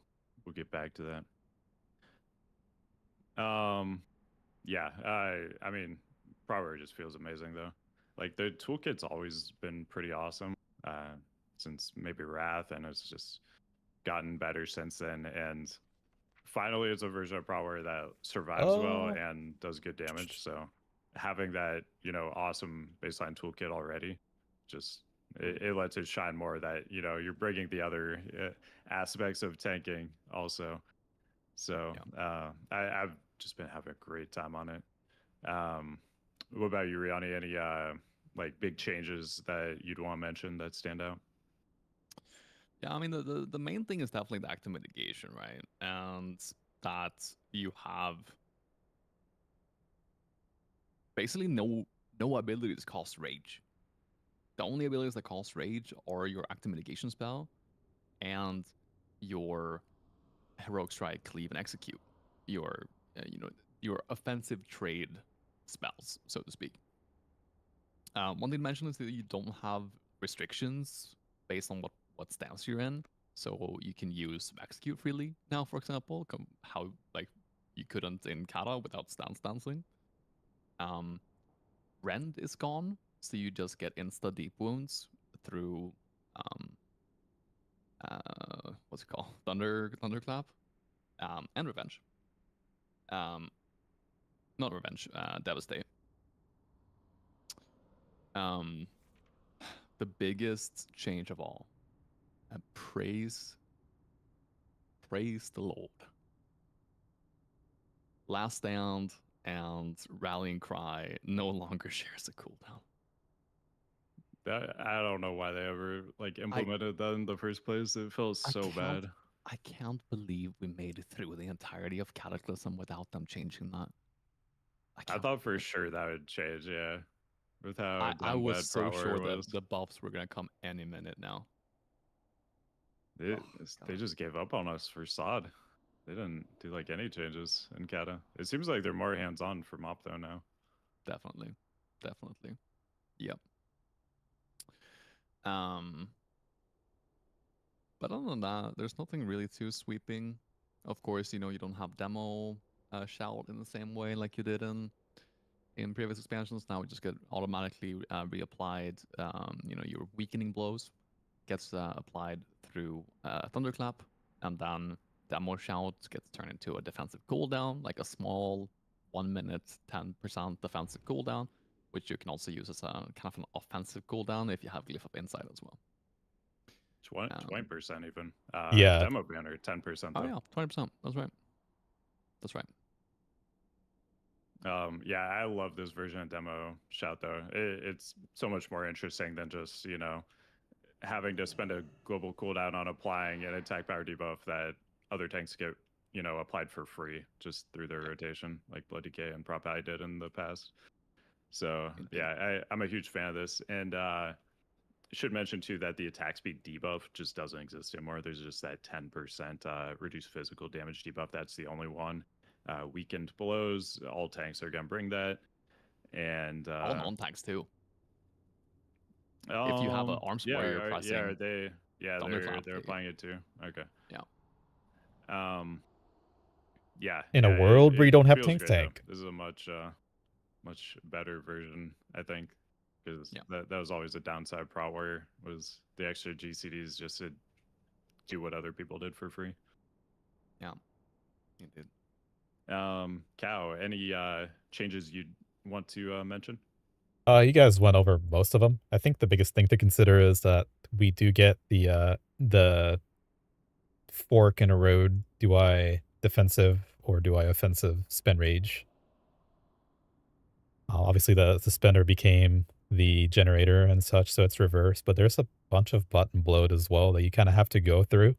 get back to that. Yeah, I mean, Prower just feels amazing though. Like the toolkit's always been pretty awesome since maybe Wrath, and it's just gotten better since then. And finally, it's a version of Prower that survives well Oh, and does good damage. So having that, awesome baseline toolkit already, just it lets it shine more. That you're bringing the other aspects of tanking also. So I've just been having a great time on it. What about you, Riani? Any like big changes that you'd want to mention that stand out? yeah, I mean the main thing is definitely the active mitigation, right? And that you have basically no abilities cost rage. The only abilities that cost rage are your active mitigation spell and your heroic strike, cleave, and execute. Your your offensive trade spells, so to speak. One thing to mention is that you don't have restrictions based on what stance you're in, so you can use execute freely now. For example, how like you couldn't in Kata without stance dancing. Rend is gone, so you just get insta deep wounds through what's it called, thunderclap, and revenge. Not revenge, devastate. Um, the biggest change of all, praise the Lord. Last Stand and Rallying Cry no longer shares a cooldown. I don't know why they ever like implemented that in the first place. It felt so bad. I can't believe we made it through the entirety of Cataclysm without them changing that. I thought for sure that would change, yeah. With how I damn was bad so Prower sure that was. the buffs were gonna come any minute now. They, Oh, they just gave up on us for Sod. They didn't do like any changes in Kata. It seems like they're more hands on for MoP though now. definitely. Yep. Um, but other than that, there's nothing really too sweeping. Of course, you don't have demo shout in the same way like you did in previous expansions. Now we just get automatically reapplied. Your weakening blows gets applied through thunderclap, and then demo shout gets turned into a defensive cooldown, like a small 1 minute 10% defensive cooldown, which you can also use as a kind of an offensive cooldown if you have Glyph of Insight as well. 20% even. yeah. Demo banner 10% Oh though. yeah, 20%. That's right. That's right. Yeah, I love this version of demo shout though. It's so much more interesting than just having to spend a global cooldown on applying an attack power debuff that other tanks get applied for free just through their rotation, like Blood Decay and Prop I did in the past. So Indeed. yeah, I'm a huge fan of this, and should mention too that the attack speed debuff just doesn't exist anymore. There's just that 10% reduced physical damage debuff. That's the only one. Weakened blows, all tanks are gonna bring that, and All non-tanks too. If you have an arms warrior pressing thunderclap, they're applying it too. Okay. yeah. Um, yeah, In a yeah, world where you it don't have feels tank great though. tank. This is a much better version, I think, because Yeah. that was always a downside. Pro Warrior was the extra GCDs just to do what other people did for free. Yeah. Indeed. Cow, any changes you'd want to mention? You guys went over most of them. I think the biggest thing to consider is that we do get the fork in a road. Do I defensive or do I offensive spend rage? Obviously, the spender became the generator and such, so it's reversed. But there's a bunch of button bloat as well that you kind of have to go through.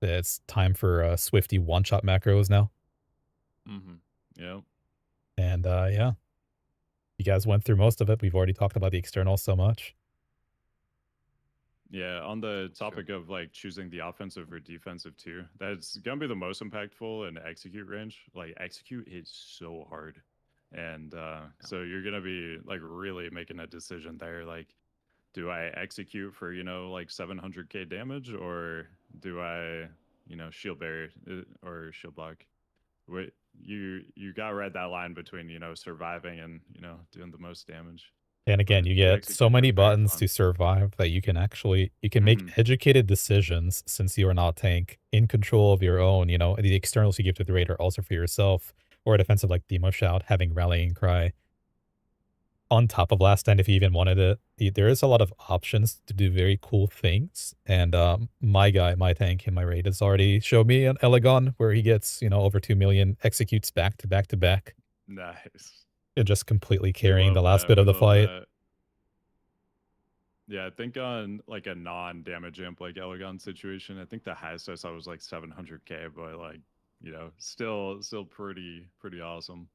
It's time for Swifty one-shot macros now. Mm-hmm. Yeah. And yeah, you guys went through most of it. We've already talked about the external so much. Yeah, on the Sure. topic of like choosing the offensive or defensive too, that's gonna be the most impactful in execute range. Like execute is so hard. And so you're gonna be like really making a decision there. Like, do I execute for, like 700k damage, or do I, shield barrier or shield block? Wait, you gotta read that line between, surviving and, doing the most damage. And again, But you the get so executes are many very buttons fun. to survive that you can make Hmm. educated decisions since you are not a tank in control of your own, the externals you give to the raid are also for yourself, or a defensive like Demo Shout, having Rallying Cry. On top of Last Stand, if you even wanted it, there is a lot of options to do very cool things. And my guy, my tank in my raid has already showed me an Elegon where he gets, over 2 million executes back to back to back, Nice. and just completely We carrying the love last that. bit of We the love fight. that. Yeah, I think on like a non-damage amp like Elegon situation, I think the highest I saw was like 700k, but like, still pretty awesome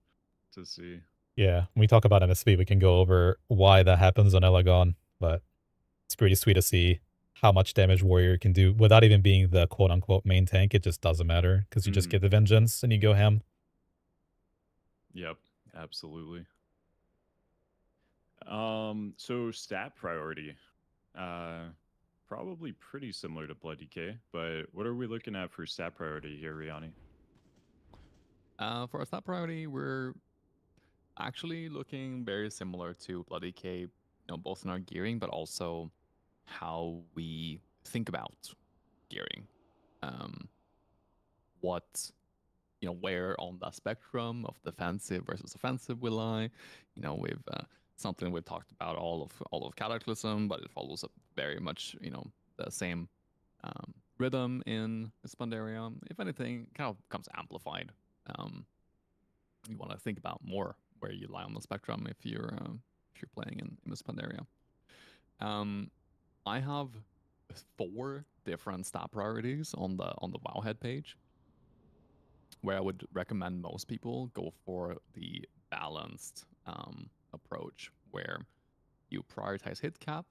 to see. Yeah, when we talk about NSV, we can go over why that happens on Elegon, but it's pretty sweet to see how much damage Warrior can do without even being the quote-unquote main tank. It just doesn't matter, because you just Hmm. get the Vengeance and you go ham. Yep, absolutely. So stat priority, uh, probably pretty similar to Bloody K, but what are we looking at for stat priority here, Riani? For our top priority, we're actually looking very similar to Bloody K, both in our gearing, but also how we think about gearing. What, where on the spectrum of defensive versus offensive we lie. We've something we've talked about all of Cataclysm, but it follows up very much, the same rhythm in Spandaria. If anything, kind of becomes amplified. You want to think about more where you lie on the spectrum if you're playing in Spandaria. I have 4 different stat priorities on the Wowhead page, where I would recommend most people go for the balanced approach, where you prioritize hit cap,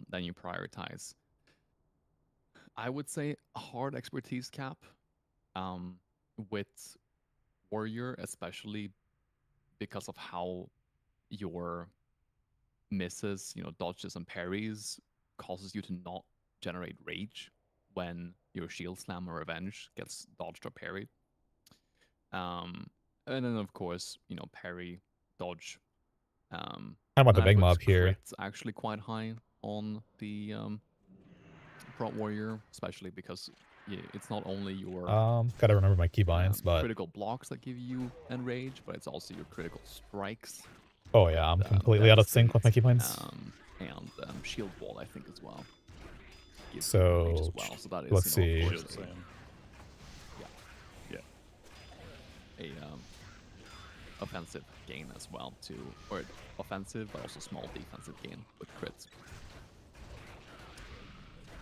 then you prioritize, I would say, hard expertise cap, with Warrior, especially because of how your misses, dodges and parries causes you to not generate rage when your shield slam or revenge gets dodged or parried. And then of course, parry, dodge. How about Then the I big put mob here? crits actually quite high on the Prot Warrior, especially because it's not only your Gotta remember my keybinds, but critical blocks that give you enrage, but it's also your critical strikes oh that yeah, I'm completely out of sync devastate, with my keybinds. and shield wall, I think, as well. Gives you enrage as So well. So that is, let's see. of course, Shield slam. a offensive gain as well, or offensive but also small defensive gain with crits.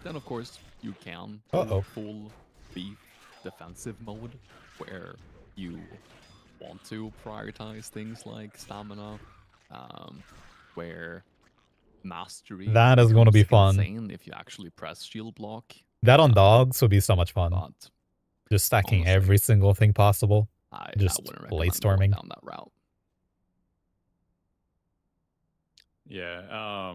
Then of course you can go full beef defensive mode, where you want to prioritize things like stamina, where mastery That is going to becomes be fun. insane if you actually press shield block. That on dogs would be so much fun. But Just stacking honestly, every single thing possible. I Just wouldn't blade recommend going storming. down that route. Yeah,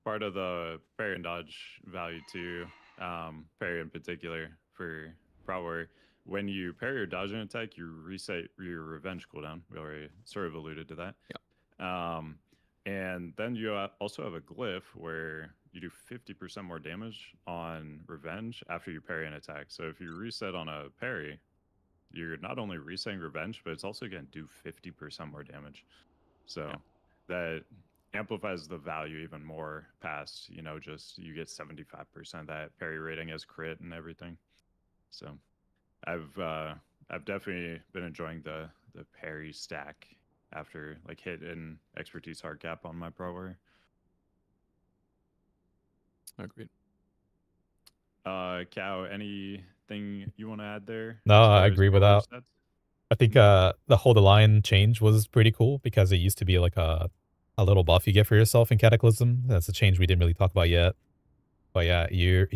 part of the parry and dodge value too, parry in particular for probably when you parry or dodge an attack, you reset your revenge cooldown. We already sort of alluded to that. Yeah. And then you also have a glyph where you do 50% more damage on revenge after you parry an attack. So if you reset on a parry, you're not only resetting revenge, but it's also going to do 50% more damage. So that amplifies the value even more past, just you get 75% that parry rating as crit and everything. So I've definitely been enjoying the parry stack after like hit and expertise hard cap on my pro warrior. Agreed. Cow, anything you want to add there? No, as I far as agree with your that. stats? I think the Hold the Line change was pretty cool because it used to be like a little buff you get for yourself in Cataclysm. That's a change we didn't really talk about yet. But yeah, you're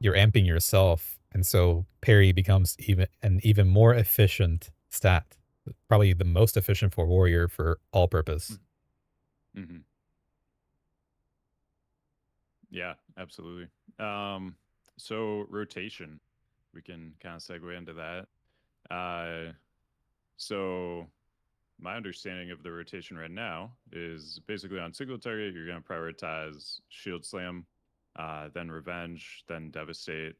amping yourself, and so parry becomes even more efficient stat. Probably the most efficient for warrior for all purpose. Mm-hmm. Yeah, absolutely. So rotation, we can kind of segue into that. So my understanding of the rotation right now is basically on single target, you're going to prioritize Shield Slam, then Revenge, then Devastate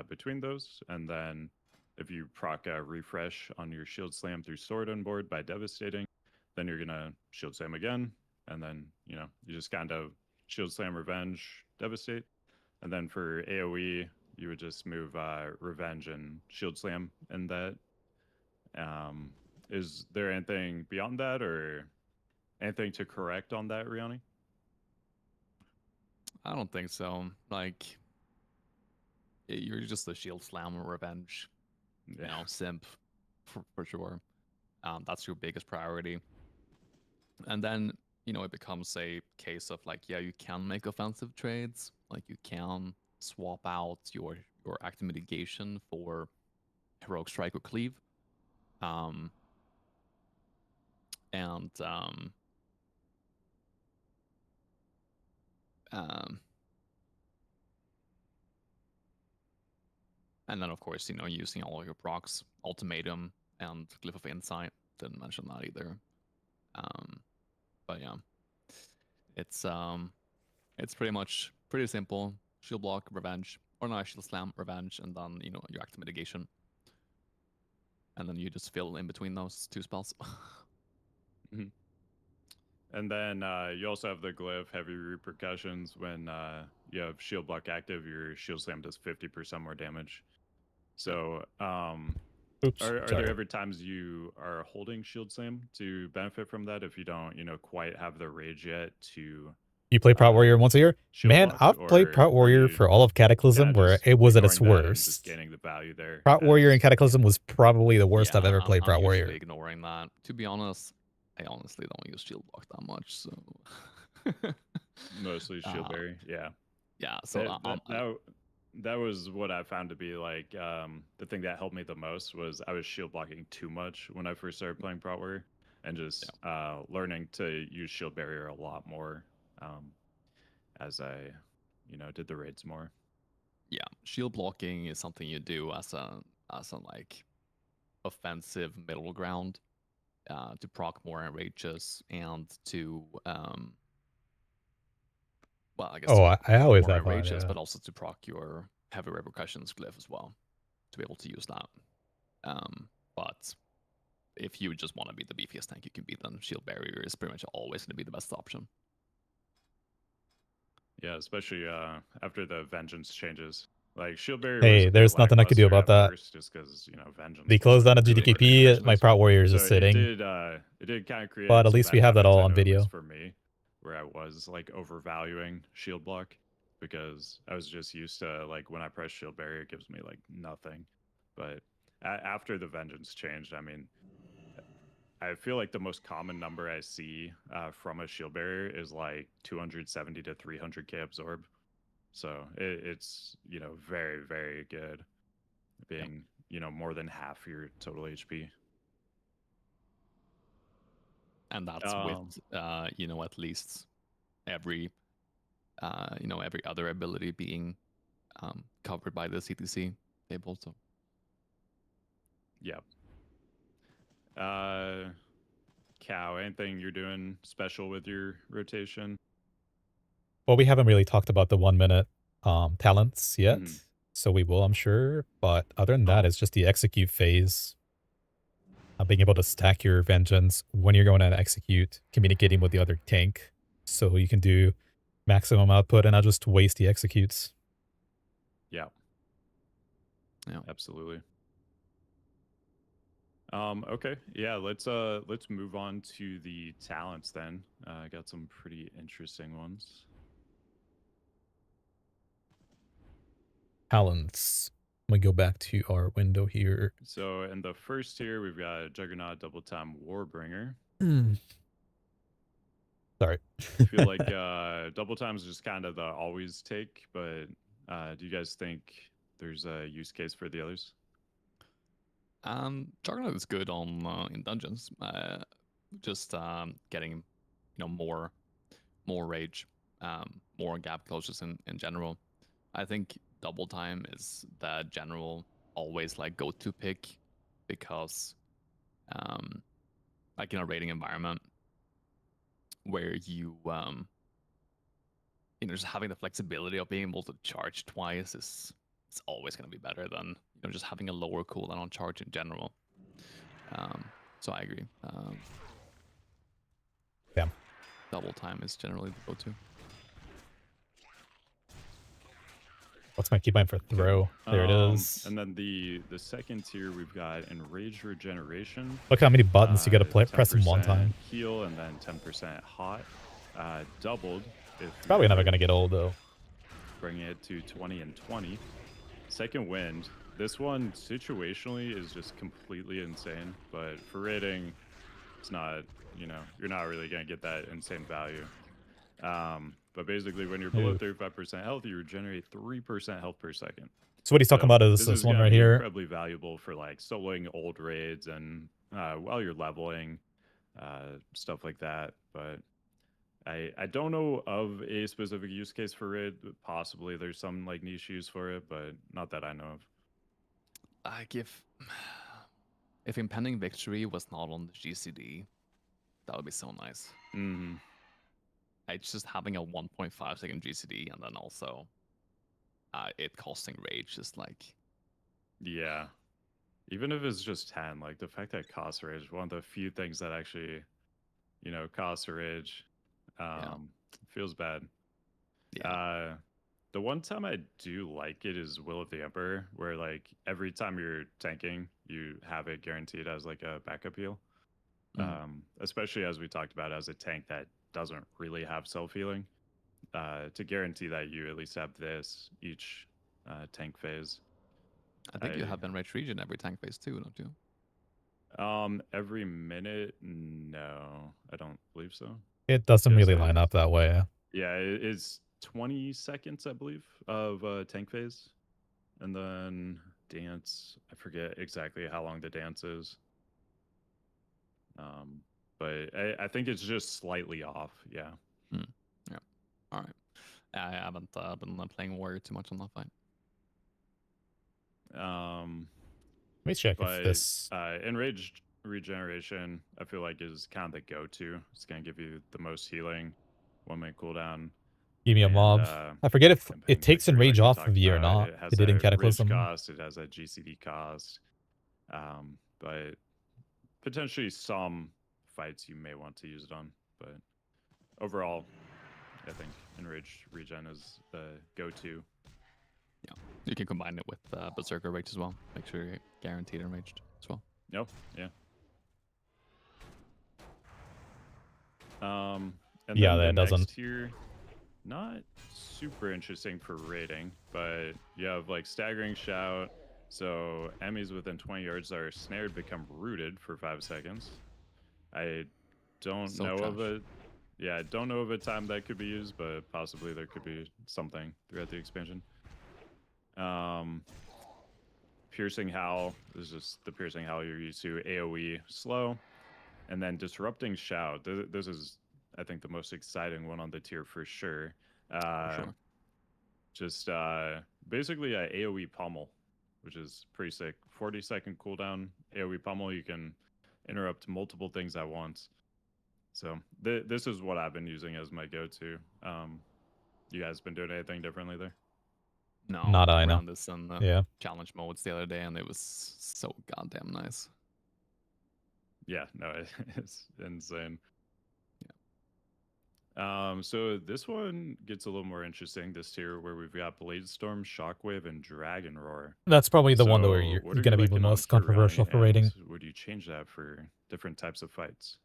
between those. And then if you proc a refresh on your Shield Slam through Sword on board by Devastating, then you're going to Shield Slam again. And then, you just kind of Shield Slam, Revenge, Devastate. And then for AoE, you would just move Revenge and Shield Slam in that. Is there anything beyond that or anything to correct on that, Riani? I don't think so. Like, you're just a shield slam or revenge, Yeah. simp for sure. That's your biggest priority. And then, it becomes a case of like, yeah, you can make offensive trades. Like you can swap out your active mitigation for heroic strike or cleave. Um and um and then of course, using all your procs, ultimatum and glyph of insight. Didn't mention that either. But yeah. It's pretty simple. Shield block, revenge, or no, shield slam, revenge, and then your active mitigation, and then you just fill in between those two spells. Mm-hmm. And then you also have the glyph heavy repercussions. When you have shield block active, your shield slam does 50% more damage. So Oops, are sorry. there ever times you are holding shield slam to benefit from that if you don't quite have the rage yet to You play Prout Warrior once a year? shield Man, block, I've played or Prout are Warrior you for all of Cataclysm kind of where just it was at its ignoring that and just worst. gaining the value there? Prout Warrior in as- Cataclysm was probably the worst I've Yeah, ever played I'm Prout usually Warrior. ignoring that. To be honest, I honestly don't use shield block that much, so Mostly shield berry, yeah. yeah. So That was what I found to be like the thing that helped me the most was I was shield blocking too much when I first started playing Prot Warrior, and just learning to use shield barrier a lot more as I did the raids more. yeah, shield blocking is something you do as a like offensive middle ground to proc more enrages and to well, I guess Oh, to I proc always more have fun, enrages, yeah. but also to proc your heavy repercussions glyph as well to be able to use that. But if you just want to be the beefiest tank you can be, then shield barrier is pretty much always going to be the best option. Yeah, especially after the vengeance changes. Like shield barrier was Hey, a bit there's nothing I could do lackluster about at that. first, just because vengeance. They closed wasn't down a really putting it GDKP, into my place. Prout Warrior is So just sitting. it did kind of create But at some least bad we have that habits, all I on know, at video. least for me, where I was like overvaluing shield block because I was just used to like when I press shield barrier, it gives me like nothing. But after the vengeance changed, I mean, I feel like the most common number I see from a shield barrier is like 270 to 300k absorb. So it's very, very good, being more than half your total HP. And that's with at least every every other ability being covered by the CTC table. So Yeah. Cow, anything you're doing special with your rotation? Well, we haven't really talked about the 1 minute talents yet, Mhm. so we will, I'm sure. But other than that, Oh. it's just the execute phase. Being able to stack your vengeance when you're going to execute, communicating with the other tank, so you can do maximum output and not just waste the executes. Yeah. Yeah. Absolutely. Okay. Yeah, let's move on to the talents then. I got some pretty interesting ones. Talents. Let me go back to our window here. So in the first tier, we've got Juggernaut Double Time Warbringer. Sorry. I feel like double time is just kind of the always take, but do you guys think there's a use case for the others? Juggernaut is good on in dungeons. Just getting more rage, more gap closures in general. I think double time is the general always like go-to pick because like in a raiding environment where you just having the flexibility of being able to charge twice is it's always going to be better than just having a lower cooldown on charge in general. So I agree. Yeah. Double time is generally the go-to. What's my keybind for throw? There it is. And then the second tier, we've got Enraged Regeneration. Look how many buttons you got to press in one time. Heal and then 10% hot. Doubled. If Probably never going to get old, though. Bringing it to 20 and 20. Second Wind. This one, situationally, is just completely insane. But for raiding, it's not, you're not really going to get that insane value. But basically, when you're below 35% health, you regenerate 3% health per second. So what he's talking about is this one right here. Incredibly valuable for like soloing old raids and while you're leveling, stuff like that. But I don't know of a specific use case for it. Possibly there's some like niche use for it, but not that I know of. Like if Impending Victory was not on the GCD, that would be so nice. Mm-hmm. It's just having a 1.5 second GCD and then also it costing rage is like... Yeah. Even if it's just 10, like the fact that cost rage, one of the few things that actually, cost rage, feels bad. Yeah. The one time I do like it is Will of the Emperor, where like every time you're tanking, you have it guaranteed as like a backup heal. Especially as we talked about as a tank that doesn't really have self-healing, to guarantee that you at least have this each tank phase. I think you have Enraged Regen every tank phase too, don't you? Every minute? No, I don't believe so. It doesn't really line up that way. Yeah, it's 20 seconds, I believe, of tank phase. And then dance, I forget exactly how long the dance is. But I think it's just slightly off, yeah. Yeah, all right. I haven't been playing Warrior too much on that fight. Let me check if this... Enraged Regeneration, I feel like, is kind of the go-to. It's going to give you the most healing, 1-minute cooldown. Give me a mob. I forget if it takes Enrage off of you or not. It did in Cataclysm. Cost, it has a GCD cost. But potentially some fights you may want to use it on. But overall, I think Enraged Regen is the go-to. Yeah, you can combine it with Berserker Rage as well. Make sure you're guaranteed Enraged as well. Yep, yeah. And yeah, then that the doesn't. Next tier, not super interesting for raiding, but you have like Staggering Shout. So enemies within 20 yards are snared become rooted for 5 seconds. I don't know of it. Yeah, I don't know of a time that could be used, but possibly there could be something throughout the expansion. Piercing Howl is just the Piercing Howl you're used to. AoE slow. And then Disrupting Shout. This is, I think, the most exciting one on the tier for sure. Just basically a AoE pummel, which is pretty sick. 40-second cooldown AoE pummel. You can interrupt multiple things at once. So this is what I've been using as my go-to. You guys been doing anything differently there? No, not I know. This in challenge modes the other day, and it was so goddamn nice. Yeah, no, it's insane. Yeah. So this one gets a little more interesting. This tier where we've got Bladestorm, Shockwave, and Dragon Roar. That's probably the one where you're going to be the most controversial for raiding. Would you change that for different types of fights?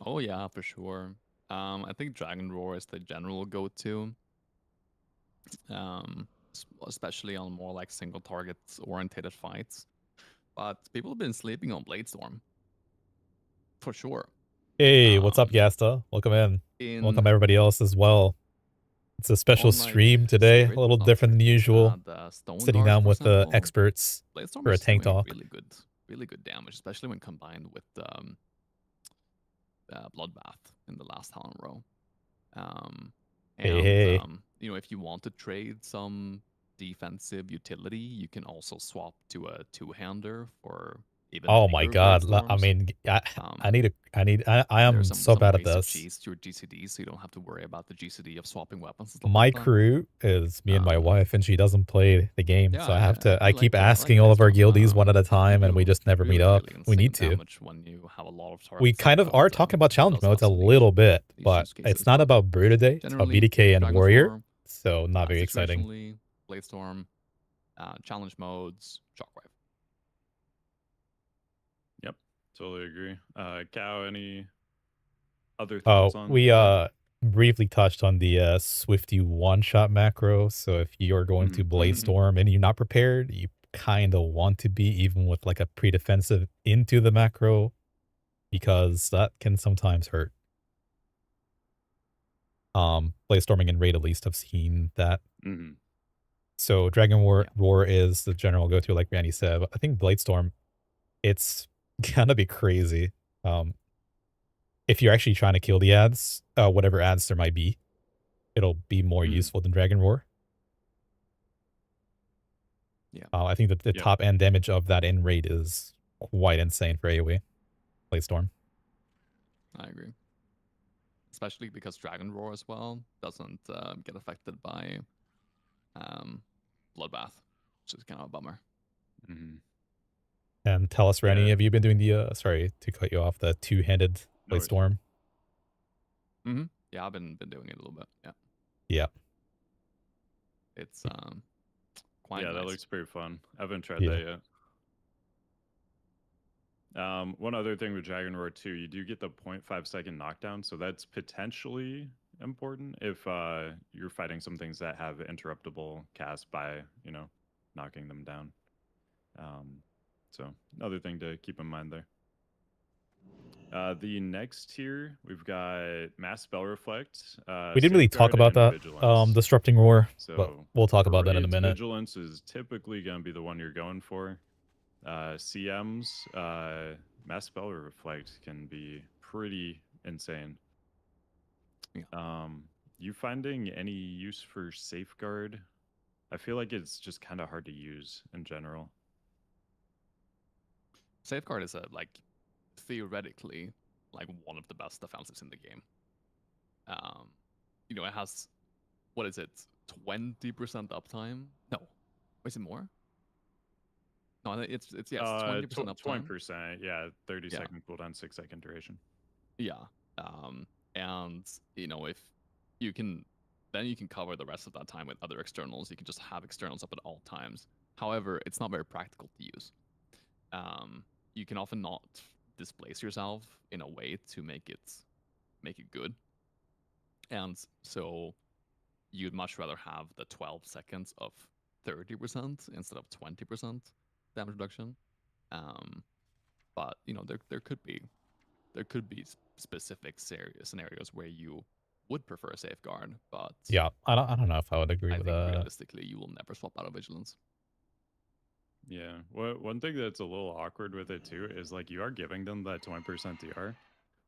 Oh yeah, for sure. I think Dragon Roar is the general go-to. Especially on more like single target oriented fights. But people have been sleeping on Bladestorm. For sure. Hey, what's up, Gasta? Welcome in. Welcome In everybody else as well. It's a special unlike stream today, a Spirit, little different than Uncertain, usual. Stone Sitting Dart, down for with the example, experts Bladestorm for a is tank doing talk. really good damage, especially when combined with Bloodbath in the last Talon row. Hey, hey. You know, if you want to trade some defensive utility, you can also swap to a two-hander for even Oh my bigger god. I Bladestorms. mean, I Um, I there's am some so bad at ways to this. cheese your GCD, so you don't have to worry about the GCD of swapping weapons and stuff My like that. crew is me and my Um, wife, and she doesn't play the game, yeah, so I I like keep I like asking all of our Bladestorm. guildies one at a You time, and we do just never meet up. really We insane need to. damage when you have a lot of We turrets kind up, of and are talking about it challenge does modes have a some little bit, niche but use it's cases. not But about brew today. It's about generally, BDK and Dragon's Warrior, Roar, so not very exciting. situationally, Bladestorm, challenge modes, Shockwave. Yep, totally agree. Cow, any other Oh, thoughts on we that? briefly touched on the Swifty one-shot macro. So if you're going to Bladestorm and you're not prepared, you kind of want to be, even with like a pre-defensive into the macro, because that can sometimes hurt. Bladestorming and Raid at least have seen that. So Dragon Roar is the general go-to, like Randy said. But I think Bladestorm, it's gonna be crazy. If you're actually trying to kill the ads, whatever ads there might be, it'll be more useful than Dragon Roar. Yeah. I think that the top end damage of that in raid is quite insane for AoE. Bladestorm. I agree. Especially because Dragon Roar as well doesn't get affected by Bloodbath, which is kind of a bummer. And tell us, Randy, have you been doing the, sorry to cut you off, the two-handed Bladestorm? Yeah, I've been doing it a little bit. Yeah. Yeah. It's quite nice. That looks pretty fun. I haven't tried that yet. One other thing with Dragon Roar 2, you do get the 0.5 second knockdown, so that's potentially important if you're fighting some things that have interruptible cast by, you know, knocking them down. So another thing to keep in mind there. The next tier, we've got Mass Spell Reflect. We didn't really talk about that, Disrupting Roar, so but we'll talk about that in a minute. Vigilance is typically going to be the one you're going for. CMs, Mass Spell Reflect can be pretty insane. You finding any use for Safeguard? I feel like it's just kind of hard to use in general. Safeguard is like theoretically like one of the best defensives in the game. You know, it has, what is it, 20% uptime? No, is it more? No, it's 20% uptime. 20%, yeah, 30-second cooldown, 6-second duration. Yeah, and you know, if you can, then you can cover the rest of that time with other externals. You can just have externals up at all times. However, it's not very practical to use. You can often not displace yourself in a way to make it good, and so you'd much rather have the 12 seconds of 30% instead of 20% damage reduction. But you know, there could be specific scenarios where you would prefer a Safeguard, but yeah, I don't know if I would agree with that. Realistically, you will never swap out of Vigilance. Yeah, one thing that's a little awkward with it too is like you are giving them that 20% DR,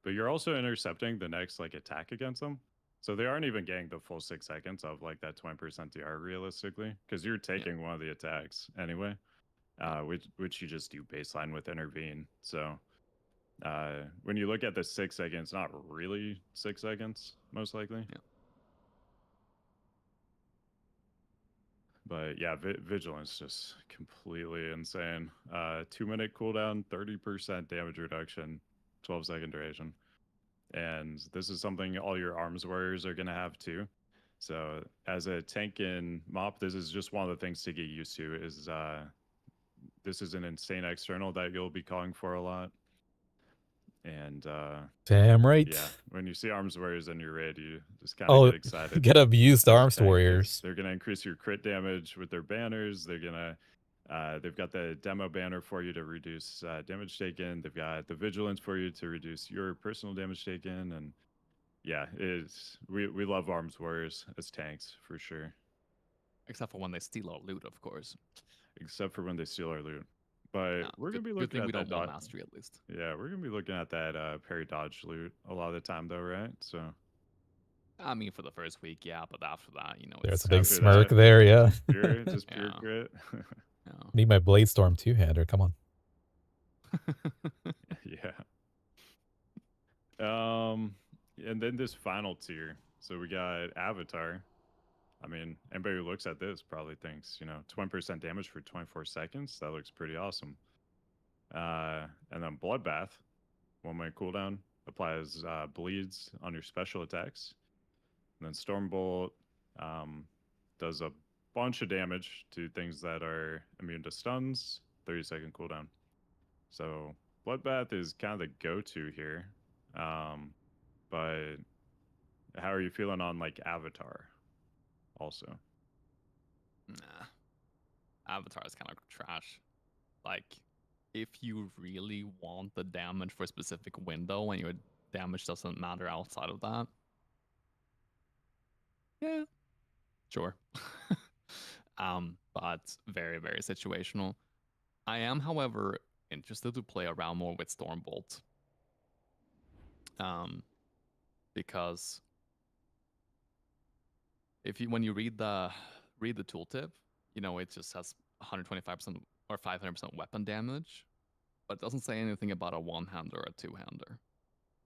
but you're also intercepting the next like attack against them. So they aren't even getting the full 6 seconds of like that 20% DR realistically, because you're taking one of the attacks anyway, which you just do baseline with intervene. So when you look at the 6 seconds, not really 6 seconds, most likely. Yeah. But yeah, Vigilance just completely insane. 2-minute cooldown, 30% damage reduction, 12-second duration. And this is something all your arms warriors are going to have too. So as a tank in MoP, this is just one of the things to get used to is this is an insane external that you'll be calling for a lot. And damn right. Yeah, when you see arms warriors in your raid, you just kind of get excited. Get abused arms warriors. They're gonna increase your crit damage with their banners. They're gonna They've got the demo banner for you to reduce damage taken. They've got the vigilance for you to reduce your personal damage taken, and yeah, we love arms warriors as tanks for sure. Except for when they steal our loot, of course. Except for when they steal our loot. But Yeah, we're gonna be good looking thing at we that don't want mastery at least. Yeah, we're gonna be looking at that parry dodge loot a lot of the time though, right? So I mean, for the first week, yeah, but after that, you know, There's it's a big after smirk that, there, yeah. just pure Yeah. grit. yeah. Need my Blade Storm two-hander, come on. Yeah. And then this final tier. So we got Avatar. I mean, anybody who looks at this probably thinks, 20% damage for 24 seconds. That looks pretty awesome. And then Bloodbath, 1 minute cooldown, applies bleeds on your special attacks. And then Stormbolt does a bunch of damage to things that are immune to stuns, 30-second cooldown. So Bloodbath is kind of the go-to here. But how are you feeling on like Avatar also? Nah. Avatar is kind of trash. Like, if you really want the damage for a specific window and your damage doesn't matter outside of that, yeah, sure. But very, very situational. I am, however, interested to play around more with Stormbolt. Because when you read the tooltip, it just has 125% or 500% weapon damage, but it doesn't say anything about a one-hander or a two-hander.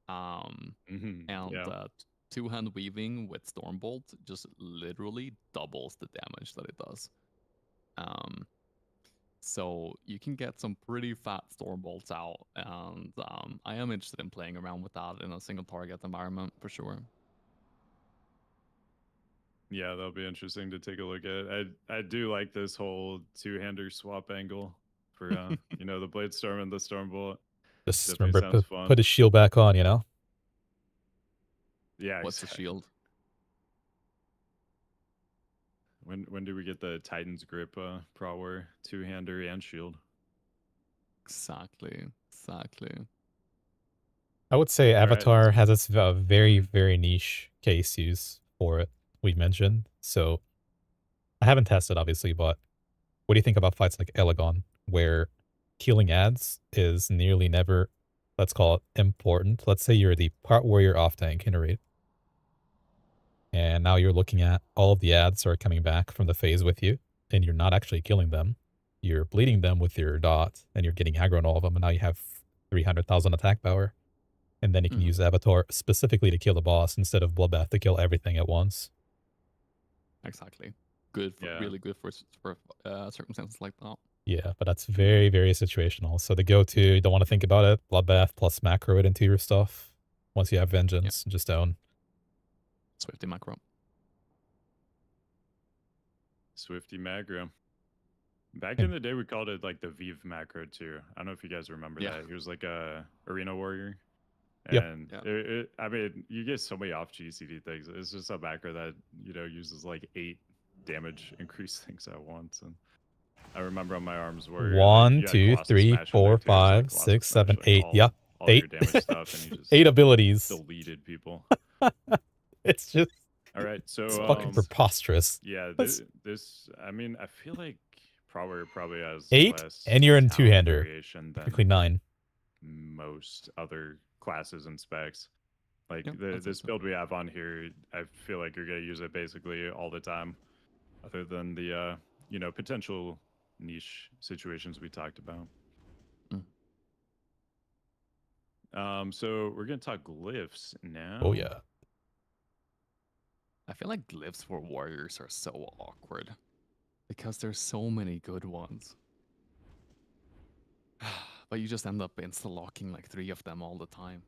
And Yeah. Two-hand weaving with Stormbolt just literally doubles the damage that it does. So you can get some pretty fat Stormbolts out, and I am interested in playing around with that in a single target environment for sure. Yeah, that'll be interesting to take a look at. I do like this whole two-hander swap angle for the Blade Storm and the Stormbolt. Just Definitely remember, sounds fun. put his shield back on, you know? Yeah, What's the exactly. shield? When do we get the Titan's Grip Prowler two-hander and shield? Exactly. I would say All right, Avatar has its very, very niche case use for it, we mentioned. So I haven't tested, obviously, but what do you think about fights like Elegon, where killing ads is nearly never, let's call it, important? Let's say you're the part warrior off tank in a raid, and now you're looking at all of the ads are coming back from the phase with you, and you're not actually killing them. You're bleeding them with your dot, and you're getting aggro on all of them, and now you have 300,000 attack power. And then you can use Avatar specifically to kill the boss instead of Bloodbath to kill everything at once. Exactly. Really good for circumstances like that. Yeah, but that's very, very situational. So the go-to, you don't want to think about it, Bloodbath plus macro it into your stuff. Once you have Vengeance, just down. Swifty macro. Swifty macro. Back in the day, we called it like the Vive macro too. I don't know if you guys remember that. He was like a arena warrior. And I mean, you get so many off GCD things. It's just a macro that, uses like 8 damage increase things at once. And I remember on my arms where 1, 2, 3, 4, 5, 6, 7, 8. Yeah, all 8. your damage stuff, and you just 8 abilities. Deleted people. It's just all right. So it's fucking preposterous. Yeah, this I mean, I feel like probably has 8, less and you're in talent two-hander. variation than Typically 9. most other classes and specs. Like Yep, this build we have on here, I feel like you're gonna use it basically all the time, other than the potential niche situations we talked about. So we're gonna talk glyphs now. Oh yeah. I feel like glyphs for warriors are so awkward because there's so many good ones. But you just end up insta-locking like 3 of them all the time.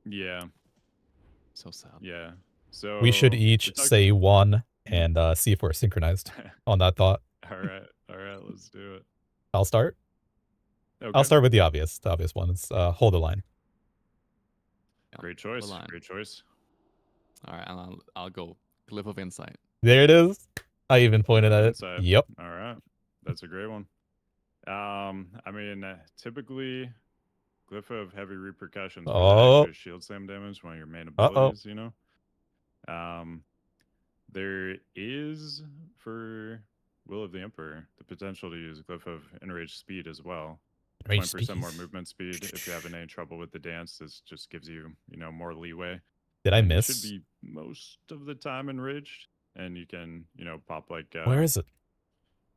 Yeah. So sad. Yeah. So we should each say one and see if we're synchronized on that thought. All right, let's do it. I'll start. Okay. I'll start with the obvious one. It's hold the line. Great choice. Great choice. All right, and I'll go Glyph of Insight. There it is. I even pointed at it. Yep. All right, that's a great one. I mean, typically, Glyph of Heavy Repercussions for that Oh, extra shield slam damage, one of your main uh-oh. abilities, you know? Um, there is, for Will of the Emperor, the potential to use Glyph of Enraged Speed as well. Rage 20% speed. more movement speed. If you're having any trouble with the dance, this just gives you, more leeway. Did I And you should miss? be most of the time enraged. And you can, pop like Where is it?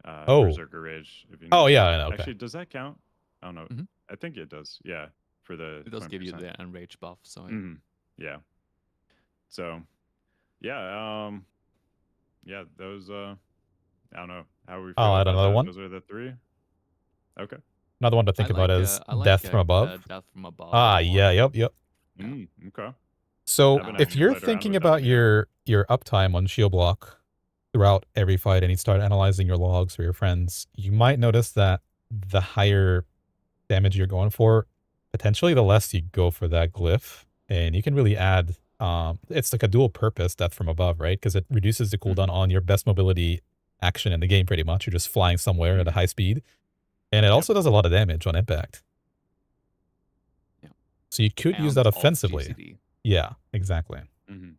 Oh. Berserker Rage if you Oh, need yeah, to. I know, okay. Actually, does that count? I don't know. Mhm. I think it does. Yeah, for the It does give you 20%. the enrage buff, so yeah. Yeah. So, yeah, yeah, those I don't know how we I'll feel add about another that. one. Those are the three. Okay. Another one to think about is I like Death from Above. Death from Above a Ah, lot. yeah, yep. Yeah. Okay. So Haven't if actually you're played around thinking with that about one yet. your uptime on shield block throughout every fight and you start analyzing your logs or your friends, you might notice that the higher damage you're going for, potentially the less you go for that glyph. And you can really add, it's like a dual purpose Death from Above, right? Because it reduces the cooldown on your best mobility action in the game pretty much. You're just flying somewhere at a high speed. And it also does a lot of damage on impact. Yeah. So you could use And that off offensively. GCD. Yeah, exactly.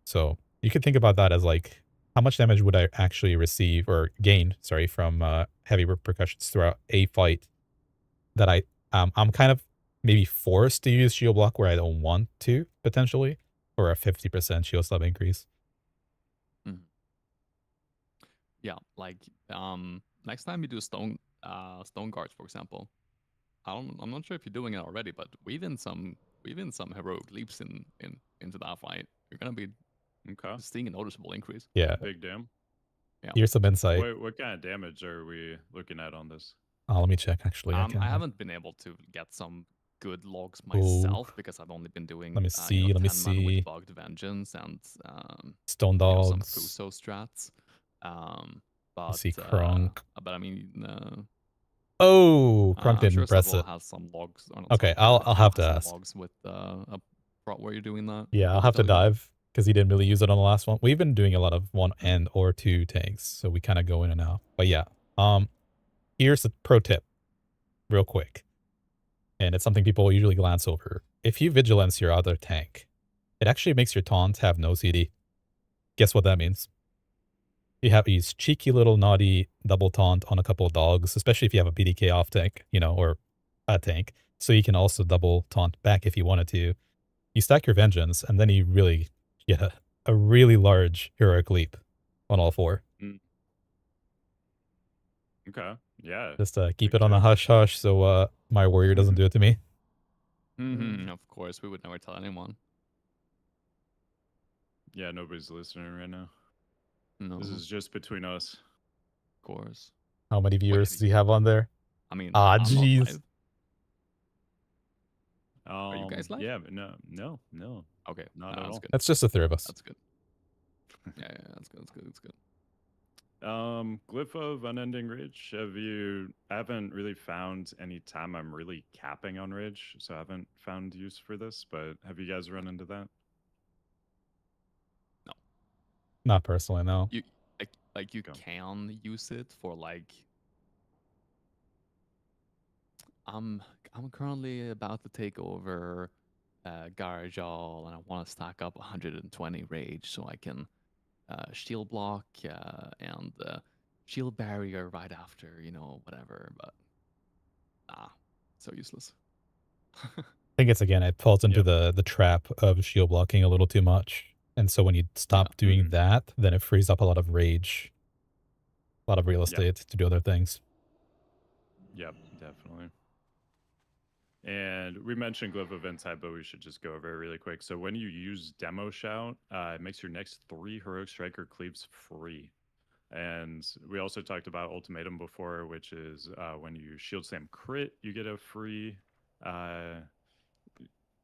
So you could think about that as like, how much damage would I actually receive or gain, sorry, from heavy repercussions throughout a fight that I'm kind of maybe forced to use shield block where I don't want to, potentially, or a 50% shield slab increase. Mhm. Yeah, like next time you do stone guards, for example. I'm not sure if you're doing it already, but weave in some heroic leaps into that fight. You're gonna be seeing a noticeable increase. Yeah. Big damn. Yeah. Here's some insight. What kind of damage are we looking at on this? Let me check, actually. I haven't been able to get some good logs Ooh. myself because I've only been doing Let me see. 10 mana with Bugged Vengeance and Stone some Dogs. Fuso strats. I see Krunk. But I mean, Oh, Krunk I'm didn't sure press Subtle it. has some logs. Or not Okay, Subtle, I'll have to has some ask. logs with where you're doing that. Yeah, I'll have to dive because he didn't really use it on the last one. We've been doing a lot of 1 and or 2 tanks, so we kind of go in and out. But yeah, here's a pro tip, real quick, and it's something people usually glance over. If you vigilance your other tank, it actually makes your taunt have no CD. Guess what that means? You have these cheeky little naughty double taunt on a couple of dogs, especially if you have a BDK off tank, or a tank. So you can also double taunt back if you wanted to. You stack your vengeance, and then you really get a really large heroic leap on all 4. Okay, yeah. Just keep it on the hush hush so my warrior doesn't do it to me. Of course, we would never tell anyone. Yeah, nobody's listening right now. No. This is just between us. Of course. How many viewers does he have on there? I mean, jeez. Are you guys live? Yeah, but no. Okay, not at all. Good. That's just the 3 of us. That's good. Yeah, that's good. That's good. Glyph of Unending Ridge. I haven't really found any time I'm really capping on Ridge, so I haven't found use for this, but have you guys run into that? No. Not personally, no. You can use it for like I'm currently about to take over Garajal, and I want to stack up 120 rage so I can shield block and shield barrier right after, whatever. But so useless. I think it's again, it falls into the trap of shield blocking a little too much. And so when you stop doing that, then it frees up a lot of rage, a lot of real estate to do other things. Yep, definitely. And we mentioned Glyph of Insight, but we should just go over it really quick. So when you use Demo Shout, it makes your next 3 Heroic Striker cleaves free. And we also talked about Ultimatum before, which is when you Shield Slam crit, you get a free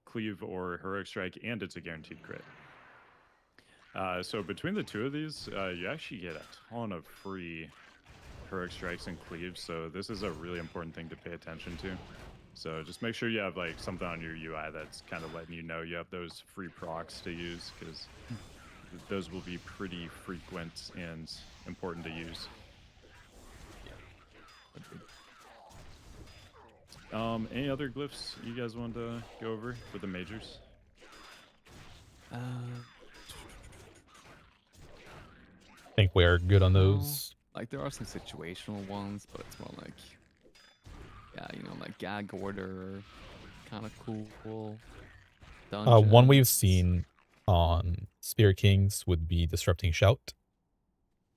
cleave or Heroic Strike, and it's a guaranteed crit. So between the 2 of these, you actually get a ton of free Heroic Strikes and cleaves. So this is a really important thing to pay attention to. So just make sure you have like something on your UI that's kind of letting you know you have those free procs to use, because those will be pretty frequent and important to use. Any other glyphs you guys want to go over for the majors? Uh, I think we're good on no, those. like there are some situational ones, but it's more like, yeah, you know, like gag order, kind of cool. One we've Dungeons. seen on Spirit Kings would be Disrupting Shout.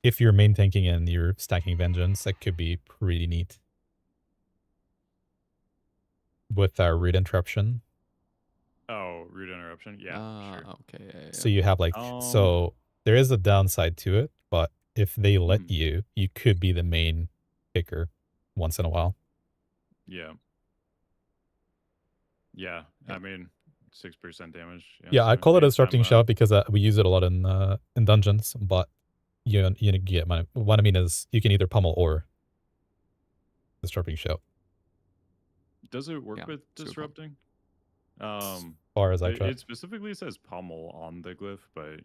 If you're main tanking and you're stacking Vengeance, that could be pretty neat. With our Root Interruption. Oh, root interruption. Yeah, sure. Okay, So you have like, Um, so there is a downside to it, but if they let mhm, you, you could be the main picker once in a while. yeah, yeah. yeah, I mean, 6% damage. Yeah, Yeah, I so call it a anytime. Disrupting Shout because we use it a lot in dungeons, but you get what I mean is you can either pummel or Disrupting Shout, Does it work yeah, with super fun. disrupting? as Um, far as I try. it specifically says pummel on the glyph, but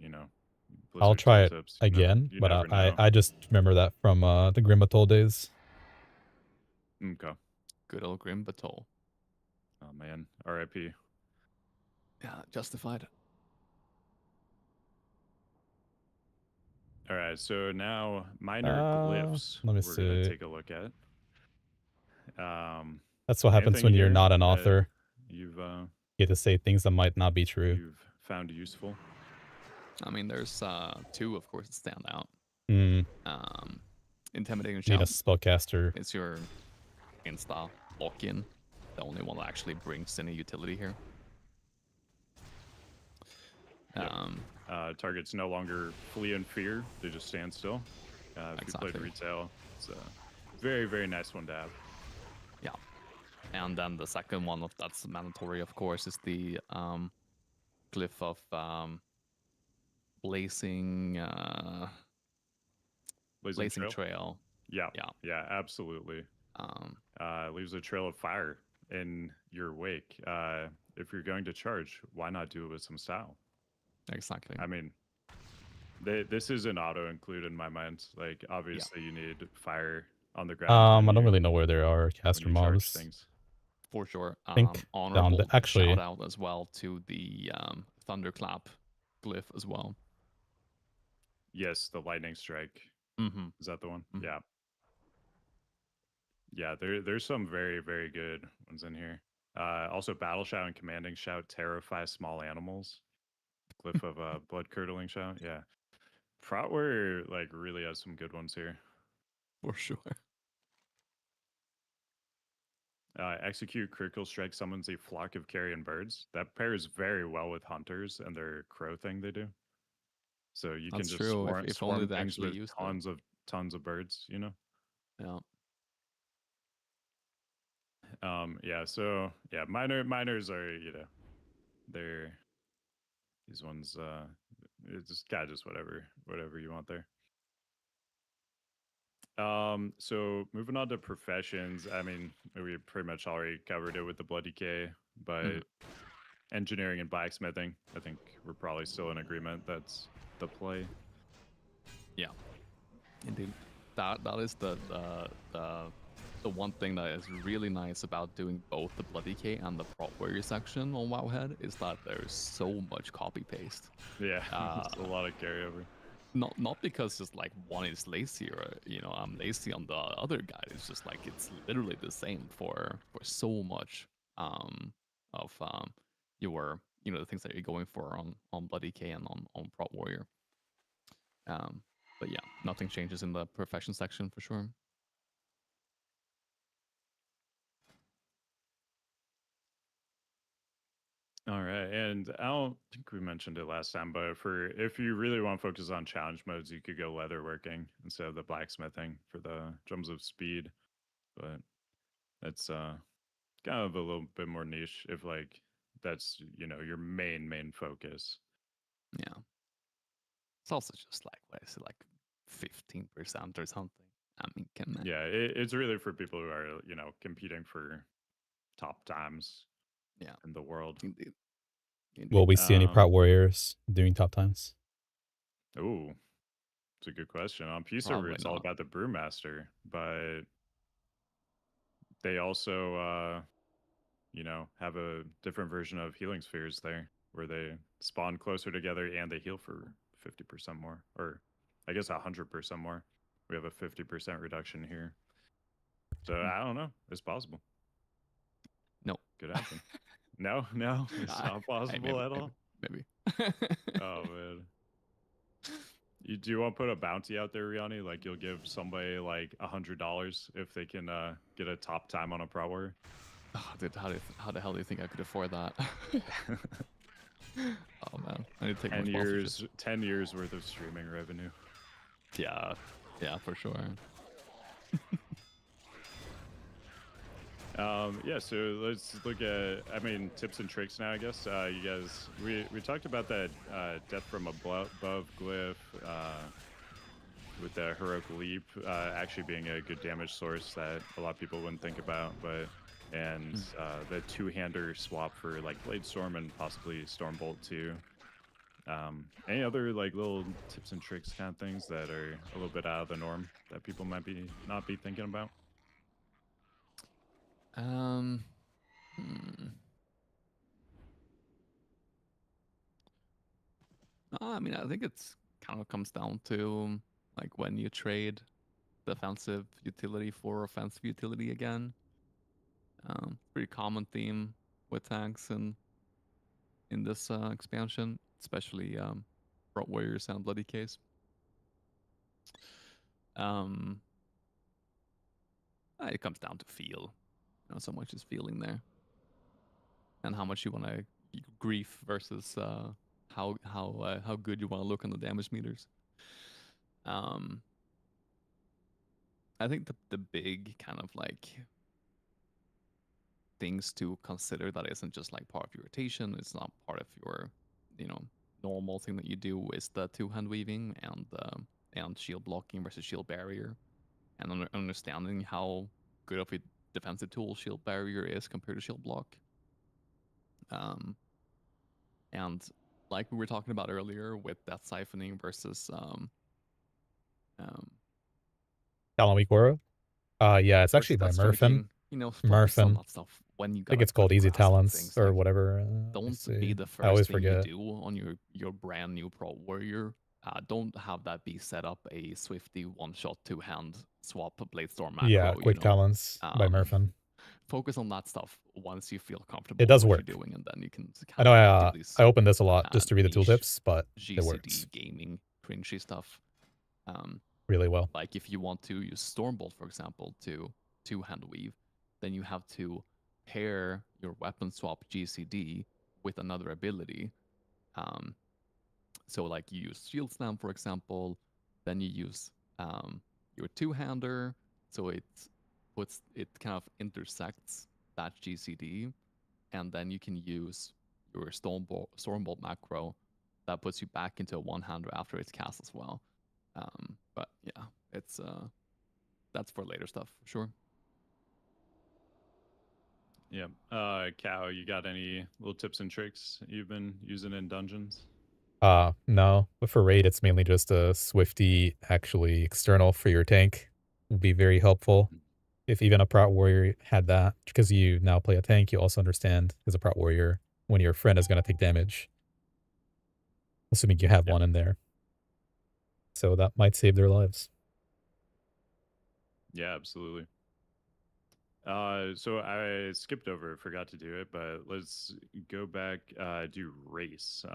I'll Blizzard try it tooltips. again, You but never know. I just remember that from the Grimbatol days. Okay. Good old Grim Batol. Oh man, R.I.P. Yeah, justified. All right, so now minor glyphs Let me we're gonna see. take a look at. Um, That's what happens anything when you're here not an that author. you've You get to say things that might not be true. found useful? I mean, there's two, of course, that stand out. Hmm. Um, Intimidating Need a Shout spellcaster. is your insta lock-in, the only one that actually brings any utility here. Yep. Um, Targets no longer flee in fear; they just stand still. If you played Exactly. retail, it's a very, very nice one to have. yeah, and then the second one of that's mandatory, of course, is the glyph of blazing Blazing blazing Trail. trail. Yeah, Yeah. yeah, absolutely. Um, Leaves a trail of fire in your wake. If you're going to charge, why not do it with some style? exactly. I mean, this is an auto include in my mind. Like, Yeah, obviously, you need fire on the ground I don't really know where there are when caster you charge mobs. things. for sure. I think down the, Honorable shout actually, out as well to the thunderclap glyph as well. Yes, the lightning strike. Mm-hmm. Is that the one? Mm-hmm. Yeah. Yeah, there's some very, very good ones in here. Also, battle shout and commanding shout terrify small animals. Glyph of blood curdling shout. Yeah, Protware like really has some good ones here. For sure. Execute critical strike summons a flock of carrion birds. That pairs very well with hunters and their crow thing they do. So you can That's just true. If only swarm they things actually with used it. tons of birds. Yeah. Yeah. So yeah, miners are they're these ones. It's just whatever you want there. So moving on to professions. I mean, we pretty much already covered it with the bloody K, but Mhm. engineering and blacksmithing, I think we're probably still in agreement. That's the play. Yeah. Indeed. That is the one thing that is really nice about doing both the Bloody K and the Prop Warrior section on Wowhead is that there's so much copy paste. Yeah, Uh, it's a lot of carryover. not because just like one is lazy or I'm lazy on the other guy. It's just like it's literally the same for so much of your the things that you're going for on Bloody K and on Prop Warrior. But yeah, nothing changes in the profession section for sure. All right, and I don't think we mentioned it last time, but for if you really want to focus on challenge modes, you could go leatherworking instead of the blacksmithing for the drums of speed. But it's kind of a little bit more niche if like that's your main focus. Yeah. It's also just like what is it, like 15% or something. I mean, Yeah, it's really for people who are competing for top times yeah, in the world. indeed, will indeed. we see any Prout Warriors doing top times? Ooh, it's a good question. On Peace Server, Probably it's all not. about the brewmaster, but they also have a different version of healing spheres there, where they spawn closer together and they heal for 50% more, or I guess 100% more. We have a 50% reduction here. So I don't know. It's possible. No. Could happen. No, no, it's not possible at all. Maybe. Oh man. Do you want to put a bounty out there, Riani? Like you'll give somebody like $100 if they can get a top time on a Pro Warrior? Oh, dude, how the hell do you think I could afford that? Oh man, I need to take 10 more years, sponsorships. 10 years worth of streaming revenue. Yeah, yeah, for sure. Yeah, so let's look at, tips and tricks now, I guess. You guys, we talked about that death from above glyph with the heroic leap actually being a good damage source that a lot of people wouldn't think about, and the two-hander swap for like Blade Storm and possibly Stormbolt too. Any other like little tips and tricks kind of things that are a little bit out of the norm that people might not be thinking about? Hmm. I mean, I think it's kind of comes down to like when you trade defensive utility for offensive utility again. Pretty common theme with tanks and in this expansion, especially Front Warriors and Bloody Case. It comes down to feel. So much is feeling there, and how much you want to grief versus how good you want to look on the damage meters. I think the big kind of like things to consider that isn't just like part of your rotation, it's not part of your normal thing that you do, is the two-hand weaving and shield blocking versus shield barrier, and understanding how good of a defensive tool shield barrier is compared to shield block. And like we were talking about earlier with death siphoning versus Talon yeah, it's actually versus by death Murphin. striking, focus on Murphin. that stuff when you I think gotta it's called Easy progress through Talents things. or Like, whatever. Let me don't see. be the I always first thing you forget. do on your brand new Pro Warrior. Don't have that be set up a Swifty one-shot two-hand swap Blade Storm Yeah, macro. Quick Talents by Murphin. Focus on that stuff once you feel comfortable It with does what work. you're doing, and then you can I kind know of do these I open this a lot just to read the niche tooltips, but it works GCD gaming cringy stuff. really well. Like if you want to use Stormbolt, for example, to two-hand weave, then you have to pair your weapon swap GCD with another ability. So like you use Shield Slam, for example, then you use your two-hander, so it kind of intersects that GCD, and then you can use your Stormbolt macro that puts you back into a one-hander after it's cast as well. But yeah, it's that's for later stuff for sure. Yeah. Cow, you got any little tips and tricks you've been using in dungeons? No, but for raid, it's mainly just a Swifty actually external for your tank would be very helpful. If even a Prout Warrior had that, because you now play a tank, you also understand as a Prout Warrior when your friend is going to take damage, assuming you have one in there. So that might save their lives. Yeah, absolutely. So I skipped over, forgot to do it, but let's go back, do race.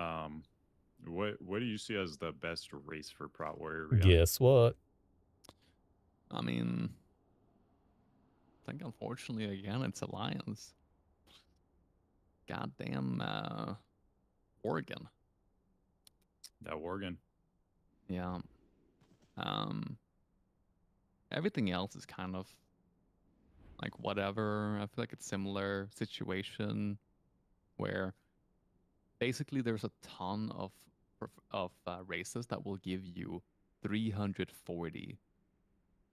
What do you see as the best race for Prout Warrior? Rihanna? Guess what? I mean, I think unfortunately again it's Alliance. Goddamn Oregon. That Worgen. Yeah. Everything else is kind of like whatever. I feel like it's similar situation where basically there's a ton of races that will give you 340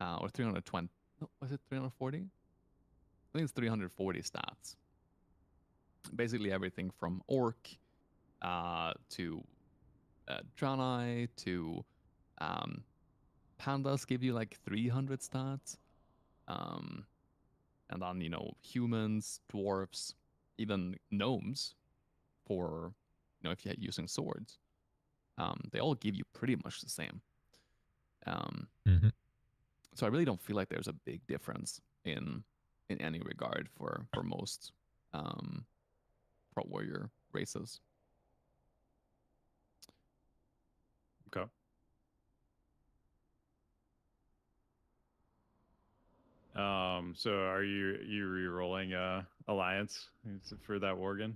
or 320. No, was it 340? I think it's 340 stats. Basically everything from Orc to Draenei to Pandas give you like 300 stats. And then, humans, dwarves, even gnomes for, if you're using swords, they all give you pretty much the same. Hmm. So I really don't feel like there's a big difference in any regard for most pro warrior races. Okay. So are you re-rolling Alliance for that Worgen?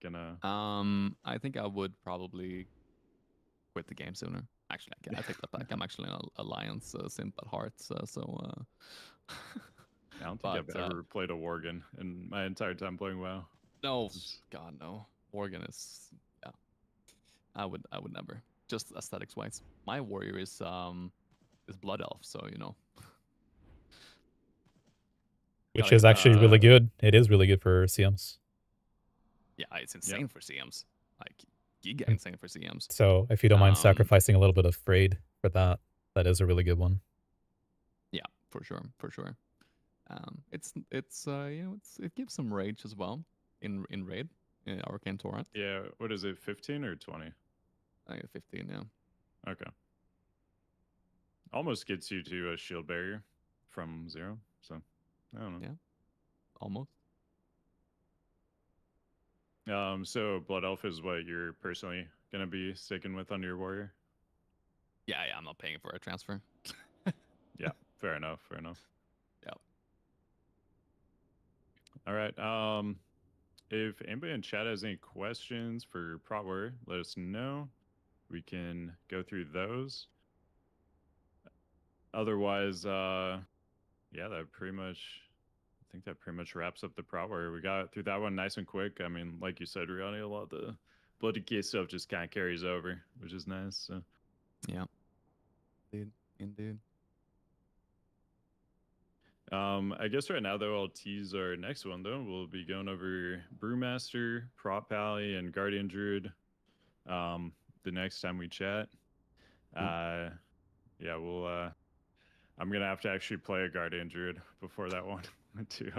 Gonna I think I would probably quit the game sooner. Actually, I take that back. I'm actually an Alliance simp at heart, I don't think but I've ever played a Worgen in my entire time playing WoW. no, It's- God no. Worgen is, yeah. I would never. Just aesthetics wise. My warrior is blood elf, so Which gotta is get that. actually really good. It is really good for CMs. Yeah, it's Yeah. insane for CMs. Like giga Mm. insane for CMs. So if you don't mind Um, sacrificing a little bit of Frayed for that, that is a really good one. Yeah, for sure, for sure. It gives some rage as well in raid in Arcane Torrent. Yeah, what is it, 15 or 20? I think 15 now. Okay. Almost gets you to a shield barrier from 0, so I don't know. Yeah, almost. So Blood Elf is what you're personally gonna be sticking with on your warrior? Yeah, I'm not paying for a transfer. Yeah, fair enough, fair enough. Yeah. All right. If anybody in chat has any questions for Prot Warrior, let us know. We can go through those. Otherwise, yeah, I think that pretty much wraps up the Prot Warrior. We got through that one nice and quick. I mean, like you said, Rihanna, a lot of the Bloody Case stuff just kind of carries over, which is nice. So. Yeah. Indeed. I guess right now though, I'll tease our next one though. We'll be going over Brewmaster, Prot Pally, and Guardian Druid. The next time we chat. Yeah, we'll. I'm gonna have to actually play a Guardian Druid before that one to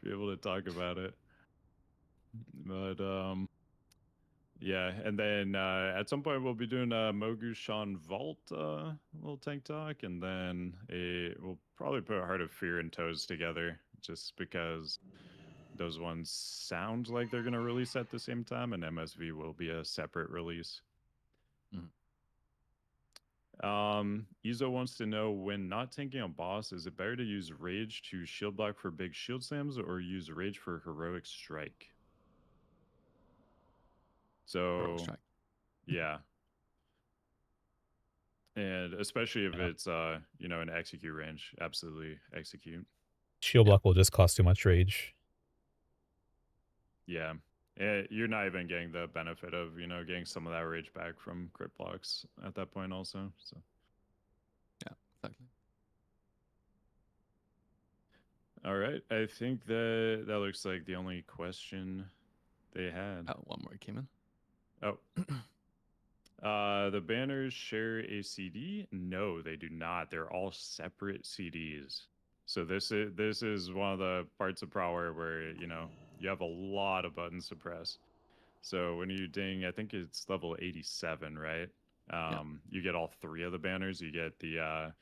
be able to talk about it. But yeah, and then at some point we'll be doing a mogu'shan Vault little tank talk, and then we'll probably put Heart of Fear and Toes together, just because those ones sound like they're gonna release at the same time, and MSV will be a separate release. Izo wants to know, when not tanking a boss, is it better to use Rage to shield block for big shield slams or use Rage for Heroic Strike? Heroic So, Strike. yeah. And especially if Yeah. it's, an execute range, absolutely execute. Shield block will just cost too much rage. Yeah. You're not even getting the benefit of, getting some of that rage back from crit blocks at that point also, so. Yeah, exactly. All right. I think that looks like the only question they had. Oh, one more came in. Oh. The banners share a CD? No, they do not. They're all separate CDs. So this is one of the parts of Prowler where you have a lot of buttons to press. So when you ding, I think it's level 87, right? You get all 3 of the banners. You get the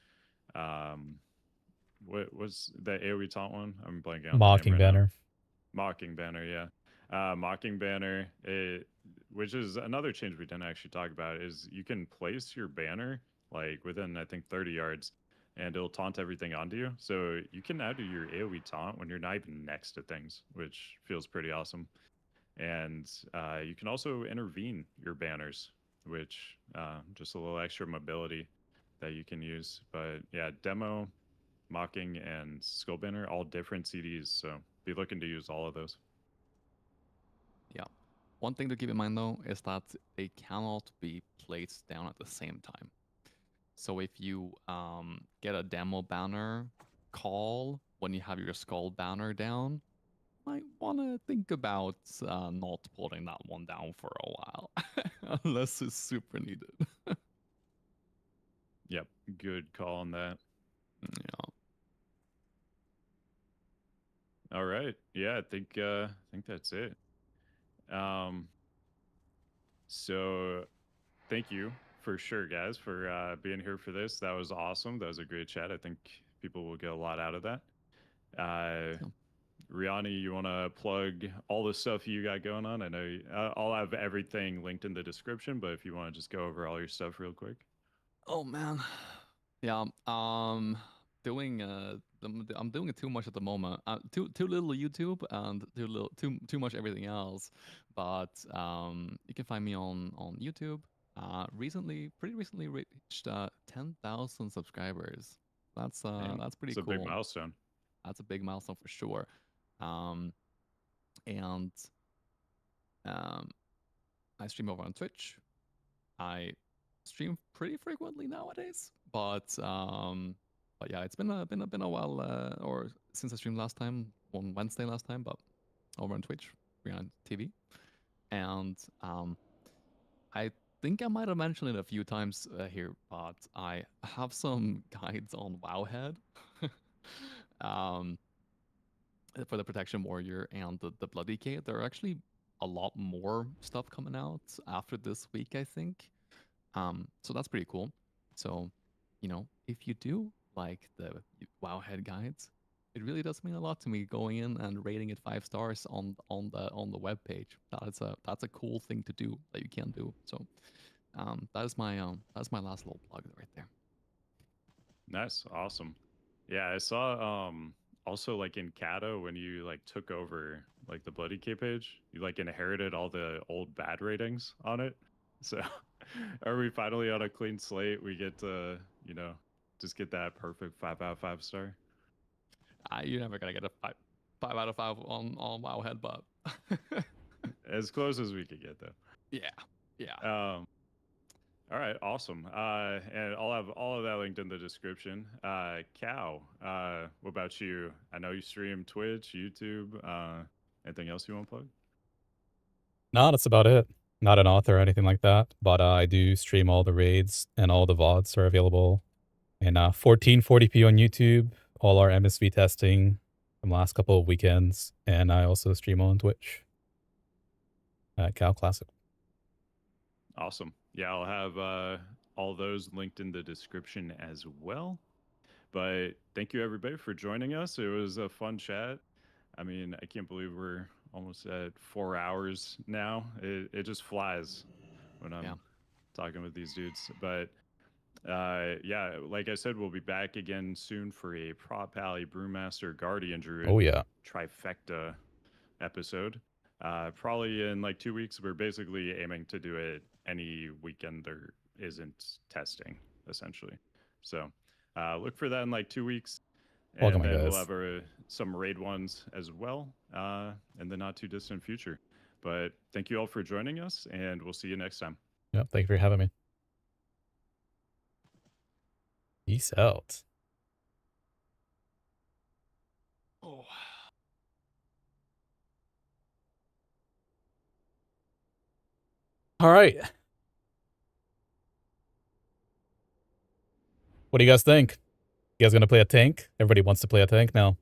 what was that AoE taunt one? I'm blanking on the name Mocking right banner. now. Mocking banner, yeah. Mocking banner, which is another change we didn't actually talk about, is you can place your banner like within, I think, 30 yards, and it'll taunt everything onto you. So you can now do your AoE taunt when you're not even next to things, which feels pretty awesome. And you can also intervene your banners, which just a little extra mobility that you can use. But yeah, demo, mocking, and skull banner, all different CDs. So be looking to use all of those. Yeah. One thing to keep in mind though is that they cannot be placed down at the same time. So if you get a demo banner call when you have your skull banner down, might want to think about not putting that one down for a while, unless it's super needed. Yep, good call on that. Yeah. All right. Yeah, I think that's it. Um, so thank you for sure, guys, for being here for this. That was awesome. That was a great chat. I think people will get a lot out of that. Uh, Yeah. Riani, you want to plug all the stuff you got going on? I know I'll have everything linked in the description, but if you want to just go over all your stuff real quick. Oh man, yeah. Doing I'm doing it too much at the moment. Too little YouTube and too much everything else. But you can find me on YouTube. Pretty recently reached 10,000 subscribers. Dang, That's pretty it's a big cool. milestone. That's a big milestone for sure. Um, and um, I stream over on Twitch. I stream pretty frequently nowadays, but yeah, it's been a while, or since I streamed last time on Wednesday last time, but over on Twitch, behind TV, and I think I might have mentioned it a few times here, but I have some guides on Wowhead. um, for the Protection Warrior and the Bloody Decay. There are actually a lot more stuff coming out after this week, I think. So that's pretty cool. So, if you do like the Wowhead guides, it really does mean a lot to me going in and rating it 5 stars on the web page. That's a cool thing to do that you can do. So, that's my last little plug right there. Nice, awesome. Yeah, I saw also like in Kato when you like took over like the Bloody K page, you like inherited all the old bad ratings on it. So are we finally on a clean slate? We get to, just get that perfect 5 out of 5 star. You're never gonna get a 5 out of 5 on Wowhead, but As close as we could get though. yeah, yeah. All right, awesome. And I'll have all of that linked in the description. Cow, what about you? I know you stream Twitch, YouTube. Anything else you want to plug? No, that's about it. Not an author or anything like that, but I do stream all the raids, and all the VODs are available in 1440p on YouTube, all our MSV testing from the last couple of weekends, and I also stream on Twitch at Cow Classic. Awesome. Yeah, I'll have all those linked in the description as well. But thank you everybody for joining us. It was a fun chat. I mean, I can't believe we're almost at 4 hours now. It just flies when I'm talking with these dudes. But yeah, like I said, we'll be back again soon for a Prop Alley Brewmaster Guardian Druid Oh yeah. trifecta episode. Probably in like 2 weeks. We're basically aiming to do it any weekend there isn't testing, essentially. So look for that in like 2 weeks. Welcome, And then we'll guys. have some raid ones as well in the not too distant future. But thank you all for joining us, and we'll see you next time. Yep, thank you for having me. Peace out. Oh. All right. What do you guys think? You guys gonna play a tank? Everybody wants to play a tank now.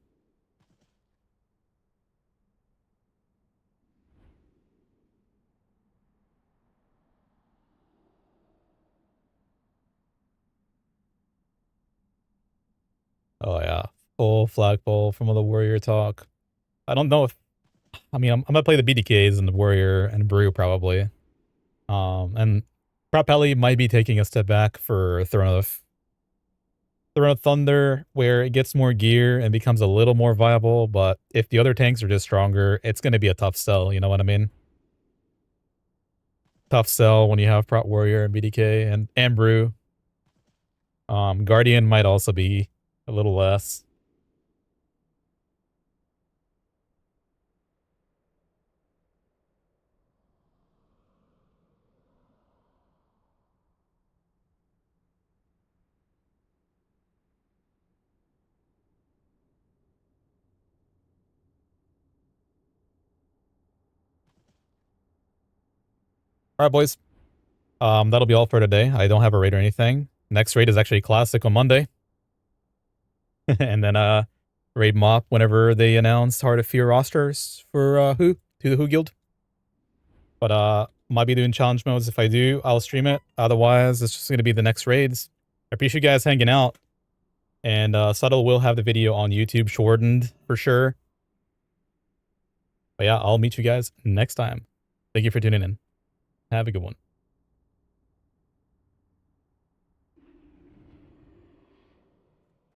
Oh yeah, full flagpole from all the warrior talk. I don't know if, I mean, I'm gonna play the BDKs and the warrior and brew probably. And Propelli might be taking a step back for Throne of Thunder, where it gets more gear and becomes a little more viable. But if the other tanks are just stronger, it's gonna be a tough sell. You know what I mean? Tough sell when you have Prot Warrior and BDK and brew. Guardian might also be a little less. All right, boys. That'll be all for today. I don't have a raid or anything. Next raid is actually Classic on Monday. And then raid MoP whenever they announced Heart of Fear rosters for to the Who Guild. But might be doing challenge modes. If I do, I'll stream it. Otherwise, it's just gonna be the next raids. I appreciate you guys hanging out. And Subtle will have the video on YouTube shortened for sure. But yeah, I'll meet you guys next time. Thank you for tuning in. Have a good one.